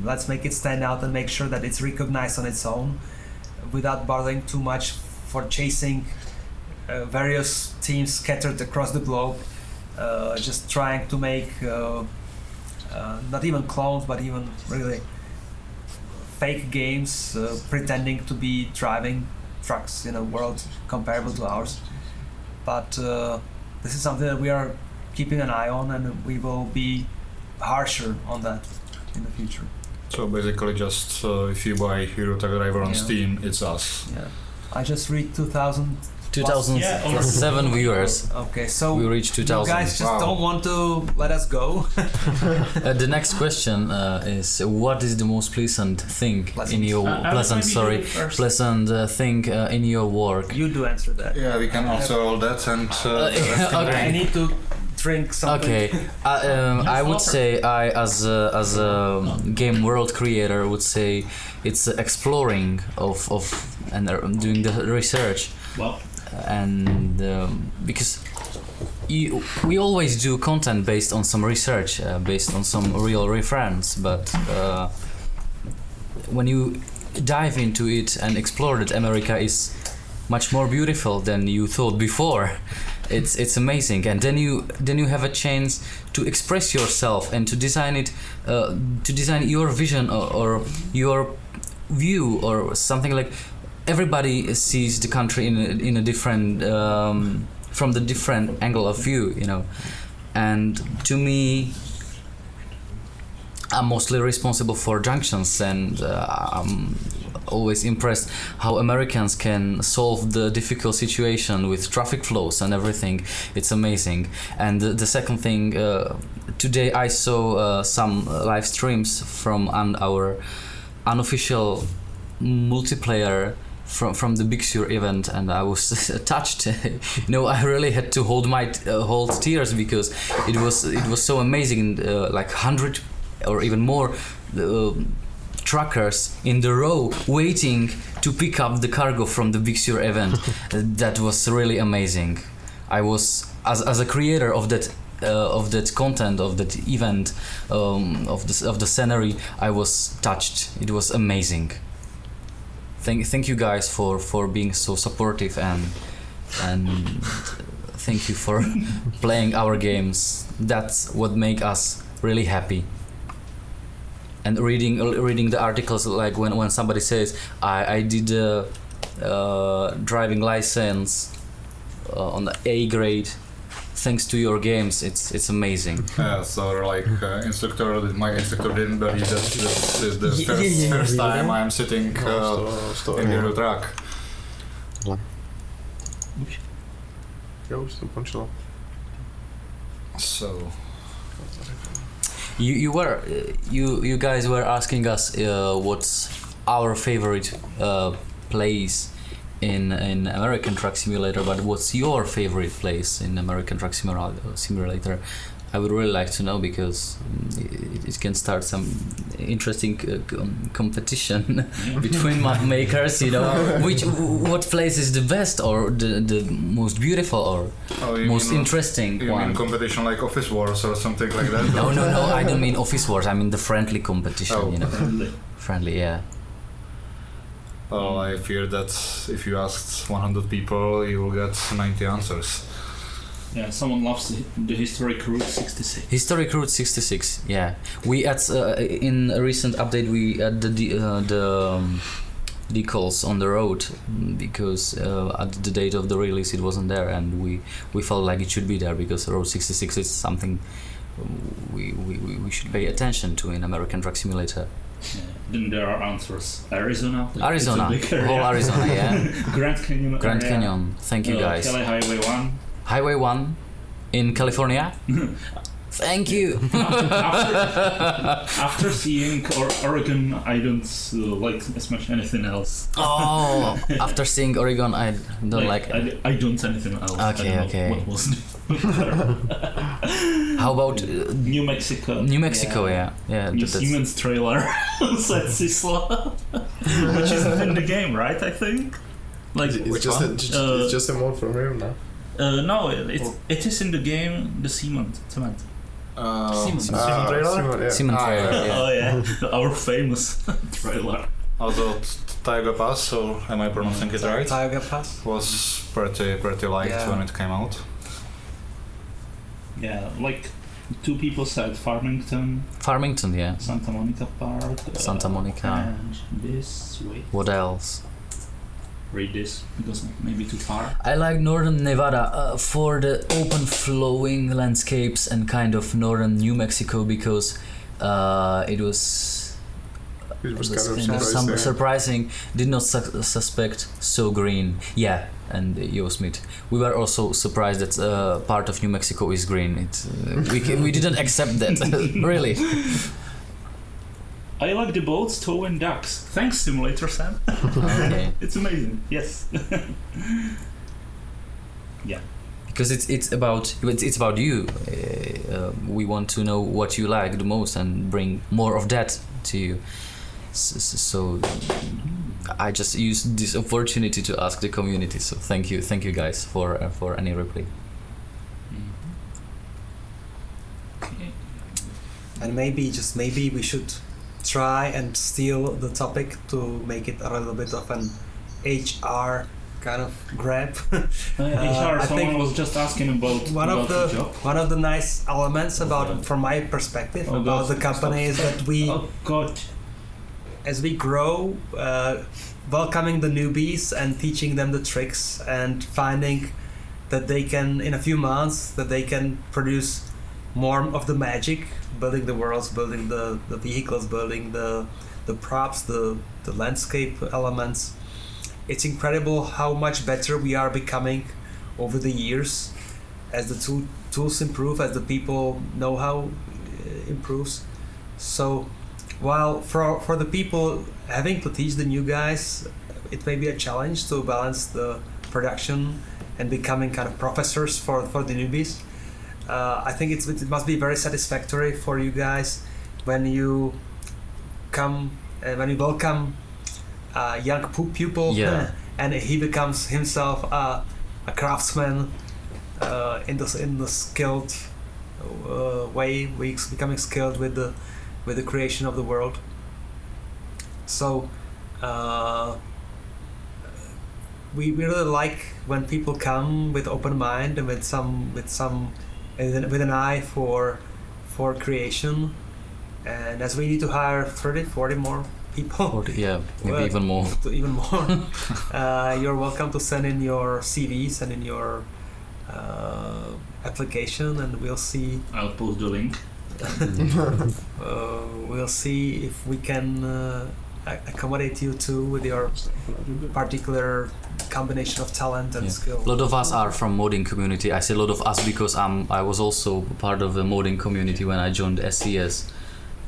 let's make it stand out and make sure that it's recognized on its own without bothering too much for chasing various teams scattered across the globe, just trying to make not even clones but even really fake games, pretending to be driving trucks in a world comparable to ours. But this is something that we are keeping an eye on, and we will be harsher on that in the future. So basically, just if you buy Eurotruck Driver on Steam, it's us. Yeah, I just read 2007 viewers. Okay, so we reached 2000. You guys just don't want to let us go. The next question is: what is the most pleasant thing in your thing in your work? You do answer that. Yeah, we can answer all that, and okay. I need to drink something. Okay, I would say I, as a game world creator, would say it's exploring of and doing the research. Well. And because we always do content based on some research, based on some real reference, but when you dive into it and explore that America is much more beautiful than you thought before, it's amazing. And then you have a chance to express yourself and to design it, to design your vision or your view or something like. Everybody sees the country in a different from the different angle of view, you know, and to me, I'm mostly responsible for junctions, and I'm always impressed how Americans can solve the difficult situation with traffic flows and everything. It's amazing. And the second thing, today I saw some live streams from our unofficial multiplayer from the Big Sur event, and I was touched. I really had to hold tears because it was so amazing. Like 100 or even more truckers in the row waiting to pick up the cargo from the Big Sur event. That was really amazing. I was as a creator of that content, of that event, of the scenery, I was touched. It was amazing. Thank you guys for being so supportive, and thank you for playing our games. That's what make us really happy. And reading the articles, like when somebody says I did a driving license on the A grade thanks to your games, it's amazing. Yeah, so like my instructor didn't believe that this is the first time I'm sitting in the track. Jo, už to ukončilo. So you guys were asking us what's our favorite place in American Truck Simulator, but what's your favorite place in American Truck Simulator? I would really like to know, because it can start some interesting competition between map makers. You know, what place is the best, or the most beautiful, or most interesting you one? You mean competition like Office Wars or something like that? No, I don't mean Office Wars. I mean the friendly competition. Oh. You know, friendly, yeah. Well, I fear that if you asked 100 people, you will get 90 answers. Yeah, someone loves the Historic Route 66. Historic Route 66. Yeah, we at in a recent update we add the decals on the road, because at the date of the release it wasn't there, and we felt like it should be there, because Road 66 is something we should pay attention to in American Truck Simulator. Yeah. Then there are answers. Arizona, whole Arizona, yeah. Grand Canyon. Grand Canyon. Thank you guys. Kelly Highway 1. Highway 1 in California. Thank you. After seeing Oregon, I don't like as much anything else. Oh, after seeing Oregon, I don't like. I don't anything else. Okay, I don't okay. know what was How about New Mexico? New Mexico, yeah. New Siemens trailer said Sisla, which isn't in the game, right? I think. Like It's just a mode from here now. No, it is in the game. The cement. Siemens trailer? Siemens trailer, yeah. Oh yeah, our famous trailer. Although Taiga Pass, or am I pronouncing it right? Taiga Pass Was pretty liked when it came out. Yeah, like 2 people said Farmington, yeah. Santa Monica Park, Santa Monica. and this. Wait, What else? read this because maybe too far. I like northern Nevada for the open flowing landscapes, and kind of northern New Mexico because it was kind of surprising. Did not suspect so green. Yeah, and Yosemite. We were also surprised that part of New Mexico is green. We didn't accept that. Really. I like the boats towing ducks. Thanks, Simulator Sam. Okay. It's amazing. Yes. Yeah. Because it's about you. We want to know what you like the most and bring more of that to you. So I just used this opportunity to ask the community. So thank you guys for any reply. Okay. And maybe we should try and steal the topic to make it a little bit of an HR kind of grab. HR, someone was just asking about the job. One of the nice elements from my perspective about the company is that we, as we grow, welcoming the newbies and teaching them the tricks and finding that they can, in a few months, that they can produce more of the magic, building the worlds, building the vehicles, building the props, the landscape elements. It's incredible how much better we are becoming over the years as the tools improve, as the people know-how improves. So while for the people having to teach the new guys, it may be a challenge to balance the production and becoming kind of professors for the newbies. I think it must be very satisfactory for you guys when you come when you welcome a young pupil, and he becomes himself a craftsman in the skilled way. We're becoming skilled with the creation of the world. So we really like when people come with open mind and with an eye for creation. And as we need to hire 40 more people, 40, maybe even more. You're welcome to send in your CVs and in your application, and we'll see. I'll post the link. We'll see if we can accommodate you too with your particular combination of talent and skill. A lot of us are from modding community. I say a lot of us because I was also part of the modding community when I joined SCS.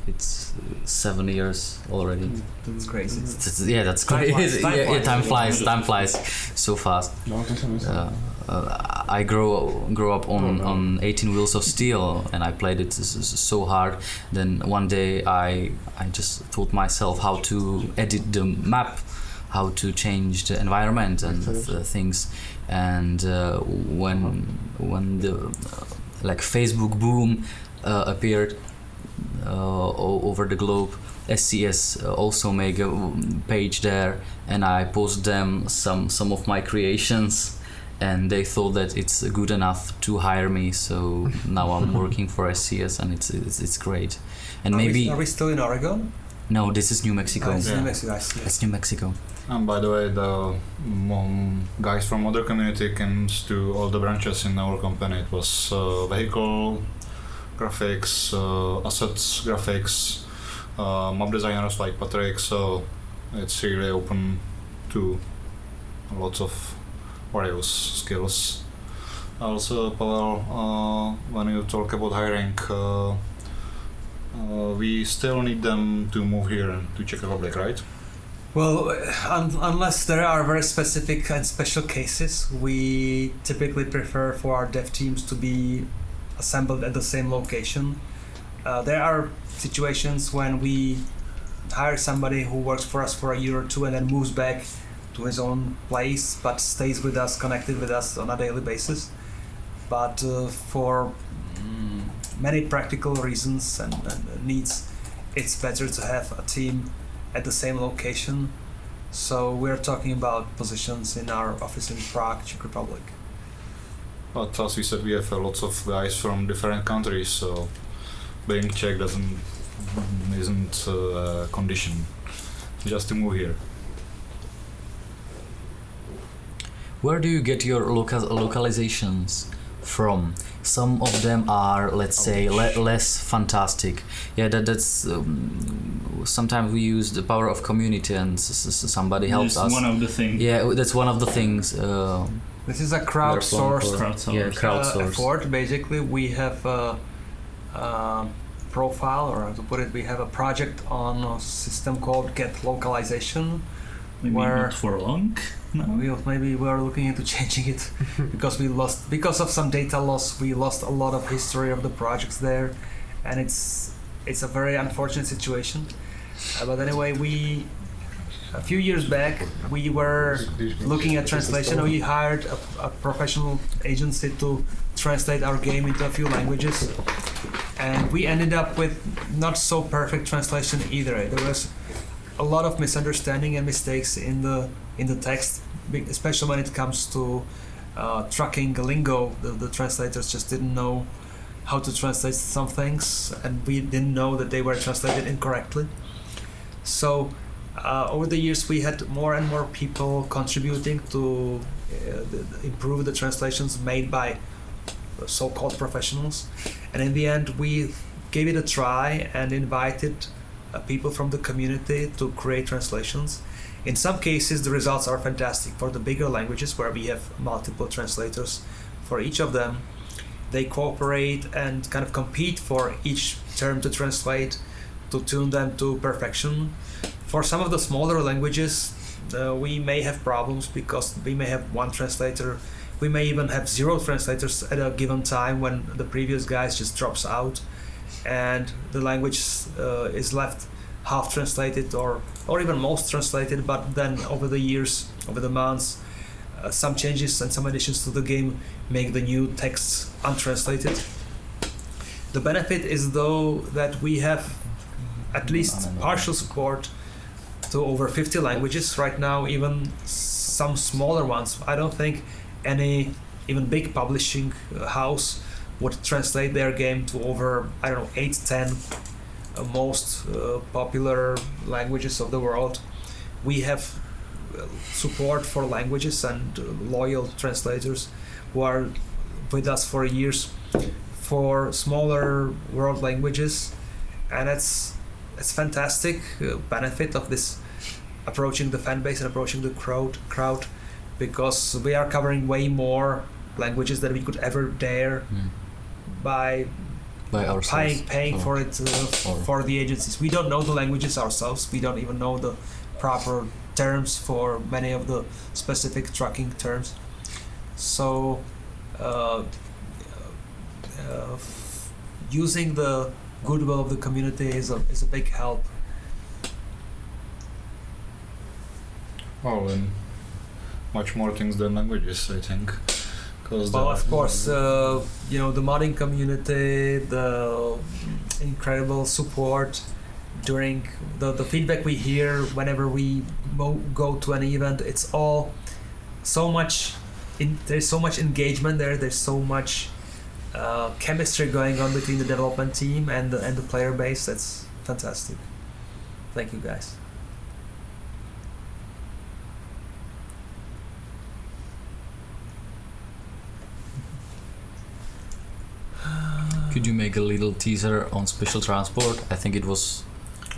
It's 7 years already. That's crazy. Yeah, that's crazy. Time flies so fast. I grew up on 18 Wheels of Steel, and I played it so hard. Then one day I just taught myself how to edit the map, how to change the environment and things. And when the like Facebook boom appeared over the globe, SCS also make a page there, and I post them some of my creations, and they thought that it's good enough to hire me. So now I'm working for SCS, and it's great. And are we still in Oregon? No, this is New Mexico. It's New Mexico. I see. It's New Mexico. And by the way, the guys from other community came to all the branches in our company. It was vehicle graphics, assets graphics, map designers like Patrick. So it's really open to lots of various skills. Also, Pavel, when you talk about hiring, we still need them to move here to Czech Republic, right? Well, unless there are very specific and special cases, we typically prefer for our dev teams to be assembled at the same location. There are situations when we hire somebody who works for us for a year or two and then moves back to his own place, but stays with us, connected with us on a daily basis. But for many practical reasons and needs, it's better to have a team at the same location. So we're talking about positions in our office in Prague, Czech Republic. But as we said, we have lots of guys from different countries, so being Czech isn't a condition just to move here. Where do you get your localizations from? Some of them are, let's say, less fantastic. Yeah, that's sometimes we use the power of community, and somebody helps us. One of the things. Yeah, that's one of the things. This is a crowdsourced effort. Basically, we have a profile, or to put it, we have a project on a system called Get Localization. Maybe not for long. No. Maybe we are looking into changing it because of some data loss. We lost a lot of history of the projects there, and it's a very unfortunate situation. But anyway, a few years back we were looking at translation. We hired a professional agency to translate our game into a few languages, and we ended up with not so perfect translation either. There was a lot of misunderstanding and mistakes in the text, especially when it comes to trucking lingo. The translators just didn't know how to translate some things, and we didn't know that they were translated incorrectly. So over the years we had more and more people contributing to improve the translations made by so-called professionals, and in the end we gave it a try and invited people from the community to create translations. In some cases the results are fantastic. For the bigger languages where we have multiple translators for each of them, they cooperate and kind of compete for each term to translate, to tune them to perfection. For some of the smaller languages we may have problems because we may have one translator, we may even have 0 translators at a given time when the previous guy just drops out, and the language is left half translated or even most translated. But then over the years, over the months, some changes and some additions to the game make the new texts untranslated. The benefit is though that we have at least partial support to over 50 languages right now, even some smaller ones. I don't think any even big publishing house would translate their game to over, 8-10 most popular languages of the world. We have support for languages and loyal translators who are with us for years for smaller world languages, and it's fantastic benefit of this approaching the fan base and approaching the crowd, because we are covering way more languages than we could ever dare by ourselves. paying for it for the agencies. We don't know the languages ourselves. We don't even know the proper terms for many of the specific trucking terms. So using the goodwill of the community is a big help. Oh, and much more things than languages, I think. Well, of course, the modding community, the incredible support during the feedback we hear whenever we go to an event. It's all so much. There's so much engagement there. There's so much chemistry going on between the development team and the player base. That's fantastic. Thank you, guys. Could you make a little teaser on special transport? I think it was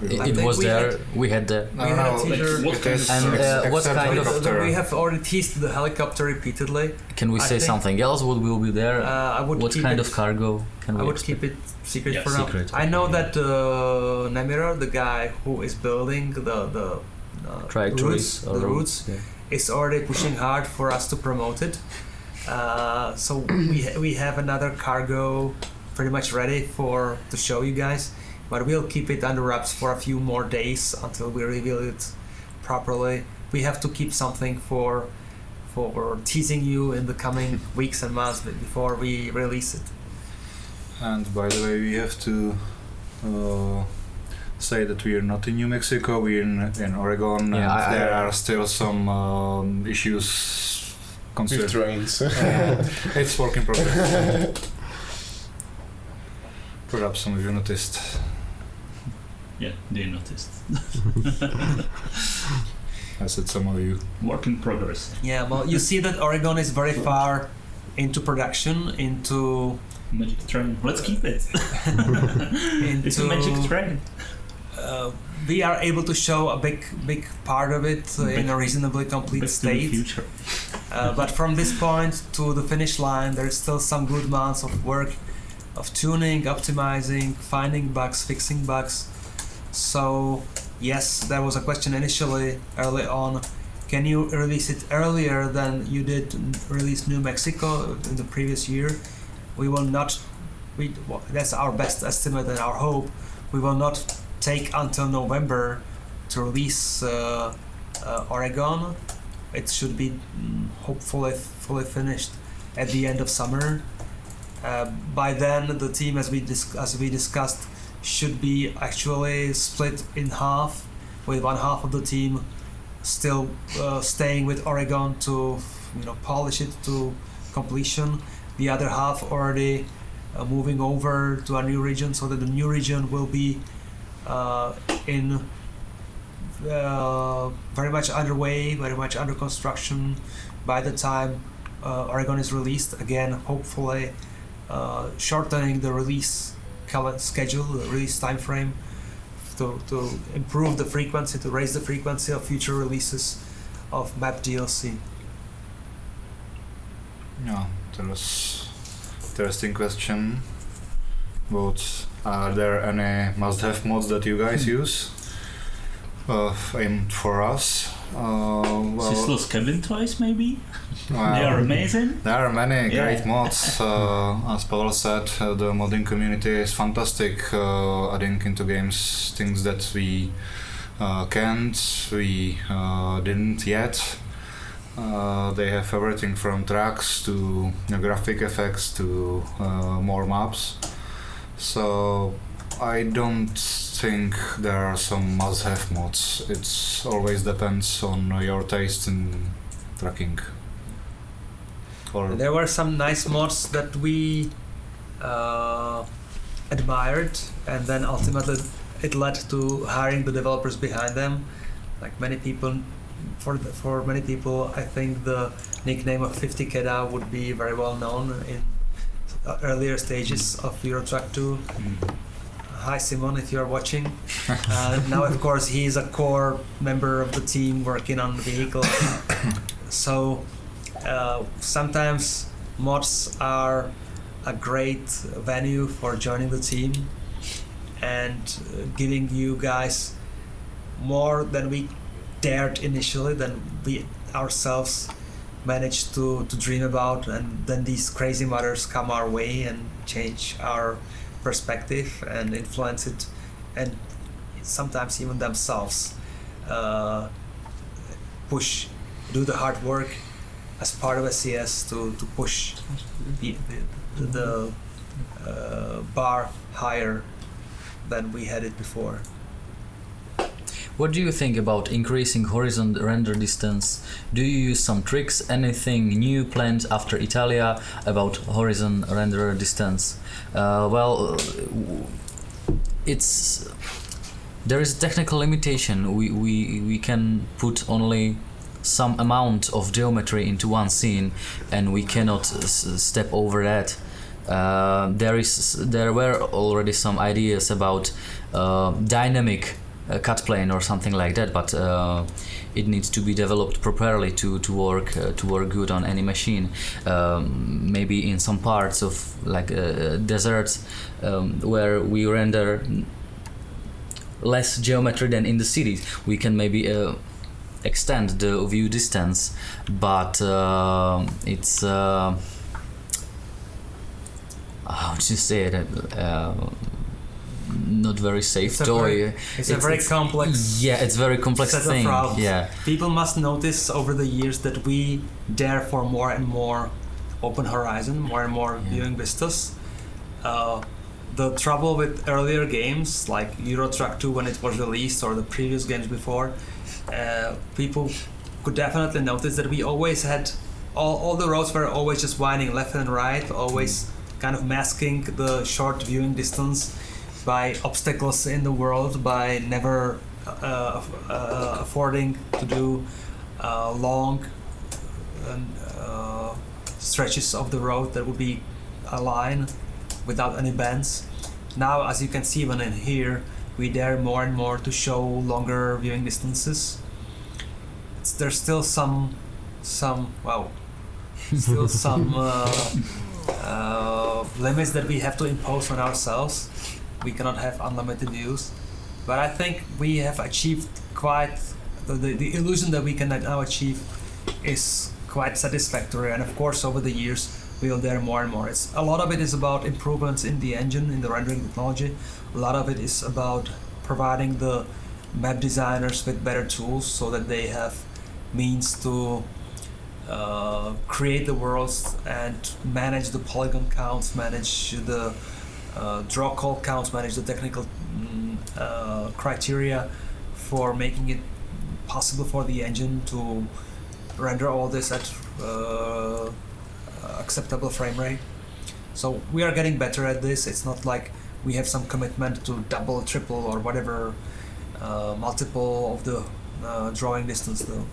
there. We had the. I don't know. what kind of And what kind of? We have already teased the helicopter repeatedly. Can we I say think- something else? What will be there? I would What keep kind it, of cargo can we? I would expect? keep it secret Yeah, for now. secret, I know okay. that Nemira, the guy who is building the Trajectories or routes, yeah. is already pushing hard for us to promote it. So we have another cargo pretty much ready to show you guys, but we'll keep it under wraps for a few more days until we reveal it properly. We have to keep something for teasing you in the coming weeks and months before we release it. And by the way, we have to say that we are not in New Mexico, we're in Oregon, Yeah, and there are still some issues With concerning. trains. It's work in progress. Perhaps some of you noticed. Yeah, they noticed. I said some of you. Work in progress. Yeah, well, you see that Oregon is very far into production, into Magic train. Let's keep it. It's a magic train. we are able to show a big part of it in a reasonably complete Back to the state. future. But from this point to the finish line, there is still some good amounts of work of tuning, optimizing, finding bugs, fixing bugs. So yes, there was a question initially early on. Can you release it earlier than you did release New Mexico in the previous year? We will not. That's our best estimate and our hope. We will not take until November to release Oregon. It should be hopefully fully finished at the end of summer. By then, the team, as we discussed, should be actually split in half, with one half of the team still staying with Oregon to polish it to completion. The other half already moving over to a new region, so that the new region will be in very much underway, very much under construction by the time Oregon is released. Again, hopefully shortening the release schedule, the release time frame, to improve the frequency, to raise the frequency of future releases of map DLC. Yeah, there was interesting question. But are there any must-have mods that you guys use? Aimed for us? Sisless cabin toys, maybe? Well, They are amazing. there are many great Yeah. mods. As Pavel said, the modding community is fantastic, adding into games things that we didn't yet. They have everything from tracks to graphic effects to more maps. So I don't think there are some must-have mods. It always depends on your taste in tracking. Or There were some nice mods that we admired, and then ultimately it led to hiring the developers behind them. Like many people, for many people, I think the nickname of 50 Keda would be very well known earlier stages of Euro Truck 2. Hi Simon, if you're watching. Now, of course, he is a core member of the team working on the vehicle. So sometimes mods are a great venue for joining the team and giving you guys more than we dared initially, than we ourselves managed to dream about, and then these crazy modders come our way and change our perspective and influence it, and sometimes even themselves do the hard work as part of SES to push the bar higher than we had it before. What do you think about increasing horizon render distance? Do you use some tricks? Anything new planned after Italia about horizon render distance? There is a technical limitation. We can put only some amount of geometry into one scene, and we cannot step over that. There were already some ideas about dynamic cut plane or something like that, but it needs to be developed properly to work good on any machine. Maybe in some parts of deserts where we render less geometry than in the cities, we can maybe extend the view distance, but it's how to say it, not very safe toy. It's a very complex. Yeah, it's very complex set thing. Of problems. Yeah. People must notice over the years that we dare for more and more open horizon, more and more viewing vistas. The trouble with earlier games like Euro Truck 2 when it was released, or the previous games before, people could definitely notice that we always had all the roads were always just winding left and right, always kind of masking the short viewing distance by obstacles in the world, by never affording to do long stretches of the road that would be a line without any bends. Now, as you can see when in here, we dare more and more to show longer viewing distances. There's still some limits that we have to impose on ourselves. We cannot have unlimited views, but I think we have achieved quite the illusion that we can now achieve is quite satisfactory. And of course, over the years, we'll dare more and more. A lot of it is about improvements in the engine, in the rendering technology. A lot of it is about providing the map designers with better tools so that they have means to create the worlds and manage the polygon counts, manage the draw call counts, manage the technical criteria for making it possible for the engine to render all this at acceptable frame rate. So we are getting better at this. It's not like we have some commitment to double, triple, or whatever multiple of the drawing distance though.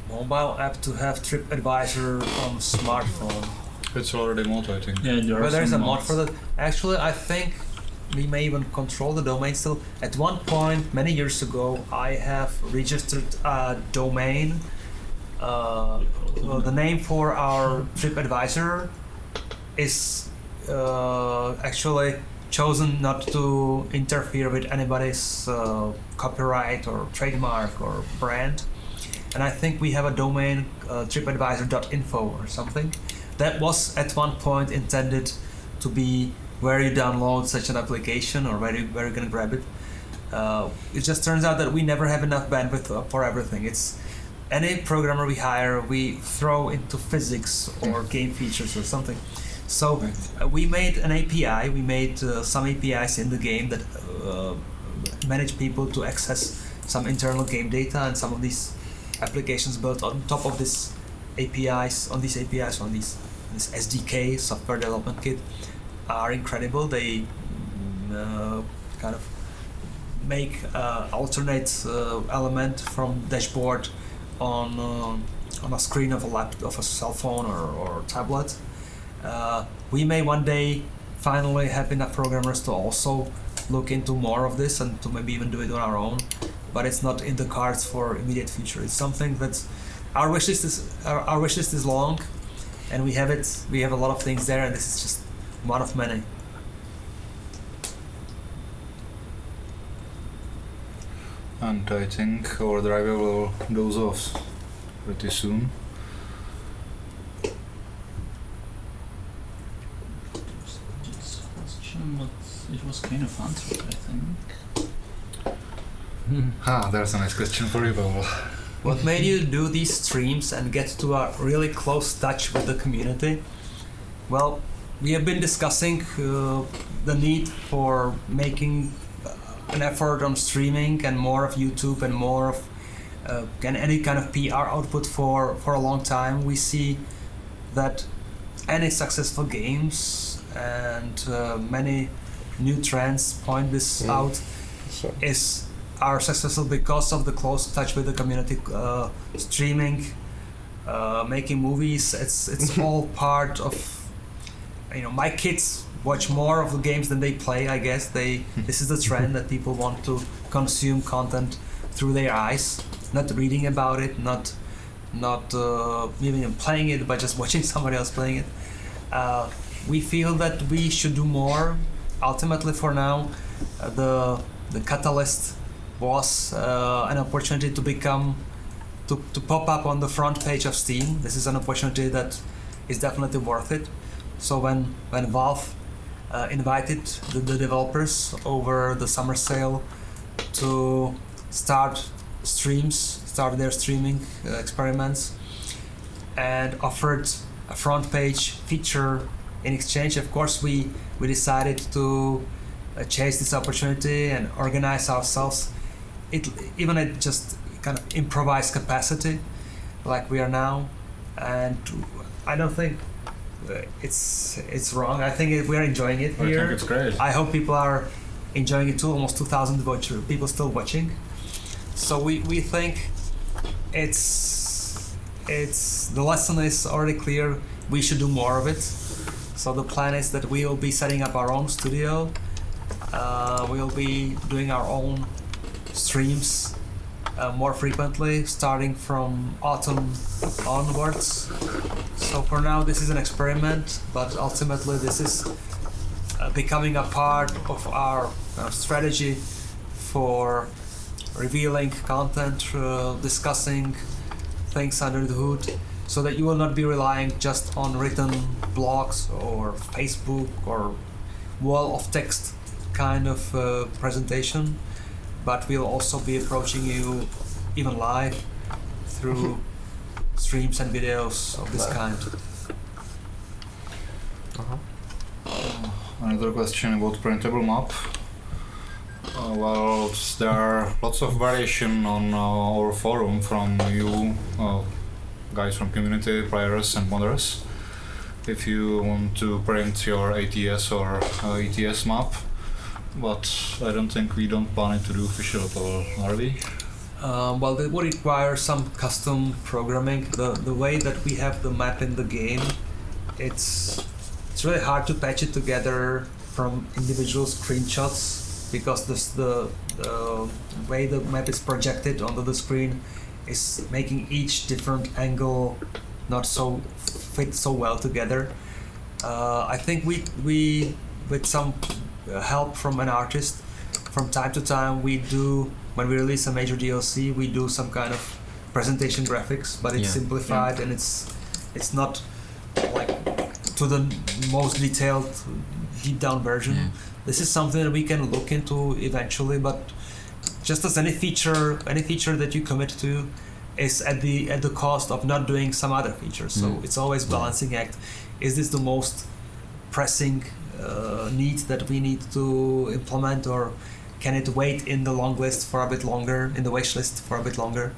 Mobile app to have TripAdvisor on smartphone. It's already mod, I think. Yeah, There's a mod for that. Actually, I think we may even control the domain still. At one point, many years ago, I have registered a domain. The name for our TripAdvisor is actually chosen not to interfere with anybody's copyright or trademark or brand. And I think we have a domain, tripadvisor.info or something. That was at one point intended to be where you download such an application or where you're gonna grab it. It just turns out that we never have enough bandwidth for everything. It's any programmer we hire, we throw into physics or game features or something. So we made an API, we made some APIs in the game that manage people to access some internal game data, and some of these applications built on top of this this SDK, software development kit, are incredible. They kind of make alternate element from dashboard on a screen of a cell phone or tablet. We may one day finally have enough programmers to also look into more of this and to maybe even do it on our own, but it's not in the cards for immediate future. It's something that our wish list is long, and we have it. We have a lot of things there, and this is just one of many. And I think our driver will goes off pretty soon. Question, but it was kind of answered, I think. There's a nice question for you, Pavel. What made you do these streams and get to a really close touch with the community? Well, we have been discussing the need for making an effort on streaming and more of YouTube and more of and any kind of PR output for a long time. We see that any successful games and many new trends point this out are successful because of the close touch with the community. Streaming, making movies, it's all part of. My kids watch more of the games than they play. I guess this is the trend that people want to consume content through their eyes, not reading about it, not even playing it, but just watching somebody else playing it. We feel that we should do more. Ultimately, for now, the catalyst was an opportunity to pop up on the front page of Steam. This is an opportunity that is definitely worth it. So when Valve invited the developers over the summer sale to start their streaming experiments, and offered a front page feature in exchange, of course we decided to chase this opportunity and organize ourselves, even at just kind of improvised capacity like we are now. And I don't think it's wrong. I think we are enjoying it here. I think it's great. I hope people are enjoying it too. Almost 2,000 people still watching. So we think it's the lesson is already clear. We should do more of it. So the plan is that we will be setting up our own studio. We'll be doing our own streams more frequently, starting from autumn onwards. So for now, this is an experiment, but ultimately this is becoming a part of our strategy for revealing content, discussing things under the hood, so that you will not be relying just on written blogs or Facebook or wall of text kind of presentation, but we'll also be approaching you even live through streams and videos of this kind. Another question about printable map. Well, there are lots of variation on our forum from you guys from community, players and modders. If you want to print your ATS or ETS map, but I don't think we don't plan to do official at all, are we? Well, it would require some custom programming. The way that we have the map in the game, it's really hard to patch it together from individual screenshots, because the way the map is projected onto the screen is making each different angle not so fit so well together. I think we with some help from an artist, from time to time we do, when we release a major DLC, we do some kind of presentation graphics, but it's simplified and it's not like to the most detailed deep down version. This is something that we can look into eventually, but just as any feature that you commit to is at the cost of not doing some other features. So it's always balancing act. Is this the most pressing need that we need to implement, or can it wait in the long list for a bit longer, in the wish list for a bit longer?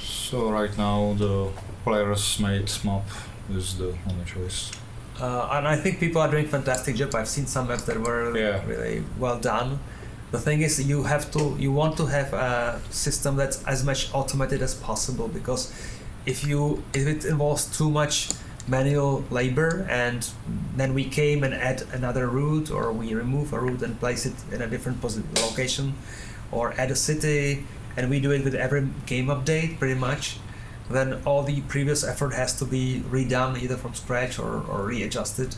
So right now the players made map is the only choice. And I think people are doing a fantastic job. I've seen some maps that were really well done. The thing is, you want to have a system that's as much automated as possible, because if it involves too much manual labor, and then we came and add another route, or we remove a route and place it in a different location, or add a city, and we do it with every game update pretty much, then all the previous effort has to be redone either from scratch or readjusted.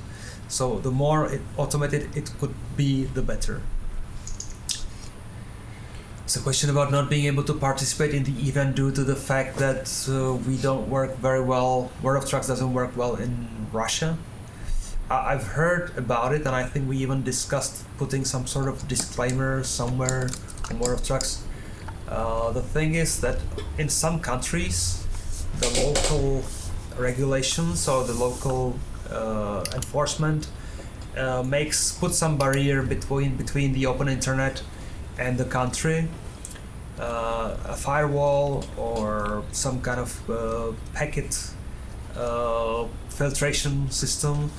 So the more automated it could be, the better. It's a question about not being able to participate in the event due to the fact that we don't work very well. World of Trucks doesn't work well in Russia. I've heard about it, and I think we even discussed putting some sort of disclaimer somewhere on World of Trucks. The thing is that in some countries, the local regulations or the local enforcement puts some barrier between the open internet and the country, a firewall or some kind of packet filtration system,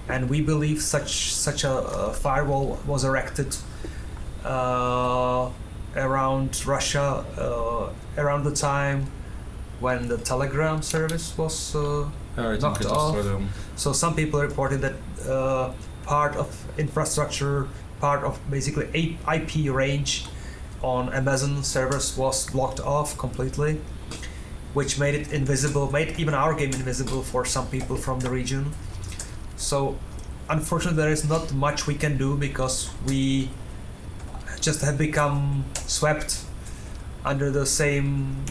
and we believe such a firewall was erected around Russia around the time when the Telegram service was knocked off. So some people reported that part of infrastructure, part of basically IP range on Amazon servers was blocked off completely, which made it invisible, made even our game invisible for some people from the region. So unfortunately there is not much we can do, because we just have become swept under the same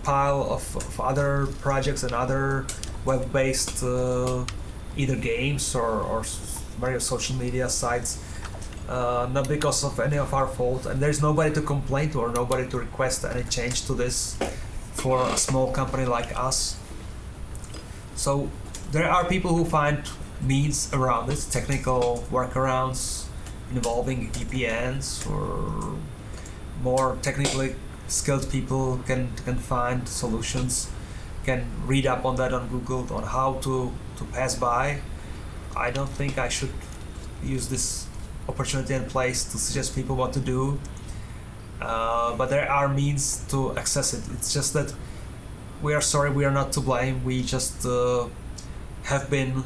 pile of other projects and other web-based either games or various social media sites, not because of any of our fault, and there's nobody to complain to or nobody to request any change to this for a small company like us. So there are people who find means around it, technical workarounds involving VPNs, or more technically skilled people can find solutions, can read up on that on Google on how to pass by. I don't think I should use this opportunity and place to suggest people what to do, but there are means to access it. It's just that we are sorry, we are not to blame. We just have been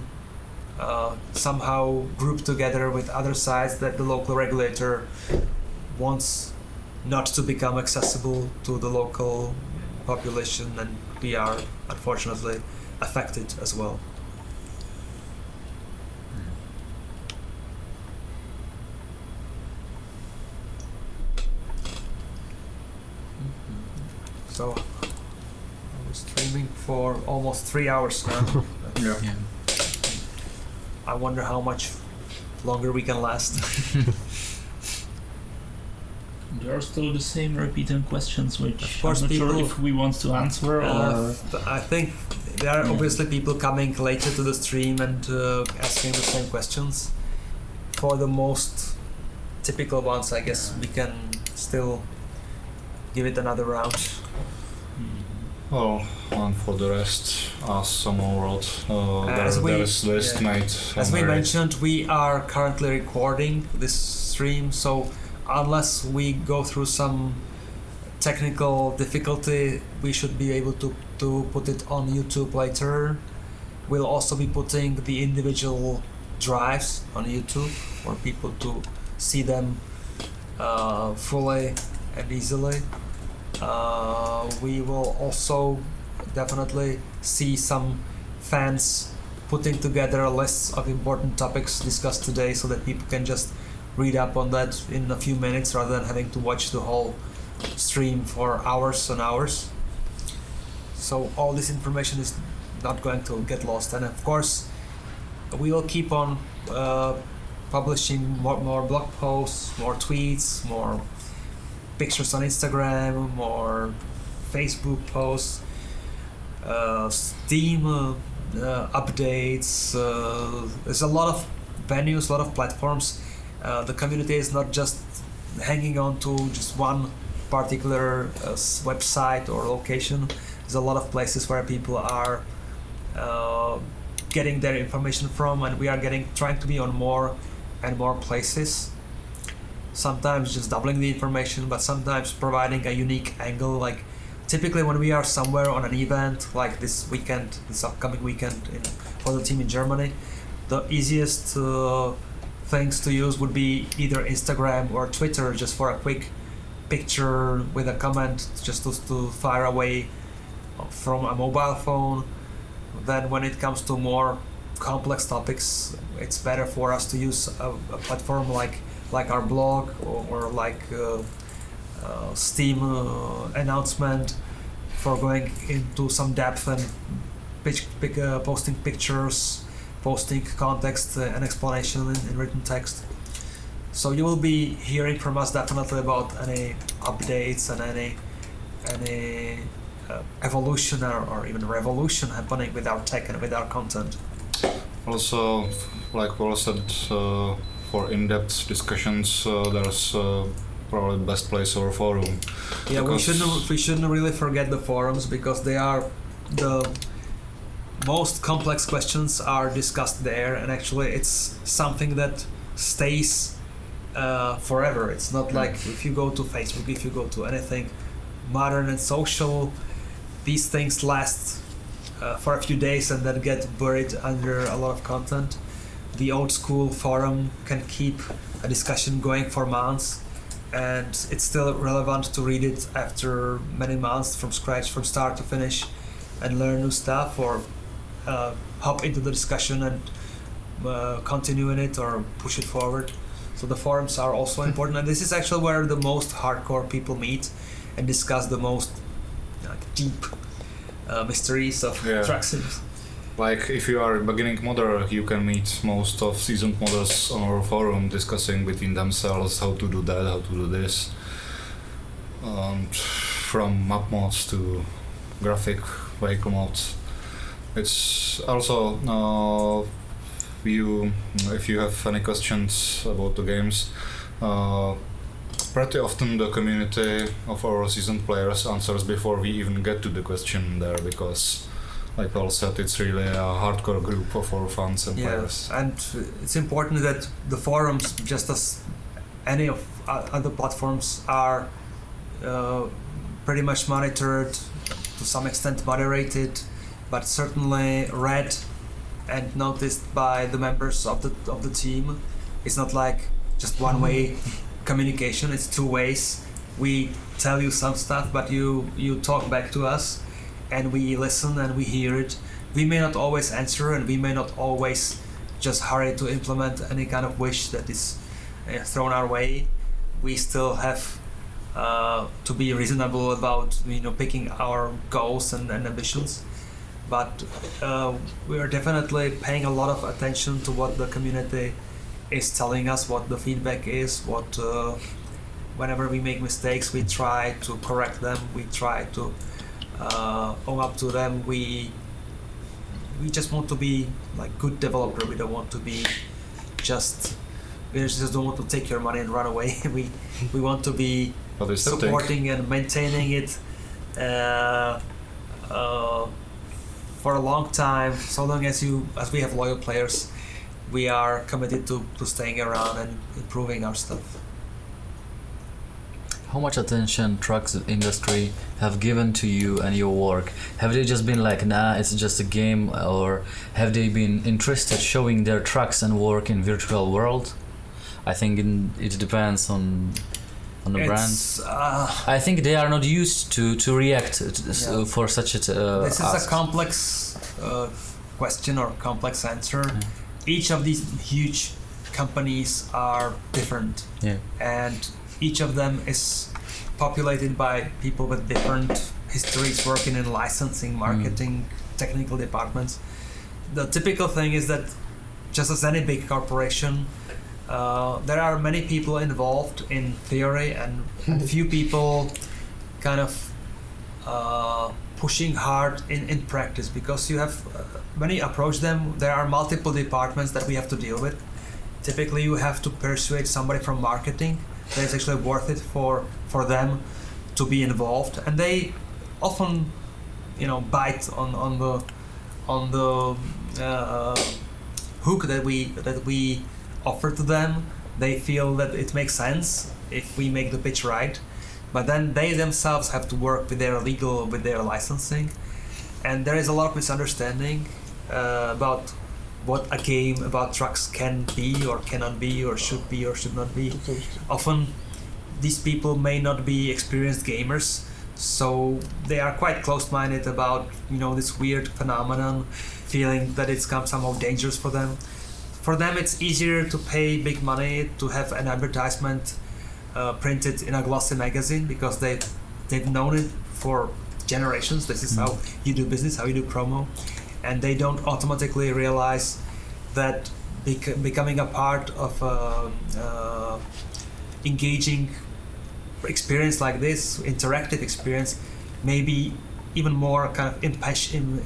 somehow grouped together with other sites that the local regulator wants not to become accessible to the local population, and we are unfortunately affected as well. So I was streaming for almost 3 hours now. Yeah. I wonder how much longer we can last. There are still the same repeating questions, which Of course, I'm not sure people- if we want to answer or... I think there are obviously people coming later to the stream and asking the same questions. For the most typical ones, I guess we can still give it another round. Oh, and for the rest, as someone wrote, As we- there is list yeah. made. As we on mentioned, we are currently recording this stream, so unless we go through some technical difficulty, we should be able to put it on YouTube later. We'll also be putting the individual drives on YouTube for people to see them fully and easily. We will also definitely see some fans putting together lists of important topics discussed today, so that people can just read up on that in a few minutes rather than having to watch the whole stream for hours and hours. So all this information is not going to get lost, and of course we will keep on publishing more blog posts, more tweets, more pictures on Instagram, more Facebook posts, Steam updates. There's a lot of venues, a lot of platforms. The community is not just hanging on to just one particular website or location. There's a lot of places where people are getting their information from, and we are trying to be on more and more places. sometimes just doubling the information, but sometimes providing a unique angle. Like typically when we are somewhere on an event, like this weekend, this upcoming weekend for the team in Germany, the easiest things to use would be either Instagram or Twitter, just for a quick picture with a comment, just to fire away from a mobile phone. Then when it comes to more complex topics, it's better for us to use a platform like our blog or like Steam announcement for going into some depth and posting pictures, posting context and explanation in written text. So you will be hearing from us definitely about any updates and any evolution or even revolution happening with our tech and with our content. Also, like Paul said, for in-depth discussions, there's probably the best place our forum. Yeah, we shouldn't really forget the forums, because they are the most complex questions are discussed there, and actually it's something that stays forever. It's not like if you go to Facebook, if you go to anything modern and social, these things last for a few days and then get buried under a lot of content. The old school forum can keep a discussion going for months, and it's still relevant to read it after many months from scratch, from start to finish, and learn new stuff, or hop into the discussion and continue in it or push it forward. So the forums are also important, and this is actually where the most hardcore people meet and discuss the most deep mysteries of track sims. Like if you are a beginning modder, you can meet most of seasoned modders on our forum discussing between themselves how to do that, how to do this. From map mods to graphic vehicle mods. It's also if you have any questions about the games, pretty often the community of our seasoned players answers before we even get to the question there, because like Paul said, it's really a hardcore group of our fans and players. And it's important that the forums, just as any of other platforms, are pretty much monitored, to some extent moderated, but certainly read and noticed by the members of the team. It's not like just one way communication, it's two ways. We tell you some stuff, but you talk back to us, and we listen and we hear it. We may not always answer, and we may not always just hurry to implement any kind of wish that is thrown our way. We still have to be reasonable about picking our goals and ambitions, but we are definitely paying a lot of attention to what the community is telling us, what the feedback is, what whenever we make mistakes, we try to correct them, we try to own up to them. We just want to be like good developer. We don't want to be we just don't want to take your money and run away. We want to be supporting and maintaining it for a long time. So long as we have loyal players, we are committed to staying around and improving our stuff. How much attention trucks industry have given to you and your work? Have they just been like, nah, it's just a game, or have they been interested showing their trucks and work in virtual world? I think it depends on the brands. I think they are not used to react for such a this is a complex question or complex answer. Each of these huge companies are different, and each of them is populated by people with different histories working in licensing, marketing, technical departments. The typical thing is that, just as any big corporation, there are many people involved in theory and few people kind of pushing hard in practice, because you have when you approach them, there are multiple departments that we have to deal with. Typically you have to persuade somebody from marketing that it's actually worth it for them to be involved, and they often bite on the hook that we offer to them, They feel that it makes sense if we make the pitch right, but then they themselves have to work with their licensing, and there is a lot of misunderstanding about what a game about trucks can be or cannot be or should not be. Often these people may not be experienced gamers, so they are quite close-minded about this weird phenomenon, feeling that it's somehow dangerous for them. For them, it's easier to pay big money to have an advertisement printed in a glossy magazine because they've known it for generations. This is how you do business, how you do promo, and they don't automatically realize that becoming a part of engaging experience like this, interactive experience, may be even more kind of impacting,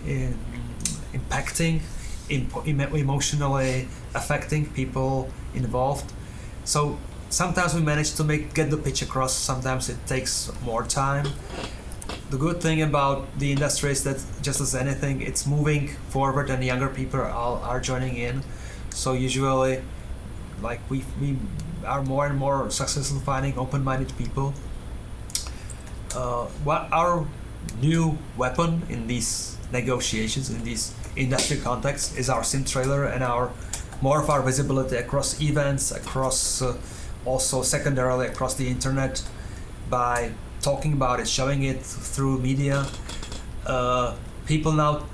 emotionally affecting people involved. So sometimes we manage to get the pitch across, sometimes it takes more time. The good thing about the industry is that, just as anything, it's moving forward and younger people are joining in. So usually, like we are more and more successful finding open-minded people. What our new weapon in these negotiations, in these industry contexts, is our sim trailer and more of our visibility across events, across also secondarily across the internet, by talking about it, showing it through media. People now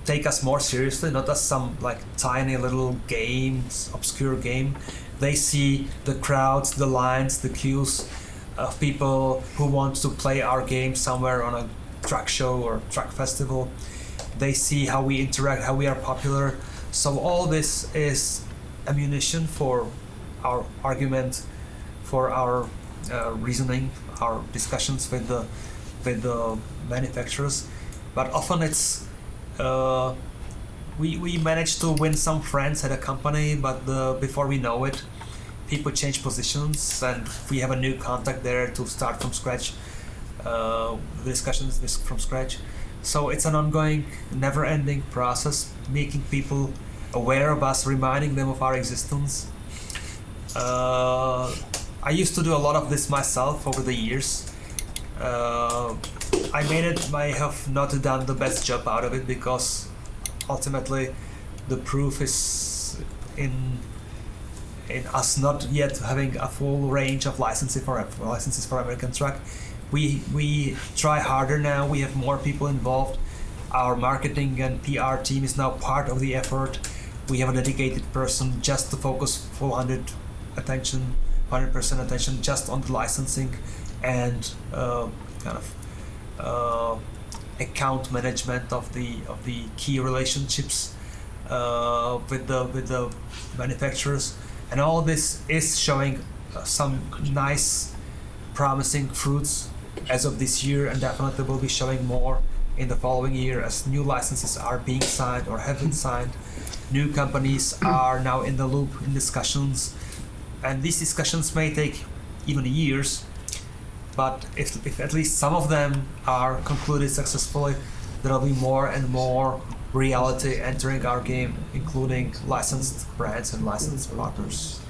take us more seriously, not as some like tiny little games, obscure game. They see the crowds, the lines, the queues of people who want to play our game somewhere on a truck show or truck festival. They see how we interact, how we are popular. So all this is ammunition for our argument, for our reasoning, our discussions with the manufacturers. But often it's we manage to win some friends at a company, but before we know it, people change positions, and we have a new contact there to start from scratch, discussions from scratch. So it's an ongoing, never-ending process, making people aware of us, reminding them of our existence. I used to do a lot of this myself over the years. I may have not done the best job out of it, because ultimately the proof is in us not yet having a full range of licenses for American Truck. We try harder now. We have more people involved. Our marketing and PR team is now part of the effort. We have a dedicated person just to focus 100% attention just on the licensing and account management of the key relationships with the manufacturers. And all this is showing some nice, promising fruits as of this year, and definitely will be showing more in the following year as new licenses are being signed or have been signed. New companies are now in the loop in discussions, and these discussions may take even years, but if at least some of them are concluded successfully, there will be more and more reality entering our game, including licensed brands and licensed partners.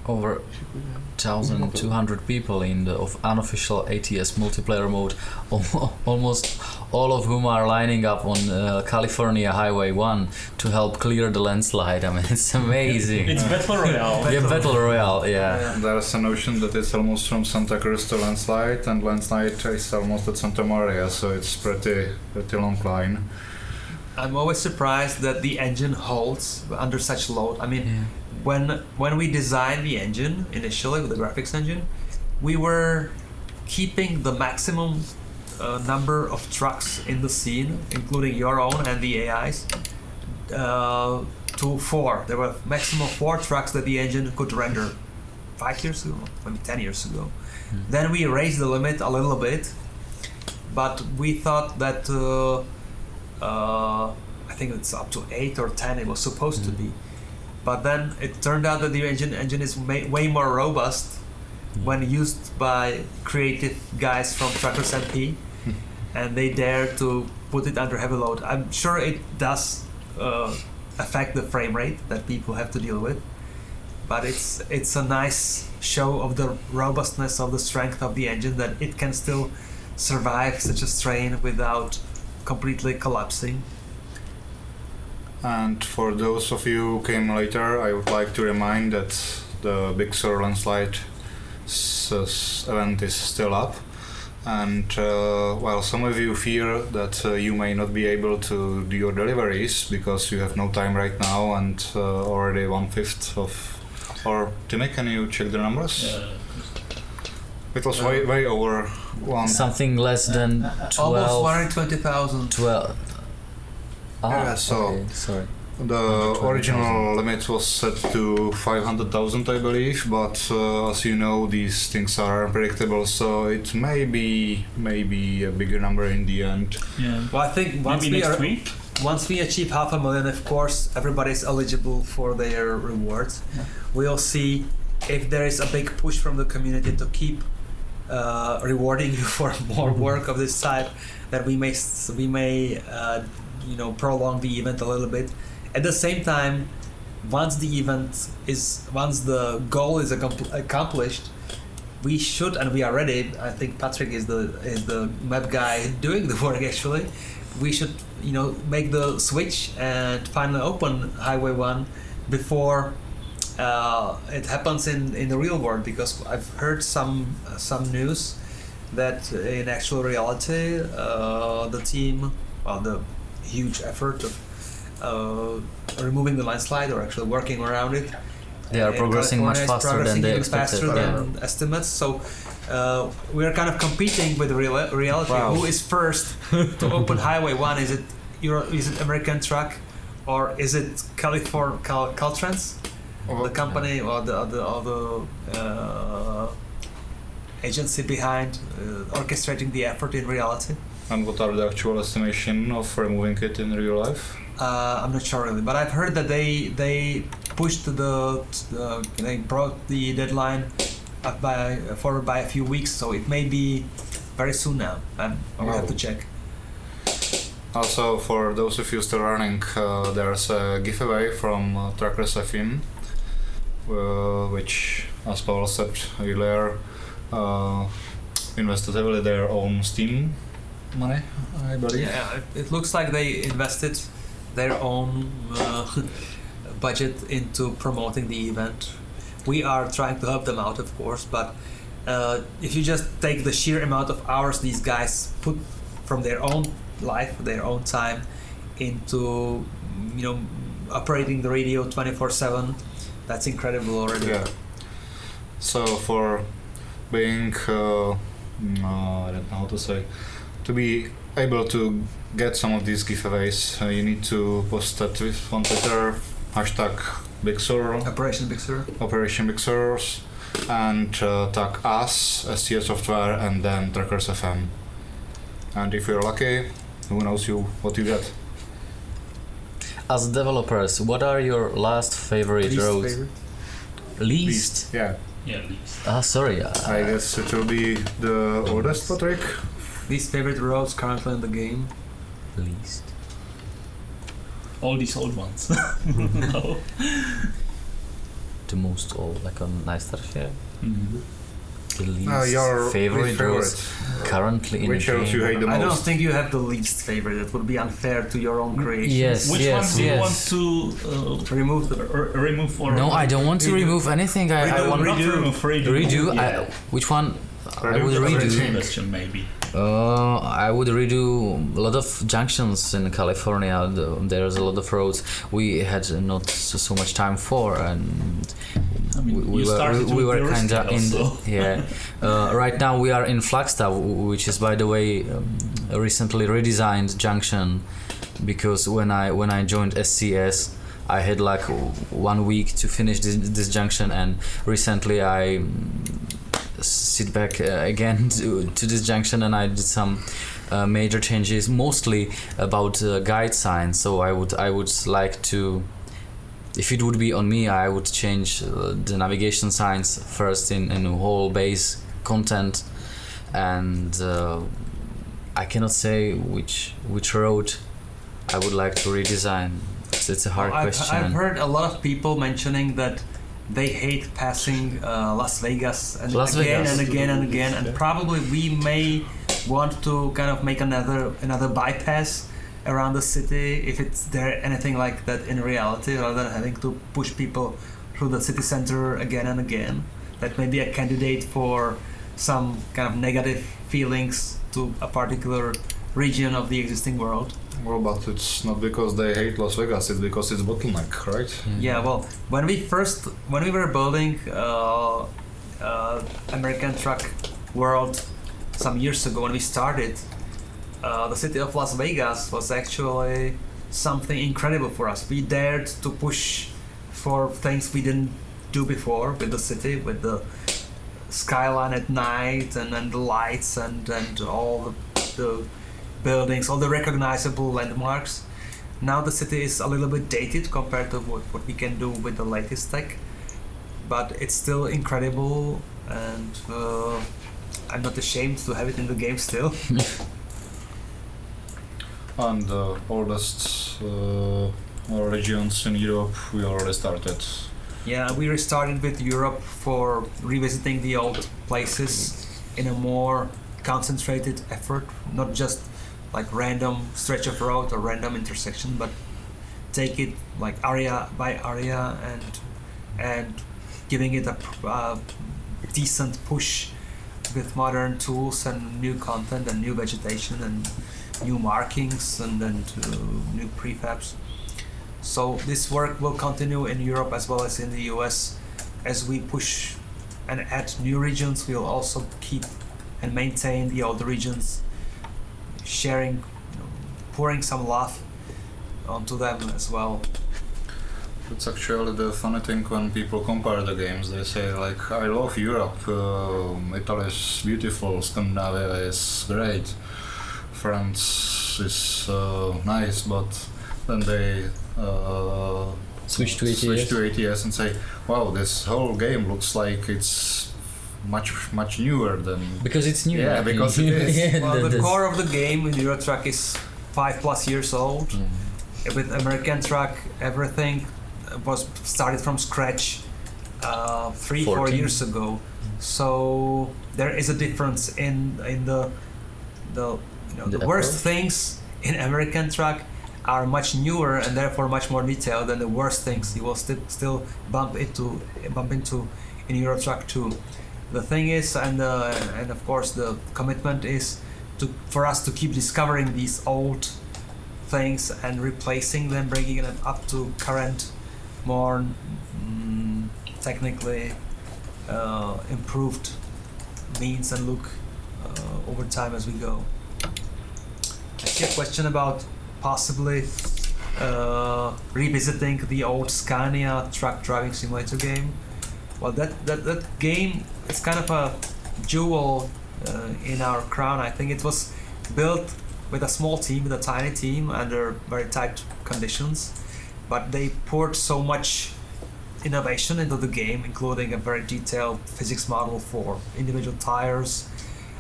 Over 1,200 people in the unofficial ATS multiplayer mode, almost all of whom are lining up on California Highway 1 to help clear the landslide. I mean, it's amazing. It's Battle Royale. Yeah, Battle Royale, yeah. There's a notion that it's almost from Santa Cruz to landslide, and landslide is almost at Santa Maria, so it's pretty long line. I'm always surprised that the engine holds under such load. I mean, when we designed the engine initially with the graphics engine, we were keeping the maximum number of trucks in the scene, including your own and the AI's, to 4. There were maximum 4 trucks that the engine could render 5 years ago, maybe 10 years ago. Then we raised the limit a little bit, but we thought that I think it's up to 8 or 10 it was supposed to be. But then it turned out that the engine is way more robust when used by creative guys from Truckers MP, and they dare to put it under heavy load. I'm sure it does affect the frame rate that people have to deal with, but it's a nice show of the robustness of the strength of the engine, that it can still survive such a strain without completely collapsing. And for those of you who came later, I would like to remind that the Big Sur landslide event is still up. And while some of you fear that you may not be able to do your deliveries because you have no time right now and already 1/5 of... Or Timmy, can you check the numbers? It was way over one. Something less than 12. Almost 120,000. 12. Yeah, so okay, sorry. The original limit was set to 500,000, I believe, but as you know, these things are unpredictable, so it may be a bigger number in the end. Yeah. Well, I think once Maybe we next week. Once we achieve 500,000, of course, everybody's eligible for their rewards. Yeah. We'll see if there is a big push from the community to keep rewarding you for more work of this type, that we may prolong the event a little bit. At the same time, once the goal is accomplished, we should, and we are ready. I think Patrick is the map guy doing the work actually. We should make the switch and finally open Highway 1 before it happens in the real world, because I've heard some news that in actual reality the team, the huge effort of removing the landslide, or actually working around it, They are progressing much faster than they expected. Faster than estimates. So we are kind of competing with reality. Wow. Who is first to open Highway 1? Is it American Truck, or is it Caltrans, the company, or the agency behind orchestrating the effort in reality? And what are the actual estimation of removing it in real life? I'm not sure really, but I've heard that they pushed they brought the deadline up forward by a few weeks, so it may be very soon now. We'll have to check. Also, for those of you still running, there's a giveaway from Trackers FM, which, as Paul said earlier, invested heavily their own Steam money, I believe. Yeah, it looks like they invested their own budget into promoting the event. We are trying to help them out, of course, but if you just take the sheer amount of hours these guys put from their own life, their own time, into operating the radio 24/7, that's incredible already. Yeah. So for being I don't know how to say, to be able to get some of these giveaways, you need to post that on Twitter, hashtag Big Sur, Operation Big Sur, Operation Big Surs, and tag us, STS Software, and then Trackers FM. And if you're lucky, who knows what you get. As developers, what are your last favorite roads? Least? Yeah. Yeah, least. Sorry. I guess it will be the oldest, Patrick. Least favorite roads currently in the game. Least. All these old ones. No. The most old, like on Najstaršie. Mm-hmm. The least Your favorite roads currently in Which the roads game. you hate the I don't most? think you have the least favorite. It would be unfair to your own creation. Yes, Which yes, one do you want yes. to Remove the remove or No, I don't want to remove anything. I want not remove, redo. Yeah. Which one? I would Different redo. question, maybe. I would redo a lot of junctions in California. There's a lot of roads we had not so much time for, and I mean, we were kinda in the, right now we are in Flagstaff, which is, by the way, a recently redesigned junction, because when I joined SCS, I had like 1 week to finish this junction, and recently I sit back again to this junction, and I did some major changes, mostly about guide signs. So I would like to, if it would be on me, I would change the navigation signs first in whole base content, and I cannot say which road I would like to redesign. It's a hard question. I've heard a lot of people mentioning that they hate passing Las Vegas and Las again Vegas. and again and again, and probably we may want to kind of make another bypass around the city if it's there anything like that in reality, rather than having to push people through the city center again and again. That may be a candidate for some kind of negative feelings to a particular region of the existing world. Well, but it's not because they hate Las Vegas, it's because it's bottleneck, right? Yeah, well, when we were building American Truck World some years ago, when we started, the city of Las Vegas was actually something incredible for us. We dared to push for things we didn't do before with the city, with the skyline at night and then the lights and all the buildings, all the recognizable landmarks. Now the city is a little bit dated compared to what we can do with the latest tech, but it's still incredible, and I'm not ashamed to have it in the game still. And the oldest regions in Europe, we already started. Yeah, we restarted with Europe for revisiting the old places in a more concentrated effort, not just like random stretch of road or random intersection, but take it like area by area and giving it a decent push with modern tools and new content and new vegetation and new markings and new prefabs. So this work will continue in Europe as well as in the US. As we push and add new regions, we'll also keep and maintain the older regions, sharing, pouring some love onto them as well. It's actually the funny thing when people compare the games. They say like, I love Europe, Italy is beautiful, Scandinavia is great, France is nice, but then they Switch to ATS and say, wow, this whole game looks like it's much newer than... Because it's new. Yeah, because it is. Yeah, Well, the core of the game in Euro Truck is 5+ years old. With American Truck, everything was started from scratch 3-4 years ago. So there is a difference in the worst things in American Truck are much newer and therefore much more detailed than the worst things you will still bump into in Euro Truck 2. The thing is, and of course the commitment is for us to keep discovering these old things and replacing them, bringing them up to current, more technically improved means and look over time as we go. I see a question about possibly revisiting the old Scania truck driving simulator game. Well, that game is kind of a jewel in our crown. I think it was built with a small team, with a tiny team, under very tight conditions, but they poured so much innovation into the game, including a very detailed physics model for individual tires,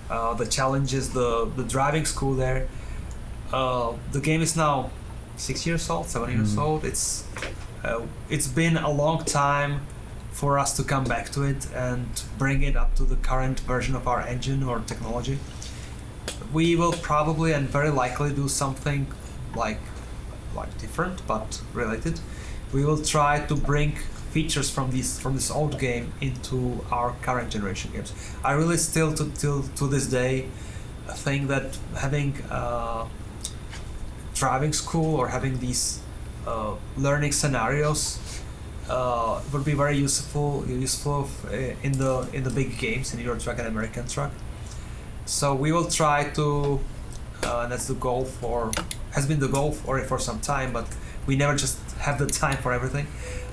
the challenges, the driving school there. The game is now 6 years old, 7 years old. It's been a long time for us to come back to it and bring it up to the current version of our engine or technology. We will probably and very likely do something like different but related. We will try to bring features from this old game into our current generation games. I really still to this day think that having driving school or having these learning scenarios would be very useful in the big games in Euro Truck and American Truck. So we will try to, and that's the goal has been the goal for some time, but we never just have the time for everything.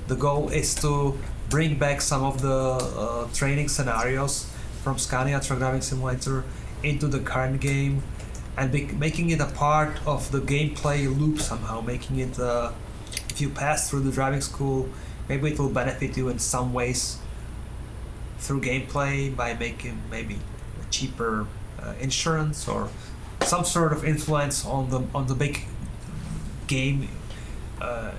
The goal is to bring back some of the training scenarios from Scania Truck Driving Simulator into the current game, and making it a part of the gameplay loop somehow, making it, if you pass through the driving school, maybe it will benefit you in some ways through gameplay by making maybe cheaper insurance or some sort of influence on the big game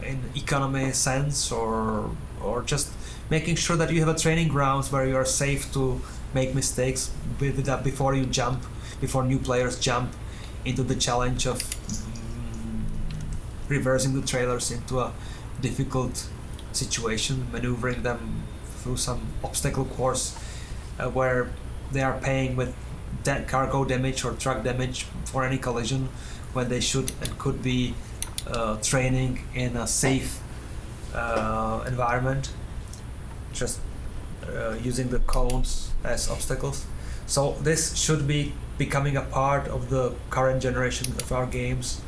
in economy sense, or just making sure that you have a training grounds where you are safe to make mistakes with that before new players jump into the challenge of reversing the trailers into a difficult situation, maneuvering them through some obstacle course where they are paying with cargo damage or truck damage for any collision when they should and could be training in a safe environment, just using the cones as obstacles. So this should be becoming a part of the current generation of our games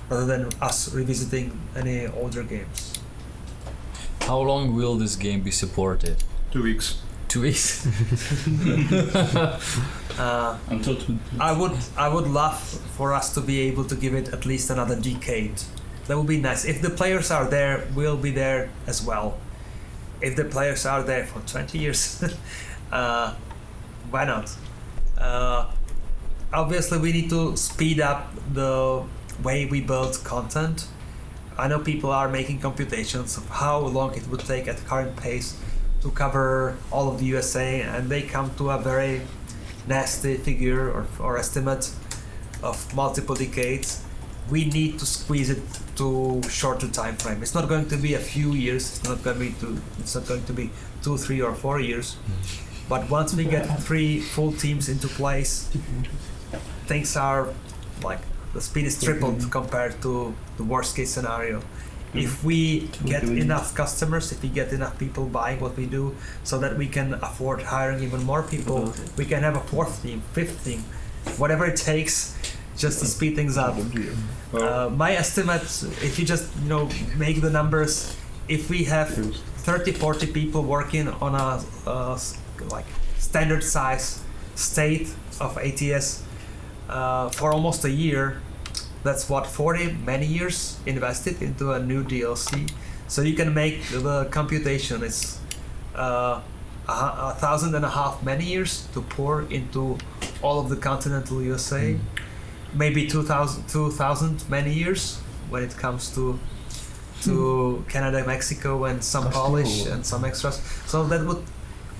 rather than us revisiting any older games. How long will this game be supported? 2 weeks. 2 weeks. Until I would love for us to be able to give it at least another decade. That would be nice. If the players are there, we'll be there as well. If the players are there for 20 years, why not? Obviously, we need to speed up the way we build content. I know people are making computations of how long it would take at current pace to cover all of the USA, and they come to a very nasty figure or estimate of multiple decades. We need to squeeze it to shorter time frame. It's not going to be a few years. It's not going to be 2, 3, or 4 years. But once we get 3 full teams into place, things are like the speed is tripled compared to the worst case scenario. If we get enough customers, if we get enough people buying what we do, so that we can afford hiring even more people, we can have a 4th team, 5th team, whatever it takes, just to speed things up. My estimate, if you just make the numbers, if we have 30-40 people working on a like standard size state of ATS for almost a year, that's what 40 many years invested into a new DLC. So you can make the computation. It's 1,500 many years to pour into all of the continental USA. Maybe 2,000 many years when it comes to Canada, Mexico, and some Polish and some extras. So that would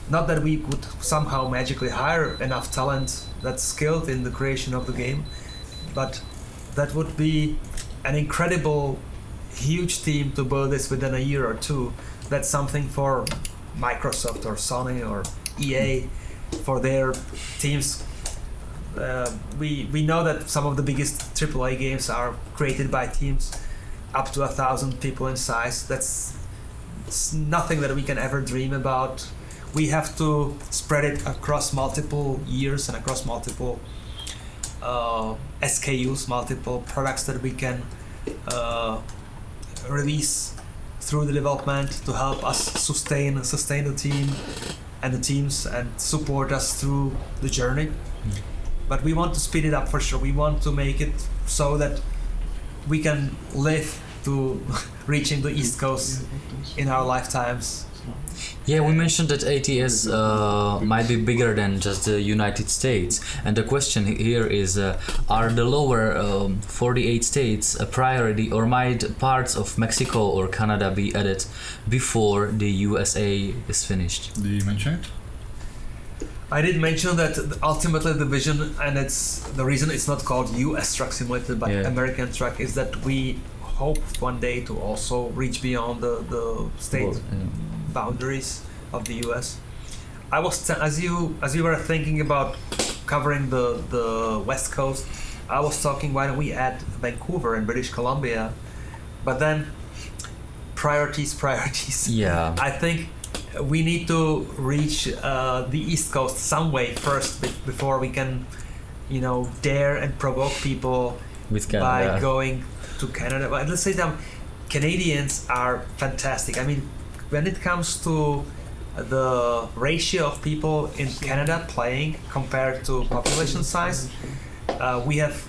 not that we would somehow magically hire enough talent that's skilled in the creation of the game, but that would be an incredible, huge team to build this within a year or two. That's something for Microsoft or Sony or EA for their teams. We know that some of the biggest AAA games are created by teams up to 1,000 people in size. That's nothing that we can ever dream about. We have to spread it across multiple years and across multiple SKUs, multiple products that we can release through the development to help us sustain the team and the teams and support us through the journey. But we want to speed it up for sure. We want to make it so that we can live to reaching the East Coast in our lifetimes. Yeah, we mentioned that ATS might be bigger than just the United States, and the question here is, are the lower 48 states a priority, or might parts of Mexico or Canada be added before the USA is finished? Did you mention it? I did mention that ultimately the vision, and it's the reason it's not called US Truck Simulator but American Truck, is that we hope one day to also reach beyond the state boundaries of the US. I was as you were thinking about covering the West Coast, I was talking, why don't we add Vancouver and British Columbia? But then priorities. Yeah. I think we need to reach the East Coast some way first before we can, dare and provoke people with Canada by going to Canada. But let's say that Canadians are fantastic. I mean, when it comes to the ratio of people in Canada playing compared to population size, we have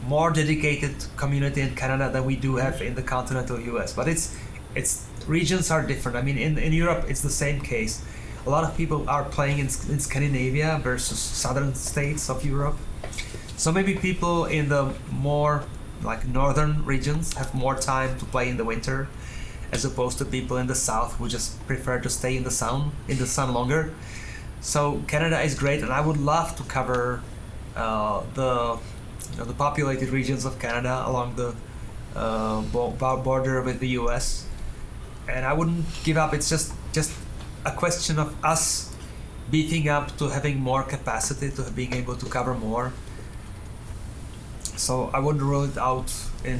more dedicated community in Canada than we do have in the continental US. But it's regions are different. I mean, in Europe, it's the same case. A lot of people are playing in Scandinavia versus southern states of Europe. So maybe people in the more like northern regions have more time to play in the winter, as opposed to people in the south who just prefer to stay in the sun longer. So Canada is great, and I would love to cover the populated regions of Canada along the border with the US, and I wouldn't give up. It's just a question of us beefing up to having more capacity, to being able to cover more. So I wouldn't rule it out in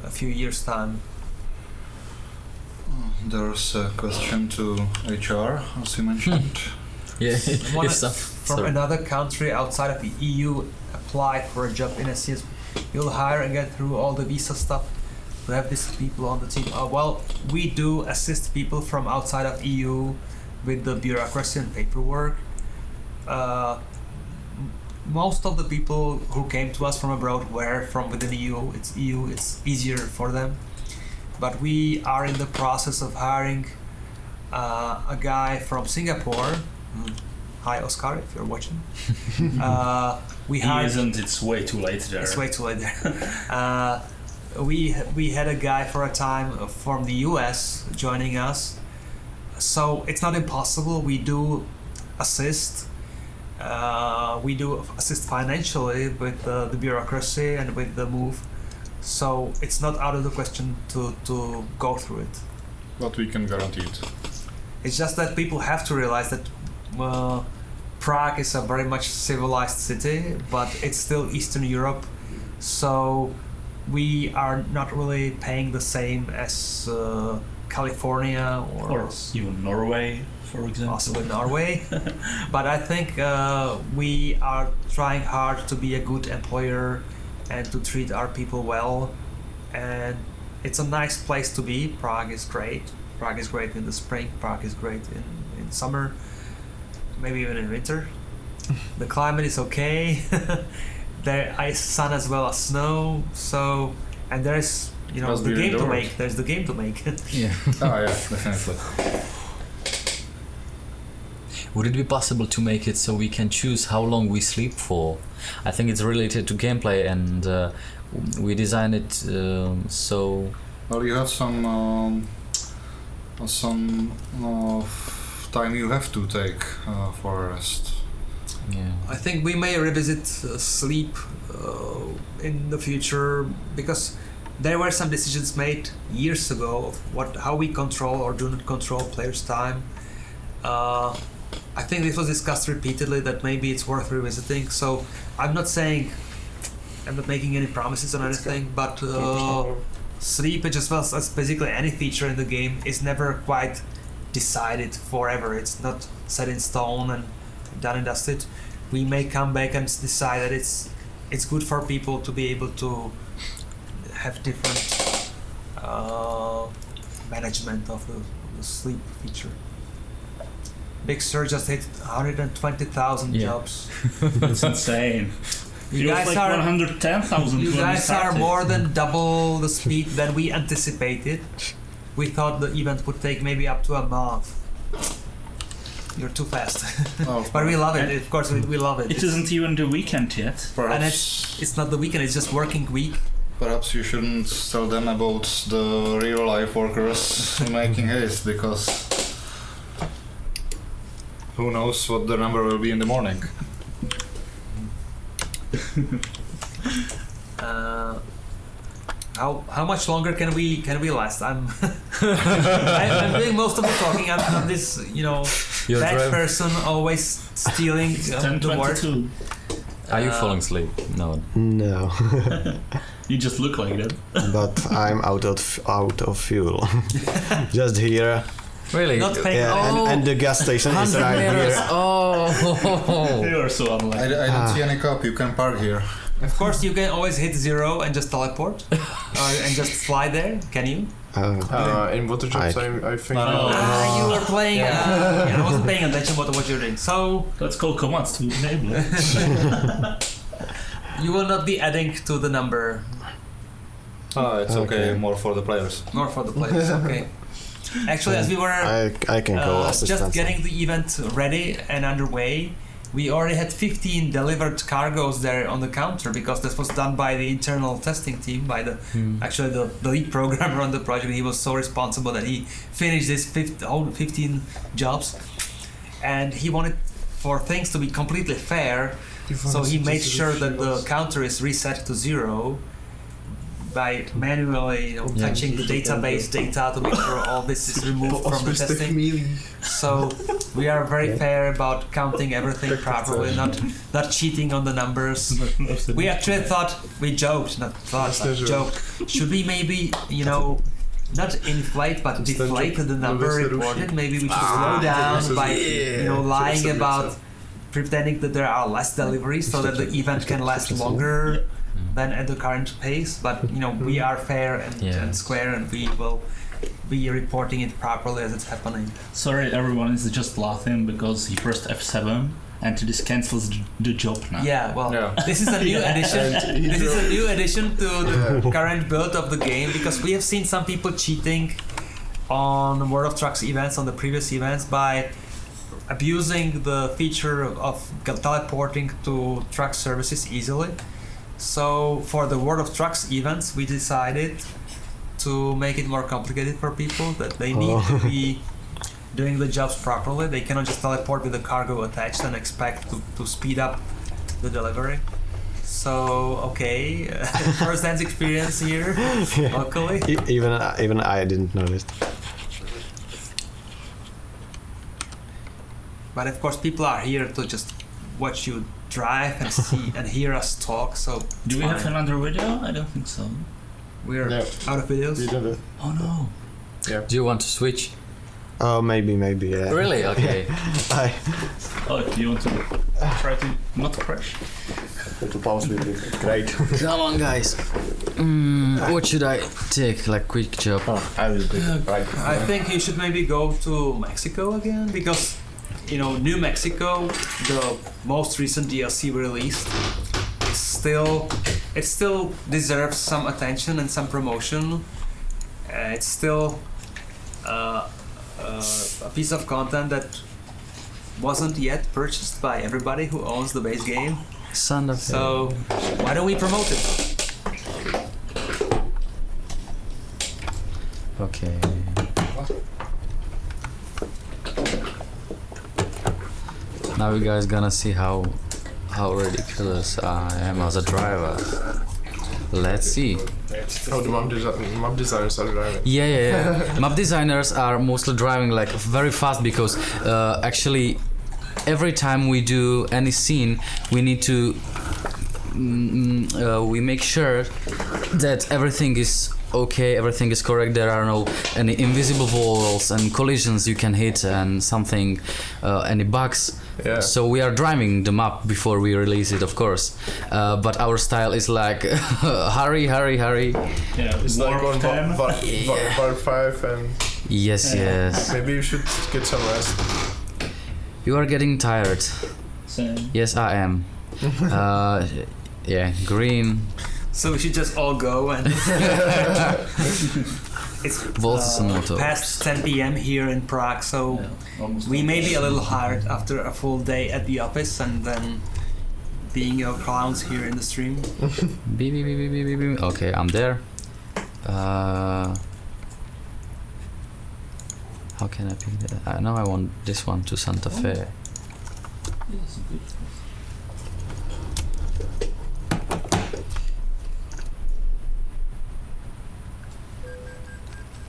a few years' time. There's a question to HR, as you mentioned. Yeah, Someone from another country outside of the EU applied for a job in SCS. You'll hire and get through all the visa stuff to have these people on the team. Well, we do assist people from outside of EU with the bureaucracy and paperwork. Most of the people who came to us from abroad were from within EU. It's easier for them. But we are in the process of hiring a guy from Singapore. Hi, Oscar, if you're watching. He isn't. It's way too late there. It's way too late there. We had a guy for a time from the US joining us. So it's not impossible. We do assist. We do assist financially with the bureaucracy and with the move. So it's not out of the question to go through it. But we can guarantee it. It's just that people have to realize that Prague is a very much civilized city, but it's still Eastern Europe. So we are not really paying the same as California or even Norway, for example. Possibly Norway. But I think we are trying hard to be a good employer and to treat our people well. And it's a nice place to be. Prague is great. Prague is great in the spring. Prague is great in summer. Maybe even in winter. The climate is okay. There is sun as well as snow. So, and there's the game to make. There's the game to make. Yeah. Oh yeah, definitely. Would it be possible to make it so we can choose how long we sleep for? I think it's related to gameplay, and we design it so. Well, you have some time you have to take for rest. Yeah. I think we may revisit sleep in the future, because there were some decisions made years ago of how we control or do not control players' time. I think this was discussed repeatedly that maybe it's worth revisiting. So I'm not making any promises on anything, but sleep, just well as basically any feature in the game, is never quite decided forever. It's not set in stone and done and dusted. We may come back and decide that it's good for people to be able to have different management of the sleep feature. Big Sur just hit 120,000 jobs. That's insane. You guys are 110,000. You guys are more than double the speed than we anticipated. We thought the event would take maybe up to a month. You're too fast. Oh, but we love it. Of course, we love it. It isn't even the weekend yet. Perhaps, and it's not the weekend. It's just working week. Perhaps you shouldn't tell them about the real life workers making haste, because who knows what the number will be in the morning. How much longer can we last? I'm I'm doing most of the talking. I'm this bad person always stealing the word. Are you falling asleep? No. No. You just look like that. But I'm out of fuel. Just here. Really? Not paying. Yeah, and the gas station is right here. Oh. You are so unlucky. I don't see any cup. You can park here. Of course, you can always hit 0 and just teleport, and just fly there. Can you? In water jobs, I think. No. You were playing. I wasn't paying attention what you're doing. So let's call commands to enable it. You will not be adding to the number. Oh, it's okay. More for the players. More for the players. Okay. Actually, as we were I can go assistant. just getting the event ready and underway, we already had 15 delivered cargoes there on the counter, because this was done by the internal testing team, by the actually the lead programmer on the project. He was so responsible that he finished this 15 jobs, and he wanted for things to be completely fair, so he made sure that the counter is reset to 0 by manually touching the database data to make sure all this is removed from the testing. So we are very fair about counting everything properly, not cheating on the numbers. We actually joked, should we maybe, not inflate but deflate the number reported? Maybe we should slow down by lying about pretending that there are less deliveries so that the event can last longer than at the current pace. But we are fair and square, and we will be reporting it properly as it's happening. Sorry, everyone is just laughing because he pressed F7 and this cancels the job now. This is a new addition. This is a new addition to the current build of the game, because we have seen some people cheating on World of Trucks events, on the previous events, by abusing the feature of teleporting to truck services easily. So for the World of Trucks events, we decided to make it more complicated for people, that they need to be doing the jobs properly. They cannot just teleport with the cargo attached and expect to speed up the delivery. So first-hand experience here locally. Even I didn't notice. But of course, people are here to just watch you drive and see and hear us talk. So do we have another video? I don't think so. We're out of videos. We did it. Oh no. Yeah. Do you want to switch? Maybe, yeah. Really? Okay. Do you want to try to not crash? To pause with you. Great. Come on, guys. What should I take? Like quick job. I will do it. Right. I think you should maybe go to Mexico again, because New Mexico, the most recent DLC released, it still deserves some attention and some promotion. It's still a piece of content that wasn't yet purchased by everybody who owns the base game. So why don't we promote it? Okay. Now you guys gonna see how ridiculous I am as a driver. Let's see. How the map designers are driving. Yeah. Map designers are mostly driving like very fast, because actually every time we do any scene, we need to we make sure that everything is okay, everything is correct. There are no any invisible walls and collisions you can hit, and something any bugs. Yeah. So we are driving the map before we release it, of course. But our style is like hurry. Yeah, it's like on bar 5 and... Yes. Maybe you should get some rest. You are getting tired. Same. Yes, I am. Green. So we should just all go and... It's past 10 p.m. here in Prague, so we may be a little hard after a full day at the office and then being clowns here in the stream. Beep. Okay, I'm there. How can I pick that? Now I want this one to Santa Fe. Yes, good.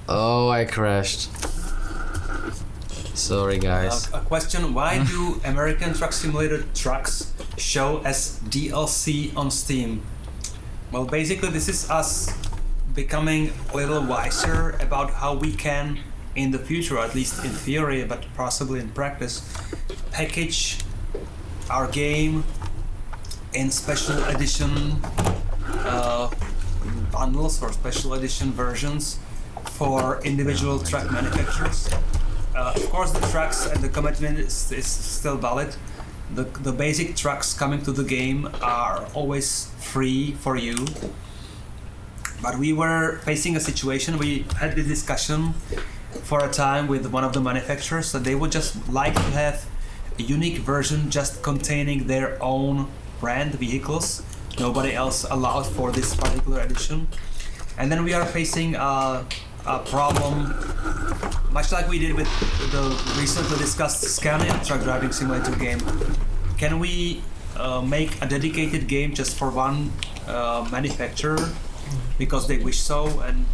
Oh, I crashed. Sorry, guys. A question: why do American Truck Simulator trucks show as DLC on Steam? Well, basically, this is us becoming a little wiser about how we can, in the future, at least in theory, but possibly in practice, package our game in special edition bundles or special edition versions for individual truck manufacturers. Of course, the trucks and the commitment is still valid. The basic trucks coming to the game are always free for you. But we were facing a situation, we had this discussion for a time with one of the manufacturers that they would just like to have a unique version just containing their own brand vehicles. Nobody else allowed for this particular edition. And then we are facing a problem, much like we did with the recently discussed Scania truck driving simulator game. Can we make a dedicated game just for one manufacturer because they wish so, and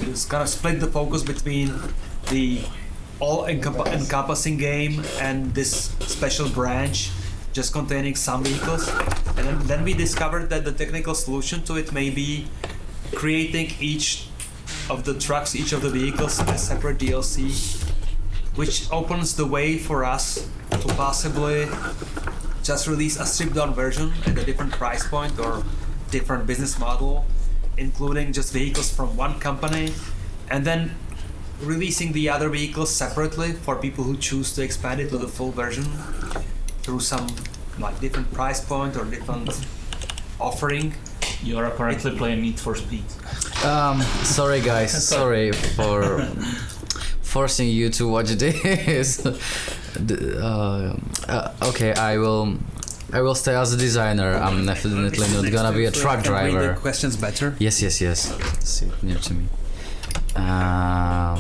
it's kind of split the focus between the all-encompassing game and this special branch just containing some vehicles. And then we discovered that the technical solution to it may be creating each of the trucks, each of the vehicles a separate DLC, which opens the way for us to possibly just release a stripped-down version at a different price point or different business model, including just vehicles from one company, and then releasing the other vehicles separately for people who choose to expand it to the full version through some like different price point or different offering. You are currently playing Need for Speed. Sorry guys, sorry for forcing you to watch this. Okay, I will stay as a designer. I'm definitely not gonna be a truck driver. Read the questions better. Yes. Sit near to me. I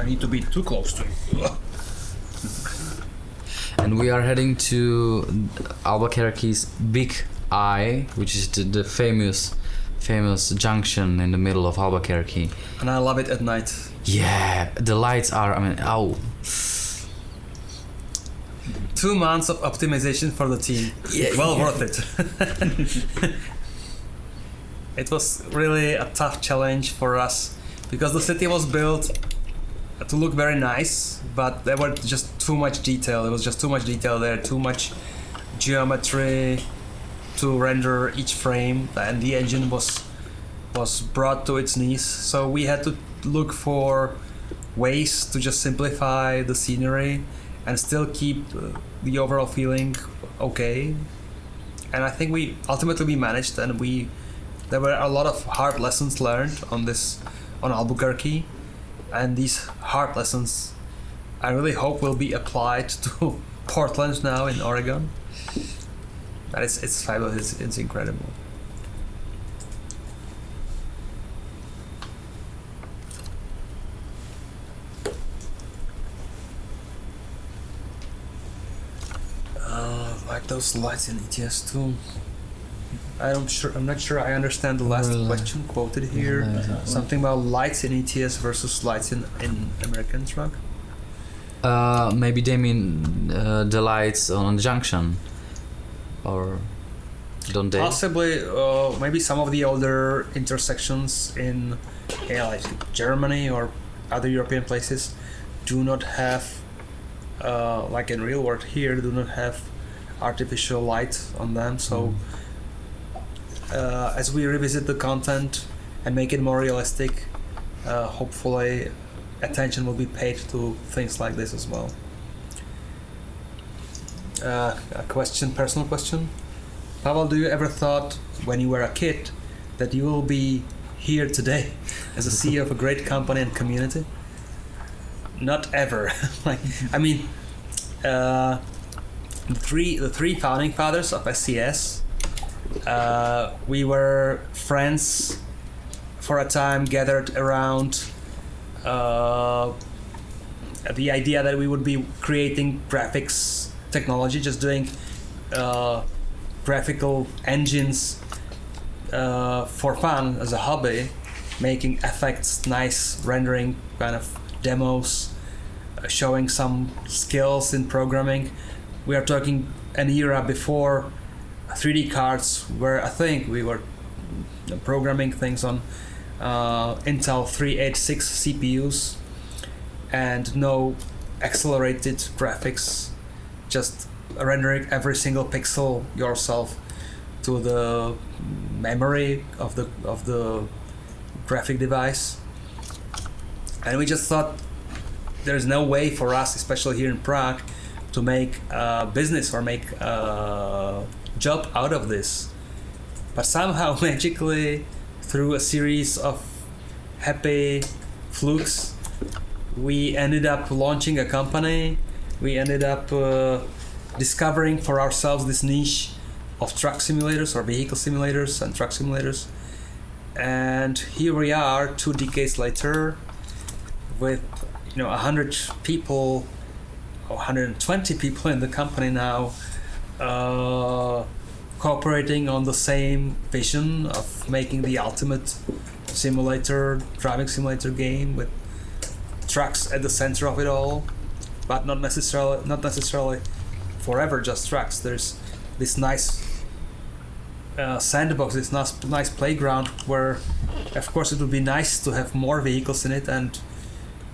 need to be too close to you. And we are heading to Albuquerque's Big Eye, which is the famous junction in the middle of Albuquerque. And I love it at night. Yeah, the lights are, 2 months of optimization for the team. Worth it. It was really a tough challenge for us because the city was built to look very nice, but there were just too much detail. There was just too much detail there, too much geometry to render each frame, and the engine was brought to its knees. So we had to look for ways to just simplify the scenery and still keep the overall feeling okay. And I think we ultimately managed, and there were a lot of hard lessons learned on Albuquerque, and these hard lessons I really hope will be applied to Portland now in Oregon. But it's fabulous, it's incredible. Like those lights in ETS too. I'm not sure I understand the last question quoted here. Something about lights in ETS versus lights in American truck. Maybe they mean the lights on junction, or don't they? Possibly, maybe some of the older intersections in like Germany or other European places do not have, like in real world here, do not have artificial light on them. So as we revisit the content and make it more realistic, hopefully attention will be paid to things like this as well. A personal question. Pavel, do you ever thought when you were a kid that you will be here today as a CEO of a great company and community? Not ever. The three founding fathers of SCS, we were friends for a time, gathered around the idea that we would be creating graphics technology, just doing graphical engines for fun as a hobby, making effects, nice rendering kind of demos, showing some skills in programming. We are talking an era before 3D cards, where I think we were programming things on Intel 386 CPUs and no accelerated graphics, just rendering every single pixel yourself to the memory of the graphic device. And we just thought there's no way for us, especially here in Prague, to make a business or make a job out of this. But somehow, magically, through a series of happy flukes, we ended up launching a company. We ended up discovering for ourselves this niche of truck simulators or vehicle simulators and truck simulators. And here we are 2 decades later with 100 people or 120 people in the company now, cooperating on the same vision of making the ultimate driving simulator game with trucks at the center of it all, but not necessarily forever just trucks. There's this nice sandbox, this nice playground where, of course, it would be nice to have more vehicles in it, and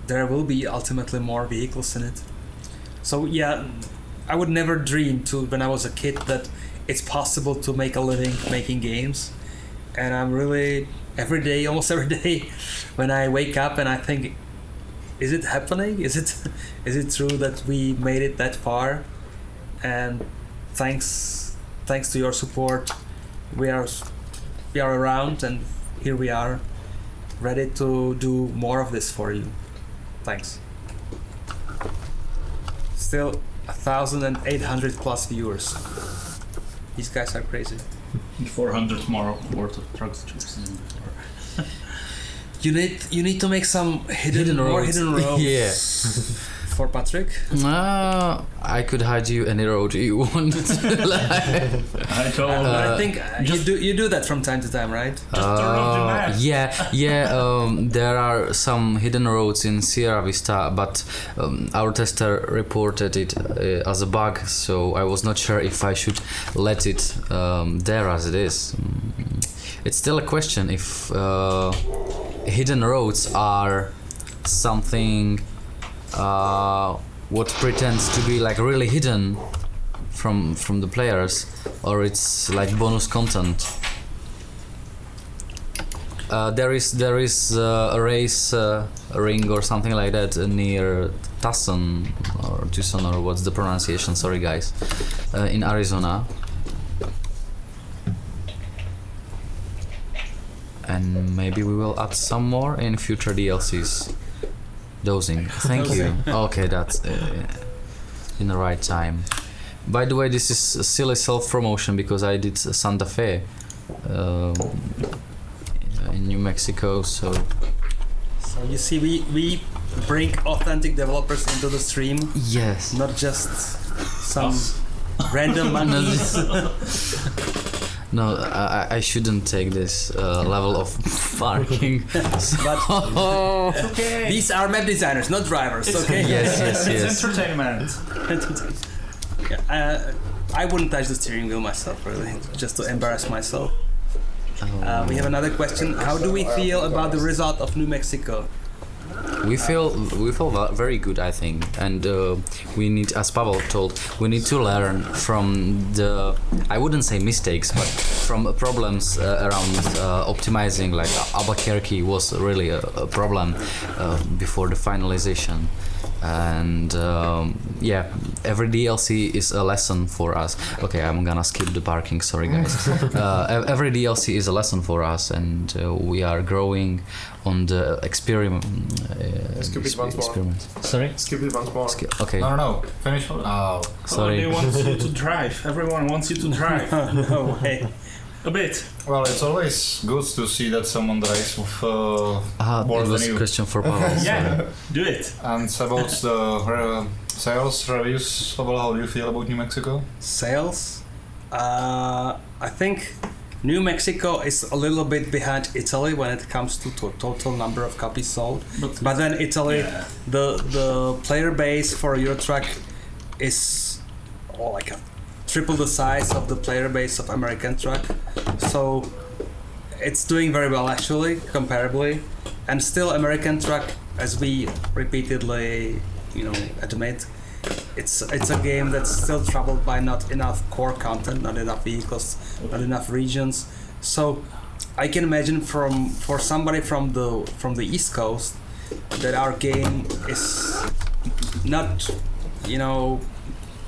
there will be ultimately more vehicles in it. So yeah, I would never dream when I was a kid that it's possible to make a living making games, and I'm really almost every day, when I wake up and I think, is it happening? Is it true that we made it that far? And thanks to your support, we are around, and here we are, ready to do more of this for you. Thanks. Still 1,800 plus viewers. These guys are crazy. 400 more worth of trucks than before. You need to make some hidden roads. Yeah. For Patrick. I could hide you any road you want. I told. I think you do that from time to time, right? Just turn off the map. Yeah. There are some hidden roads in Sierra Vista, but our tester reported it as a bug, so I was not sure if I should let it there as it is. It's still a question if hidden roads are something what pretends to be like really hidden from the players, or it's like bonus content. There is a race ring or something like that near Tucson or what's the pronunciation? Sorry guys, in Arizona. And maybe we will add some more in future DLCs. Dosing. Thank you. Okay, that's in the right time. By the way, this is a silly self-promotion because I did Santa Fe in New Mexico, so you see, we bring authentic developers into the stream. Yes. Not just some random monkeys. No, I shouldn't take this level of barking. But Okay. these are map designers, not drivers. Okay. Yes. It's entertainment. I wouldn't touch the steering wheel myself, really, just to embarrass myself. We have another question. How do we feel about the result of New Mexico? We feel very good, I think, and we need, as Pavel told, we need to learn from the, I wouldn't say mistakes, but from problems around optimizing. Like Albuquerque was really a problem before the finalization, and every DLC is a lesson for us. Okay, I'm gonna skip the barking. Sorry, guys. Every DLC is a lesson for us, and we are growing on the experiment. Skip it once more. Sorry. Skip it once more. Okay. No. Finish. Oh. Sorry. They want you to drive. Everyone wants you to drive. No way. A bit. Well, it's always good to see that someone drives with more It than was a you. question for Pavel. Yeah. Do it. And about the sales reviews, Pavel, how do you feel about New Mexico? Sales? I think New Mexico is a little bit behind Italy when it comes to total number of copies sold. But then Italy, the player base for Eurotruck is like triple the size of the player base of American Truck. So it's doing very well actually, comparably. And still American Truck, as we repeatedly, admit, it's a game that's still troubled by not enough core content, not enough vehicles, not enough regions. So I can imagine for somebody from the East Coast that our game is not,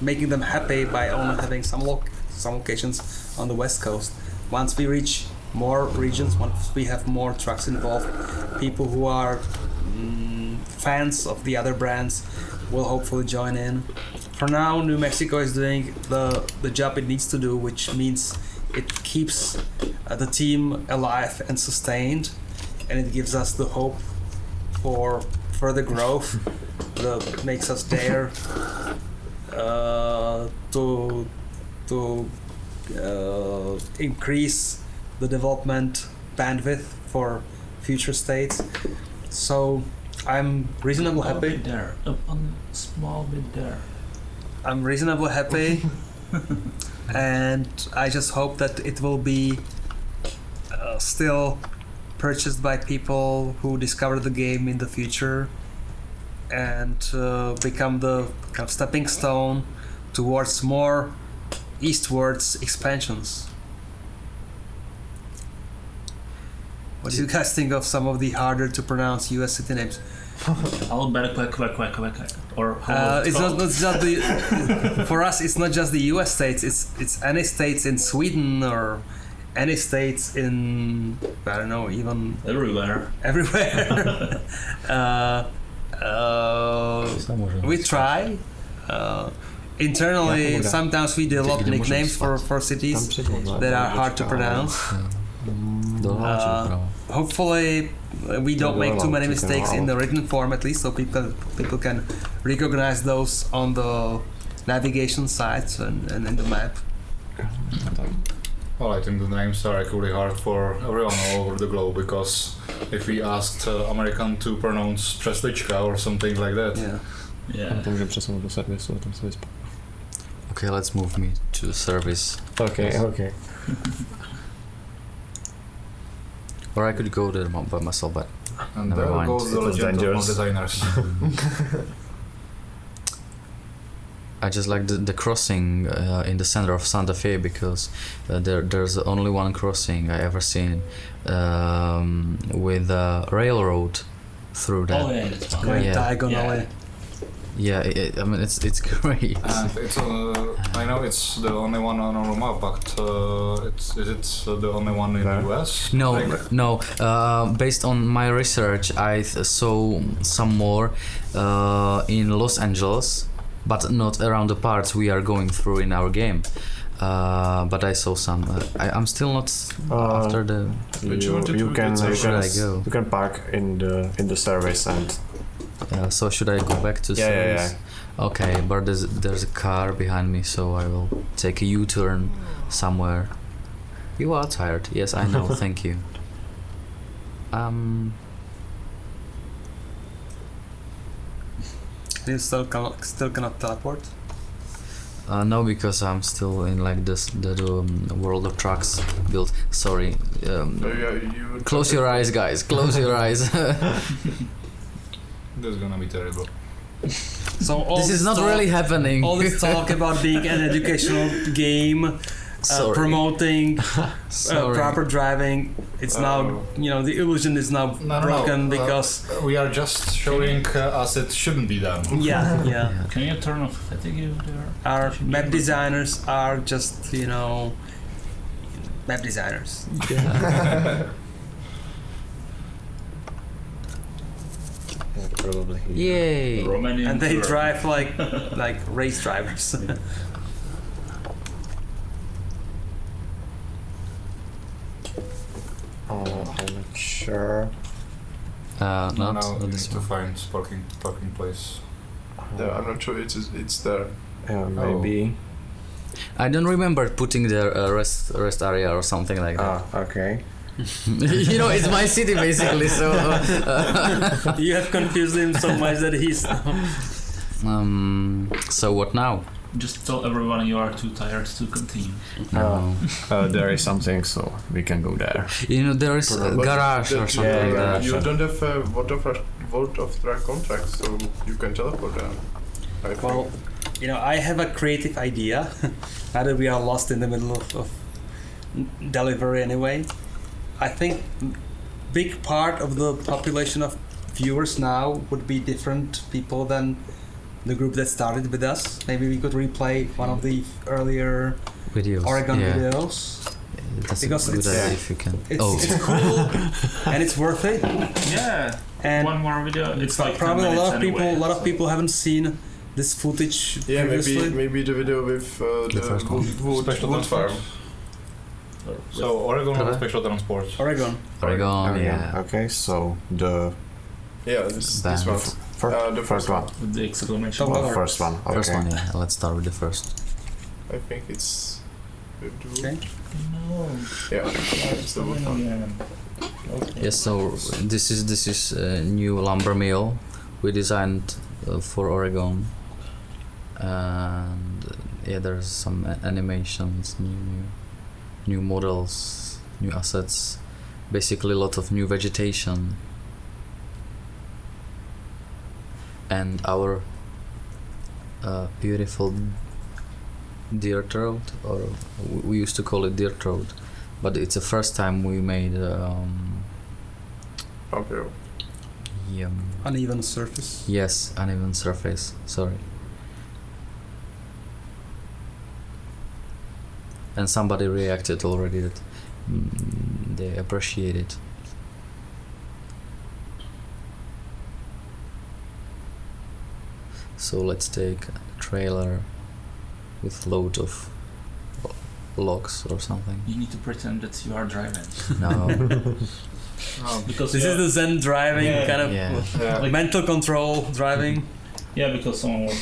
making them happy by only having some locations on the West Coast. Once we reach more regions, once we have more trucks involved, people who are fans of the other brands will hopefully join in. For now, New Mexico is doing the job it needs to do, which means it keeps the team alive and sustained, and it gives us the hope for further growth that makes us dare to increase the development bandwidth for future states. So I'm reasonably happy. There, a small bit there. I'm reasonably happy, and I just hope that it will be still purchased by people who discover the game in the future and become the kind of stepping stone towards more eastwards expansions. What do you guys think of some of the harder to pronounce US city names? Or It's not the for us. It's not just the U.S. states. It's any states in Sweden or any states in I don't know, even everywhere. We try. Internally, sometimes we develop nicknames for cities that are hard to pronounce. Hopefully, we don't make too many mistakes in the written form, at least, so people can recognize those on the navigation sites and in the map. Well, I think the names are equally hard for everyone all over the globe, because if we asked American to pronounce Treslička or something like that. Yeah. Okay, let's move me to the service. Okay. Or I could go there by myself, but And never there mind. goes the It was legend of dangerous. designers. I just like the crossing in the center of Santa Fe, because there's only one crossing I ever seen with a railroad through that. Oh yeah, it's fun. Going Yeah. diagonally. Yeah, I mean it's great. And it's I know it's the only one on our map, but is it the only one in the US? No, Like, no. Based on my research, I saw some more in Los Angeles, but not around the parts we are going through in our game. But I saw some. I'm still not after the. You can park in the service and. So should I go back to service? Yeah. Okay, but there's a car behind me, so I will take a U-turn somewhere. You are tired. Yes, I know. Thank you. You still cannot teleport. No, because I'm still in like the World of Trucks build. Sorry. Close your eyes, guys. Close your eyes. This is gonna be terrible. So all This is not talk- really happening. All this talk about being an educational game, Sorry. promoting Sorry. proper driving, it's now, the illusion is now broken because we are just showing us it shouldn't be done. yeah. Can you turn off fatigue there? Our map designers are just, map designers. Probably. Yay! Romanian And they tour. drive like race drivers. I'm not sure. Not Now not we need this to one. find parking place. Yeah, I'm not sure it's there. Maybe. I don't remember putting the rest area or something like that. Okay. It's my city basically. So. You have confused him so much that he's. So what now? Just tell everyone you are too tired to continue. No. There is something, so we can go there. There is a garage or something like that. You don't have a vote of track contract, so you can teleport there. I think. Well, I have a creative idea. Now that we are lost in the middle of delivery anyway, I think big part of the population of viewers now would be different people than the group that started with us. Maybe we could replay one of the earlier Videos. Oregon videos. That's Because a good it's, idea if you can. it's cool and it's worth it. Yeah. And One more video. It's like 10 probably a minutes lot of people, anyway, a lot of so- people haven't seen this footage Yeah, previously. maybe the video with the first one. Special wood farm. So Oregon or special transport? Oregon. Oregon, yeah. Okay, so the Yeah, this Band. one. first, The first one. With the exclamation Top mark. level. First one. Okay. First one, yeah. Let's start with the first. I think it's with the wood. Okay. No. Yeah, it's the wood farm. Okay. Yes, so this is a new lumber mill we designed for Oregon, and yeah, there's some animations, new models, new assets, basically a lot of new vegetation, and our beautiful deer throat, or we used to call it deer throat, but it's the first time we made Okay. Uneven surface. yes, uneven surface, sorry. And somebody reacted already that they appreciate it. So let's take a trailer with load of logs or something. You need to pretend that you are driving. No. Because This is the Zen driving Yeah. kind of Yeah. mental control driving. Yeah, because someone was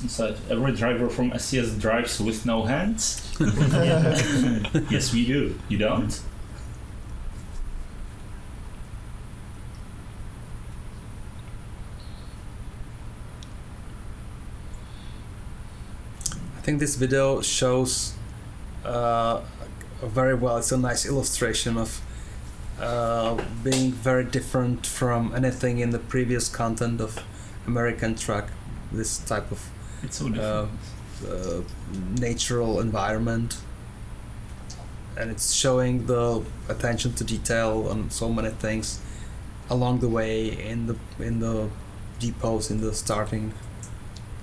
said every driver from SCS drives with no hands. Yes, we do. You don't? I think this video shows very well. It's a nice illustration of being very different from anything in the previous content of American Truck. This type of It's so different. natural environment, and it's showing the attention to detail on so many things along the way in the depots, in the starting,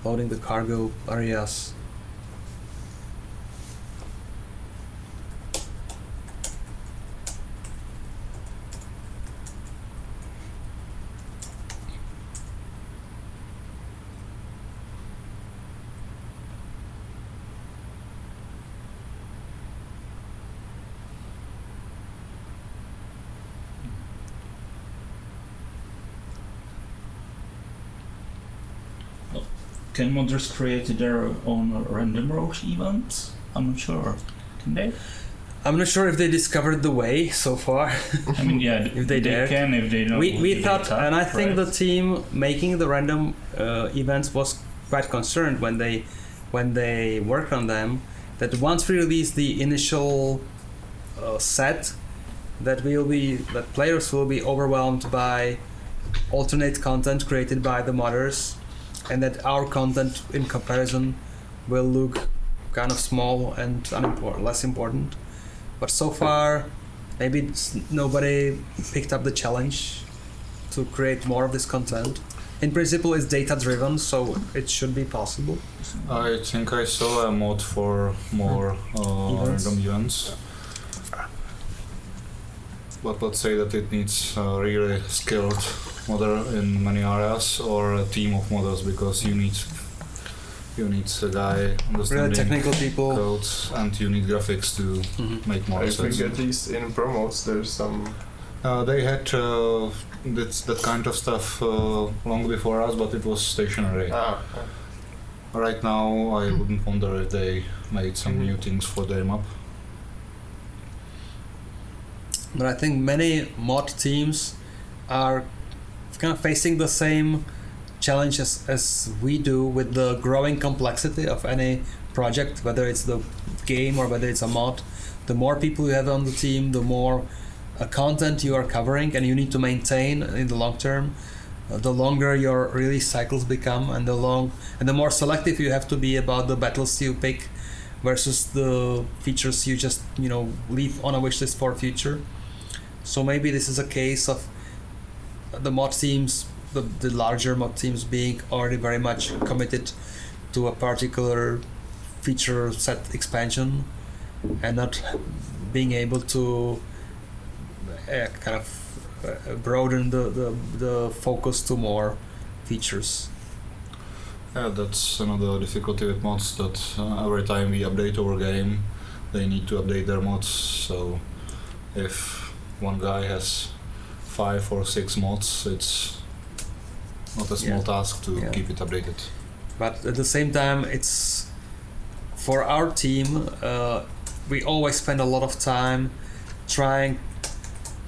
loading the cargo areas. Can modders create their own random road events? I'm not sure. Can they? I'm not sure if they discovered the way so far. I mean, yeah, If they dare. can if they know. we the thought, data, and I think the right? team making the random events was quite concerned when they worked on them, that once we release the initial set, that players will be overwhelmed by alternate content created by the modders, and that our content in comparison will look kind of small and less important. But so far, maybe nobody picked up the challenge to create more of this content. In principle, it's data driven, so it should be possible. I think I saw a mod for more random events. But let's say that it needs a really skilled modder in many areas, or a team of modders, because you need a guy Really understanding technical people. codes, and you need graphics to make more I assets. think at least in promos there's some. They had that kind of stuff long before us, but it was stationary. Right now, I wouldn't wonder if they made some new things for their map. But I think many mod teams are kind of facing the same challenges as we do with the growing complexity of any project, whether it's the game or whether it's a mod. The more people you have on the team, the more content you are covering, and you need to maintain in the long term. The longer your release cycles become, and the more selective you have to be about the battles you pick versus the features you just leave on a wish list for future. So maybe this is a case of the mod teams, the larger mod teams, being already very much committed to a particular feature set expansion, and not being able to kind of broaden the focus to more features. Yeah, that's another difficulty with mods, that every time we update our game, they need to update their mods. So if one guy has 5 or 6 mods, it's not a small task to keep it updated. But at the same time, it's for our team, we always spend a lot of time trying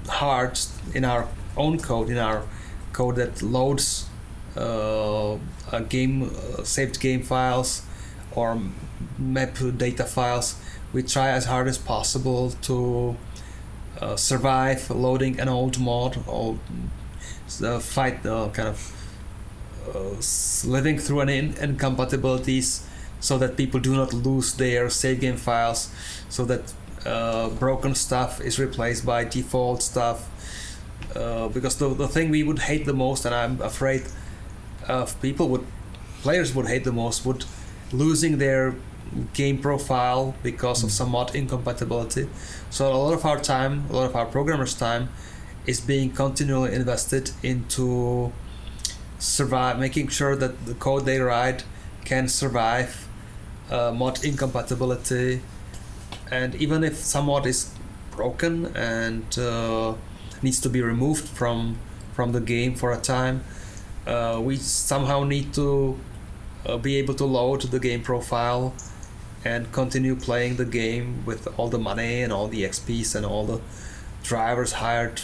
hard in our own code, in our code that loads a game, saved game files or map data files. We try as hard as possible to survive loading an old mod, or fight kind of living through an incompatibilities, so that people do not lose their save game files, so that broken stuff is replaced by default stuff. Because the thing we would hate the most, and I'm afraid players would hate the most, would losing their game profile because of some mod incompatibility. So a lot of our time, a lot of our programmers' time, is being continually invested into making sure that the code they write can survive mod incompatibility. And even if some mod is broken and needs to be removed from the game for a time, we somehow need to be able to load the game profile and continue playing the game with all the money and all the XPs and all the drivers hired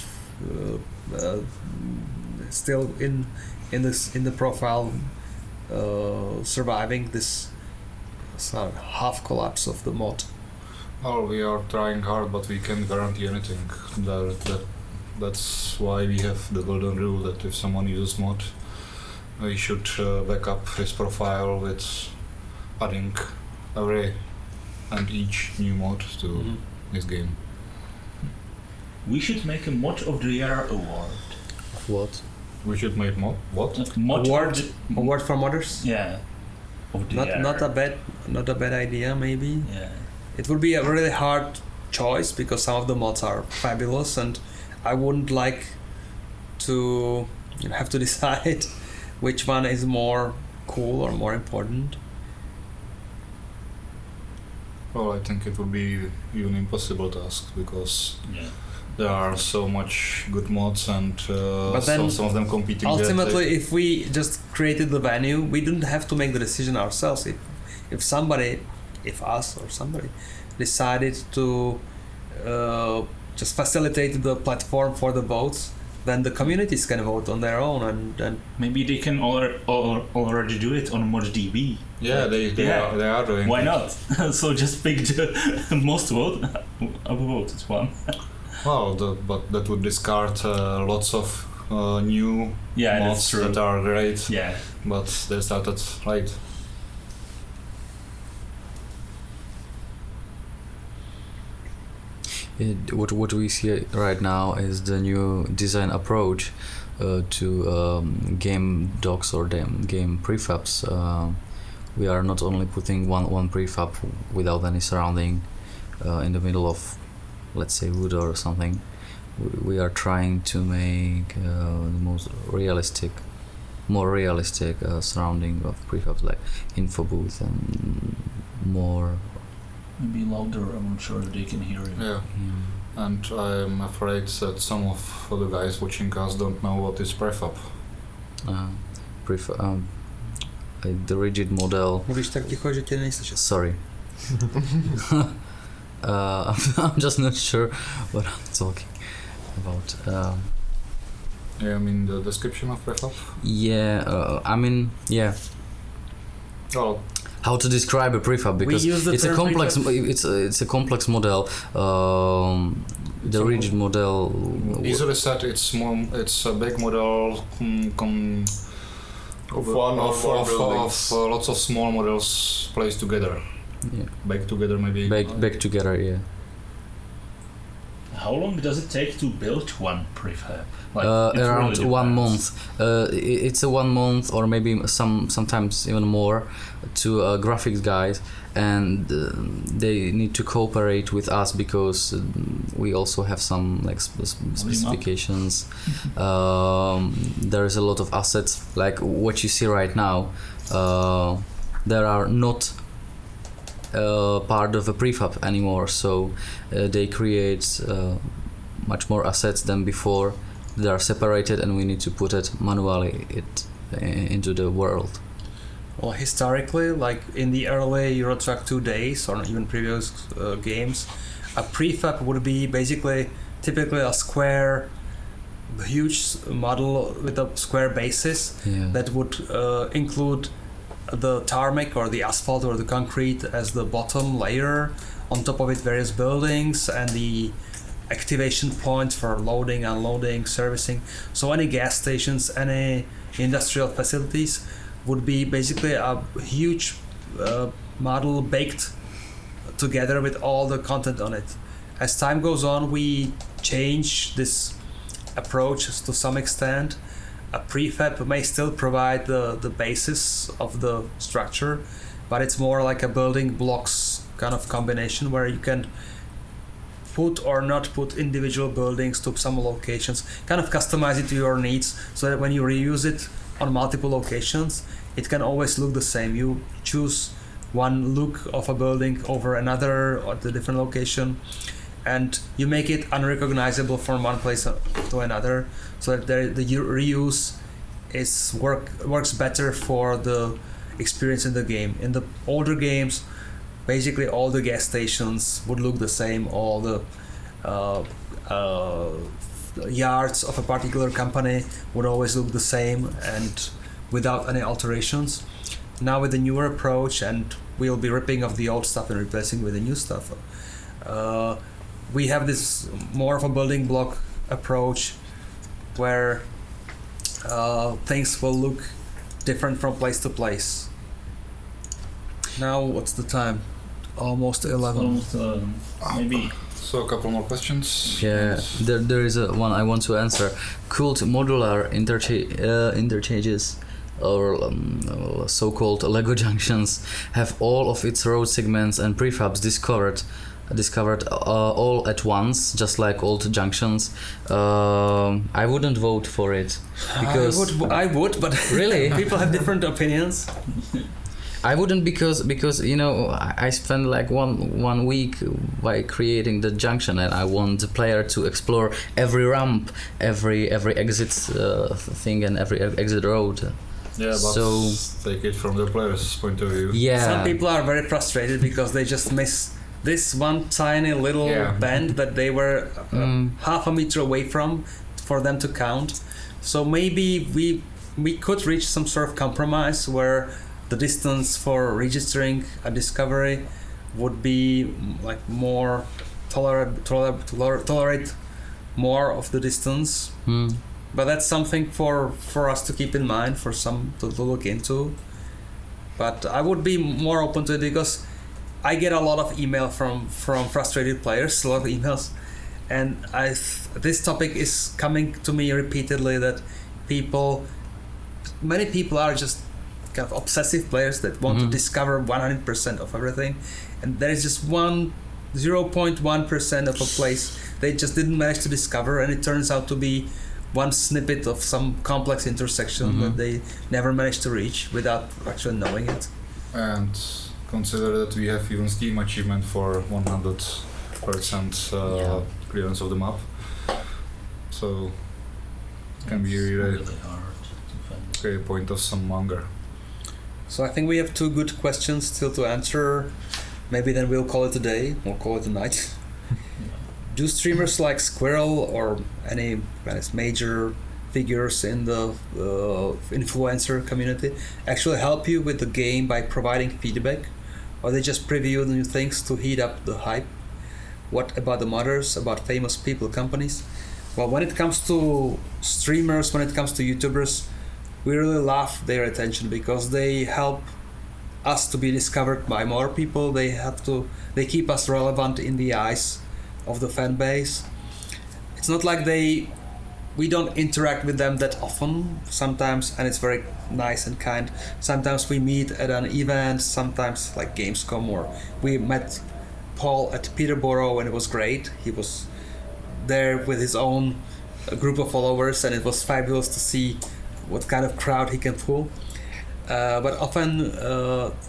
still in the profile, surviving this half collapse of the mod. Well, we are trying hard, but we can't guarantee anything. That's why we have the golden rule that if someone uses mod, we should back up his profile with adding every and each new mod to his game. We should make a Mod of the Year award. What? We should make mod. What? Mod Award of the, award for modders? Yeah. Of the year. Not a bad idea, maybe. Yeah. It would be a really hard choice because some of the mods are fabulous, and I wouldn't like to have to decide which one is more cool or more important. Well, I think it would be even impossible task, because there are so much good mods, and But then some of them competing. Ultimately, if we just created the venue, we didn't have to make the decision ourselves. If us or somebody decided to just facilitate the platform for the votes, then the communities can vote on their own, and maybe they can already do it on ModDB. Yeah, they are doing. Why not? So just pick the most voted one. Well, but that would discard lots of new mods that are great. Yeah. But they started right. What we see right now is the new design approach to game docs or game prefabs. We are not only putting one prefab without any surrounding in the middle of, let's say, wood or something. We are trying to make more realistic surrounding of prefabs, like info booth and more. Maybe louder, I'm not sure if they can hear you. Yeah. And I'm afraid that some of the guys watching us don't know what is prefab. The rigid model. Mluvíš tak ticho, že tě nejslyšet. Sorry. I'm just not sure what I'm talking about. Yeah, I mean the description of prefab. Yeah, Oh. How to describe a prefab, because it's a complex. It's a complex model. The rigid model. Easily said, it's a big model of lots of small models placed together. Yeah. Baked together, maybe. Baked together, yeah. How long does it take to build one prefab? Like, Around 1 month. It's a 1 month or maybe sometimes even more to graphics guys, and they need to cooperate with us because we also have some like specifications. There is a lot of assets like what you see right now. There are not part of a prefab anymore, so they create much more assets than before. They are separated and we need to put it manually into the world. Well, historically, like in the early Euro Truck 2 days or even previous games, a prefab would be basically typically a square, huge model with a square basis that would include the tarmac or the asphalt or the concrete as the bottom layer. On top of it, various buildings and the activation points for loading, unloading, servicing. So any gas stations, any industrial facilities would be basically a huge model baked together with all the content on it. As time goes on, we change this approach to some extent. A prefab may still provide the basis of the structure, but it's more like a building blocks kind of combination where you can put or not put individual buildings to some locations, kind of customize it to your needs so that when you reuse it on multiple locations, it can always look the same. You choose one look of a building over another at the different location, and you make it unrecognizable from one place to another, so that the reuse works better for the experience in the game. In the older games, basically all the gas stations would look the same, all the yards of a particular company would always look the same and without any alterations. Now with the newer approach, and we'll be ripping off the old stuff and replacing with the new stuff, we have this more of a building block approach where things will look different from place to place. Now what's the time? Almost 11. Almost 11. Maybe. So a couple more questions. Yeah, there is one I want to answer. Cooled modular interchanges or so-called Lego junctions have all of its road segments and prefabs discovered all at once, just like old junctions. I wouldn't vote for it because I would, but really people have different opinions. I wouldn't because you know I spent like one week by creating the junction, and I want the player to explore every ramp, every exit thing, and every exit road. Yeah, but so take it from the player's point of view. Yeah, some people are very frustrated because they just miss this one tiny little bend that they were half a meter away from for them to count. So maybe we could reach some sort of compromise where the distance for registering a discovery would be like more tolerate more of the distance. But that's something for us to keep in mind, for some to look into. But I would be more open to it because I get a lot of email from frustrated players, a lot of emails, and this topic is coming to me repeatedly, that many people are just kind of obsessive players that want to discover 100% of everything, and there is just 0.1% of a place they just didn't manage to discover, and it turns out to be one snippet of some complex intersection that they never managed to reach without actually knowing it. And consider that we have even Steam achievement for 100% clearance of the map, so it can be really hard to find. Okay, point of some hunger. So I think we have 2 good questions still to answer. Maybe then we'll call it a day, or call it a night. Do streamers like Squirrel or any major figures in the influencer community actually help you with the game by providing feedback? Or they just preview new things to heat up the hype? What about the modders, about famous people, companies? Well, when it comes to streamers, when it comes to YouTubers, we really love their attention because they help us to be discovered by more people. They keep us relevant in the eyes of the fan base. it's not like we don't interact with them that often sometimes, and it's very nice and kind. Sometimes we meet at an event, sometimes like Gamescom, or we met Paul at Peterborough and it was great. He was there with his own group of followers and it was fabulous to see what kind of crowd he can pull. But often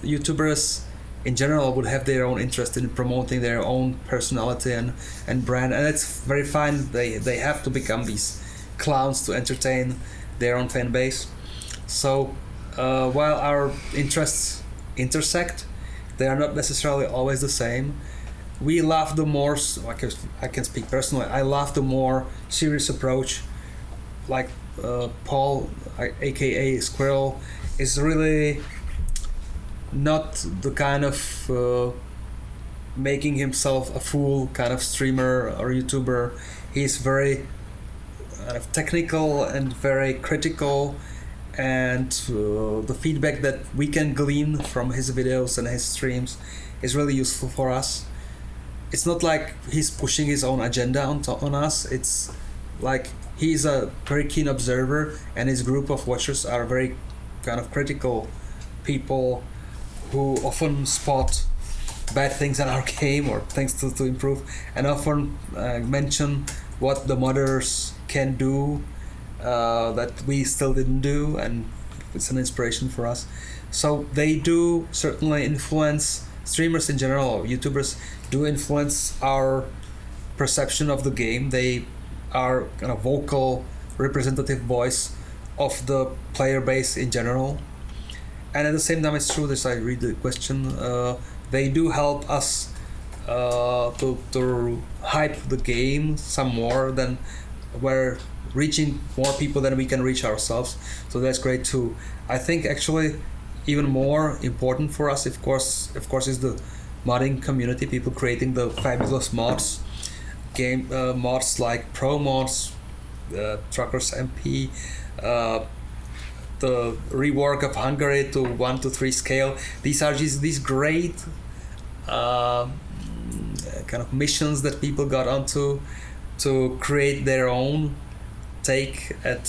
YouTubers in general would have their own interest in promoting their own personality and brand, and it's very fine. They have to become these clowns to entertain their own fan base. So while our interests intersect, they are not necessarily always the same. We love the more, I can speak personally, I love the more serious approach, like Paul, aka Squirrel, is really not the kind of making himself a fool kind of streamer or YouTuber. He's very technical and very critical, and the feedback that we can glean from his videos and his streams is really useful for us. It's not like he's pushing his own agenda on us. It's like he's a very keen observer, and his group of watchers are very kind of critical people who often spot bad things in our game or things to improve, and often mention what the modders can do that we still didn't do, and it's an inspiration for us. So they do certainly influence streamers in general, or YouTubers do influence our perception of the game. They are kind of vocal representative voice of the player base in general. And at the same time, it's true, this I read the question, they do help us to hype the game some more, than we're reaching more people than we can reach ourselves. So that's great too. I think actually even more important for us, of course, is the modding community, people creating the fabulous mods, mods like Pro Mods, Truckers MP, the rework of Hungary to 1 to 3 scale. These are just these great kind of missions that people got onto to create their own take at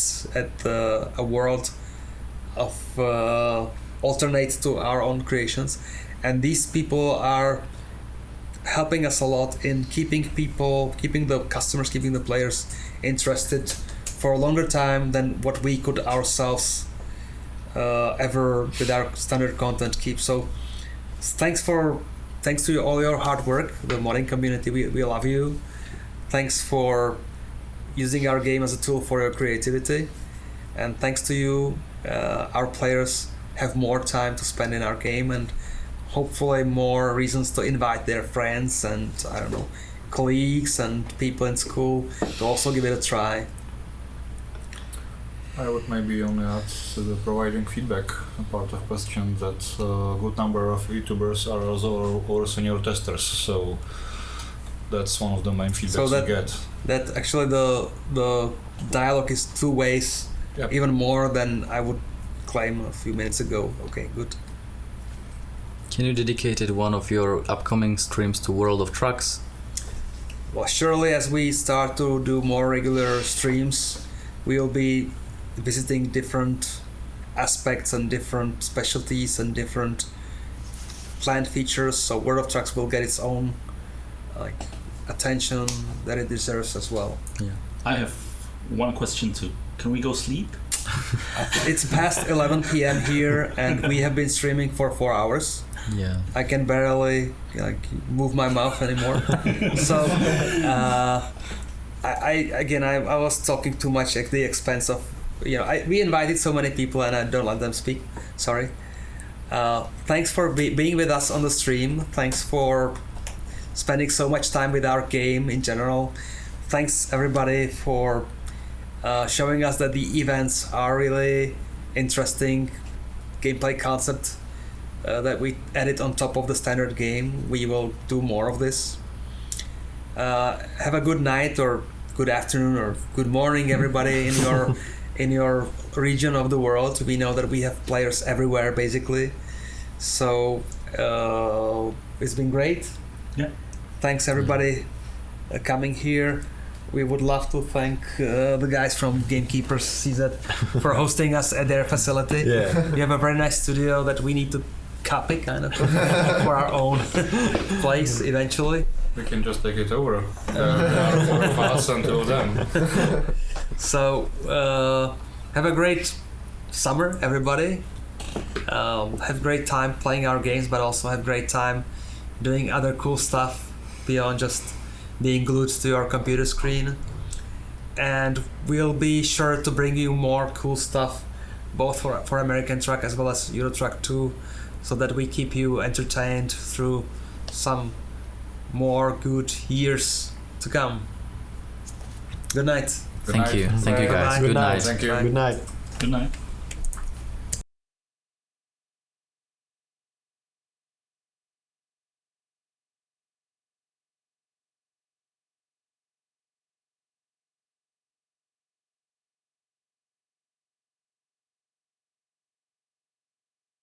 a world of alternate to our own creations, and these people are helping us a lot in keeping the customers, keeping the players interested for a longer time than what we could ourselves ever with our standard content keep. So thanks to all your hard work, the modding community, we love you. Thanks for using our game as a tool for your creativity, and thanks to you, our players have more time to spend in our game, and hopefully more reasons to invite their friends and, I don't know, colleagues and people in school to also give it a try. I would maybe only add to the providing feedback part of question that a good number of YouTubers are also senior testers, so that's one of the main feedbacks we get. That actually the dialogue is two ways, yep. Even more than I would claim a few minutes ago. Okay, good. Can you dedicate one of your upcoming streams to World of Trucks? Well, surely as we start to do more regular streams, we'll be visiting different aspects and different specialties and different planned features, so World of Trucks will get its own attention that it deserves as well. Yeah. I have one question too. Can we go sleep? It's past 11 p.m. here, and we have been streaming for 4 hours. Yeah. I can barely move my mouth anymore. So I was talking too much at the expense of, we invited so many people and I don't let them speak. Sorry. Thanks for being with us on the stream. Thanks for spending so much time with our game in general. Thanks everybody for showing us that the events are really interesting gameplay concept that we added on top of the standard game. We will do more of this. Have a good night or good afternoon or good morning, everybody in your region of the world. We know that we have players everywhere, basically. So it's been great. Yeah. Thanks everybody coming here. we would love to thank the guys from Gamekeepers CZ for hosting us at their facility. Yeah. We have a very nice studio that we need to copy kind of for our own place eventually. We can just take it over. There are 4 of us and 2 of them. So have a great summer, everybody. Have great time playing our games, but also have great time doing other cool stuff beyond just being glued to your computer screen. And we'll be sure to bring you more cool stuff, both for American Truck as well as Euro Truck 2, so that we keep you entertained through some more good years to come. Good night. Thank you. Thank you, guys. Good Good night. night. Thank you. Good night. Good night.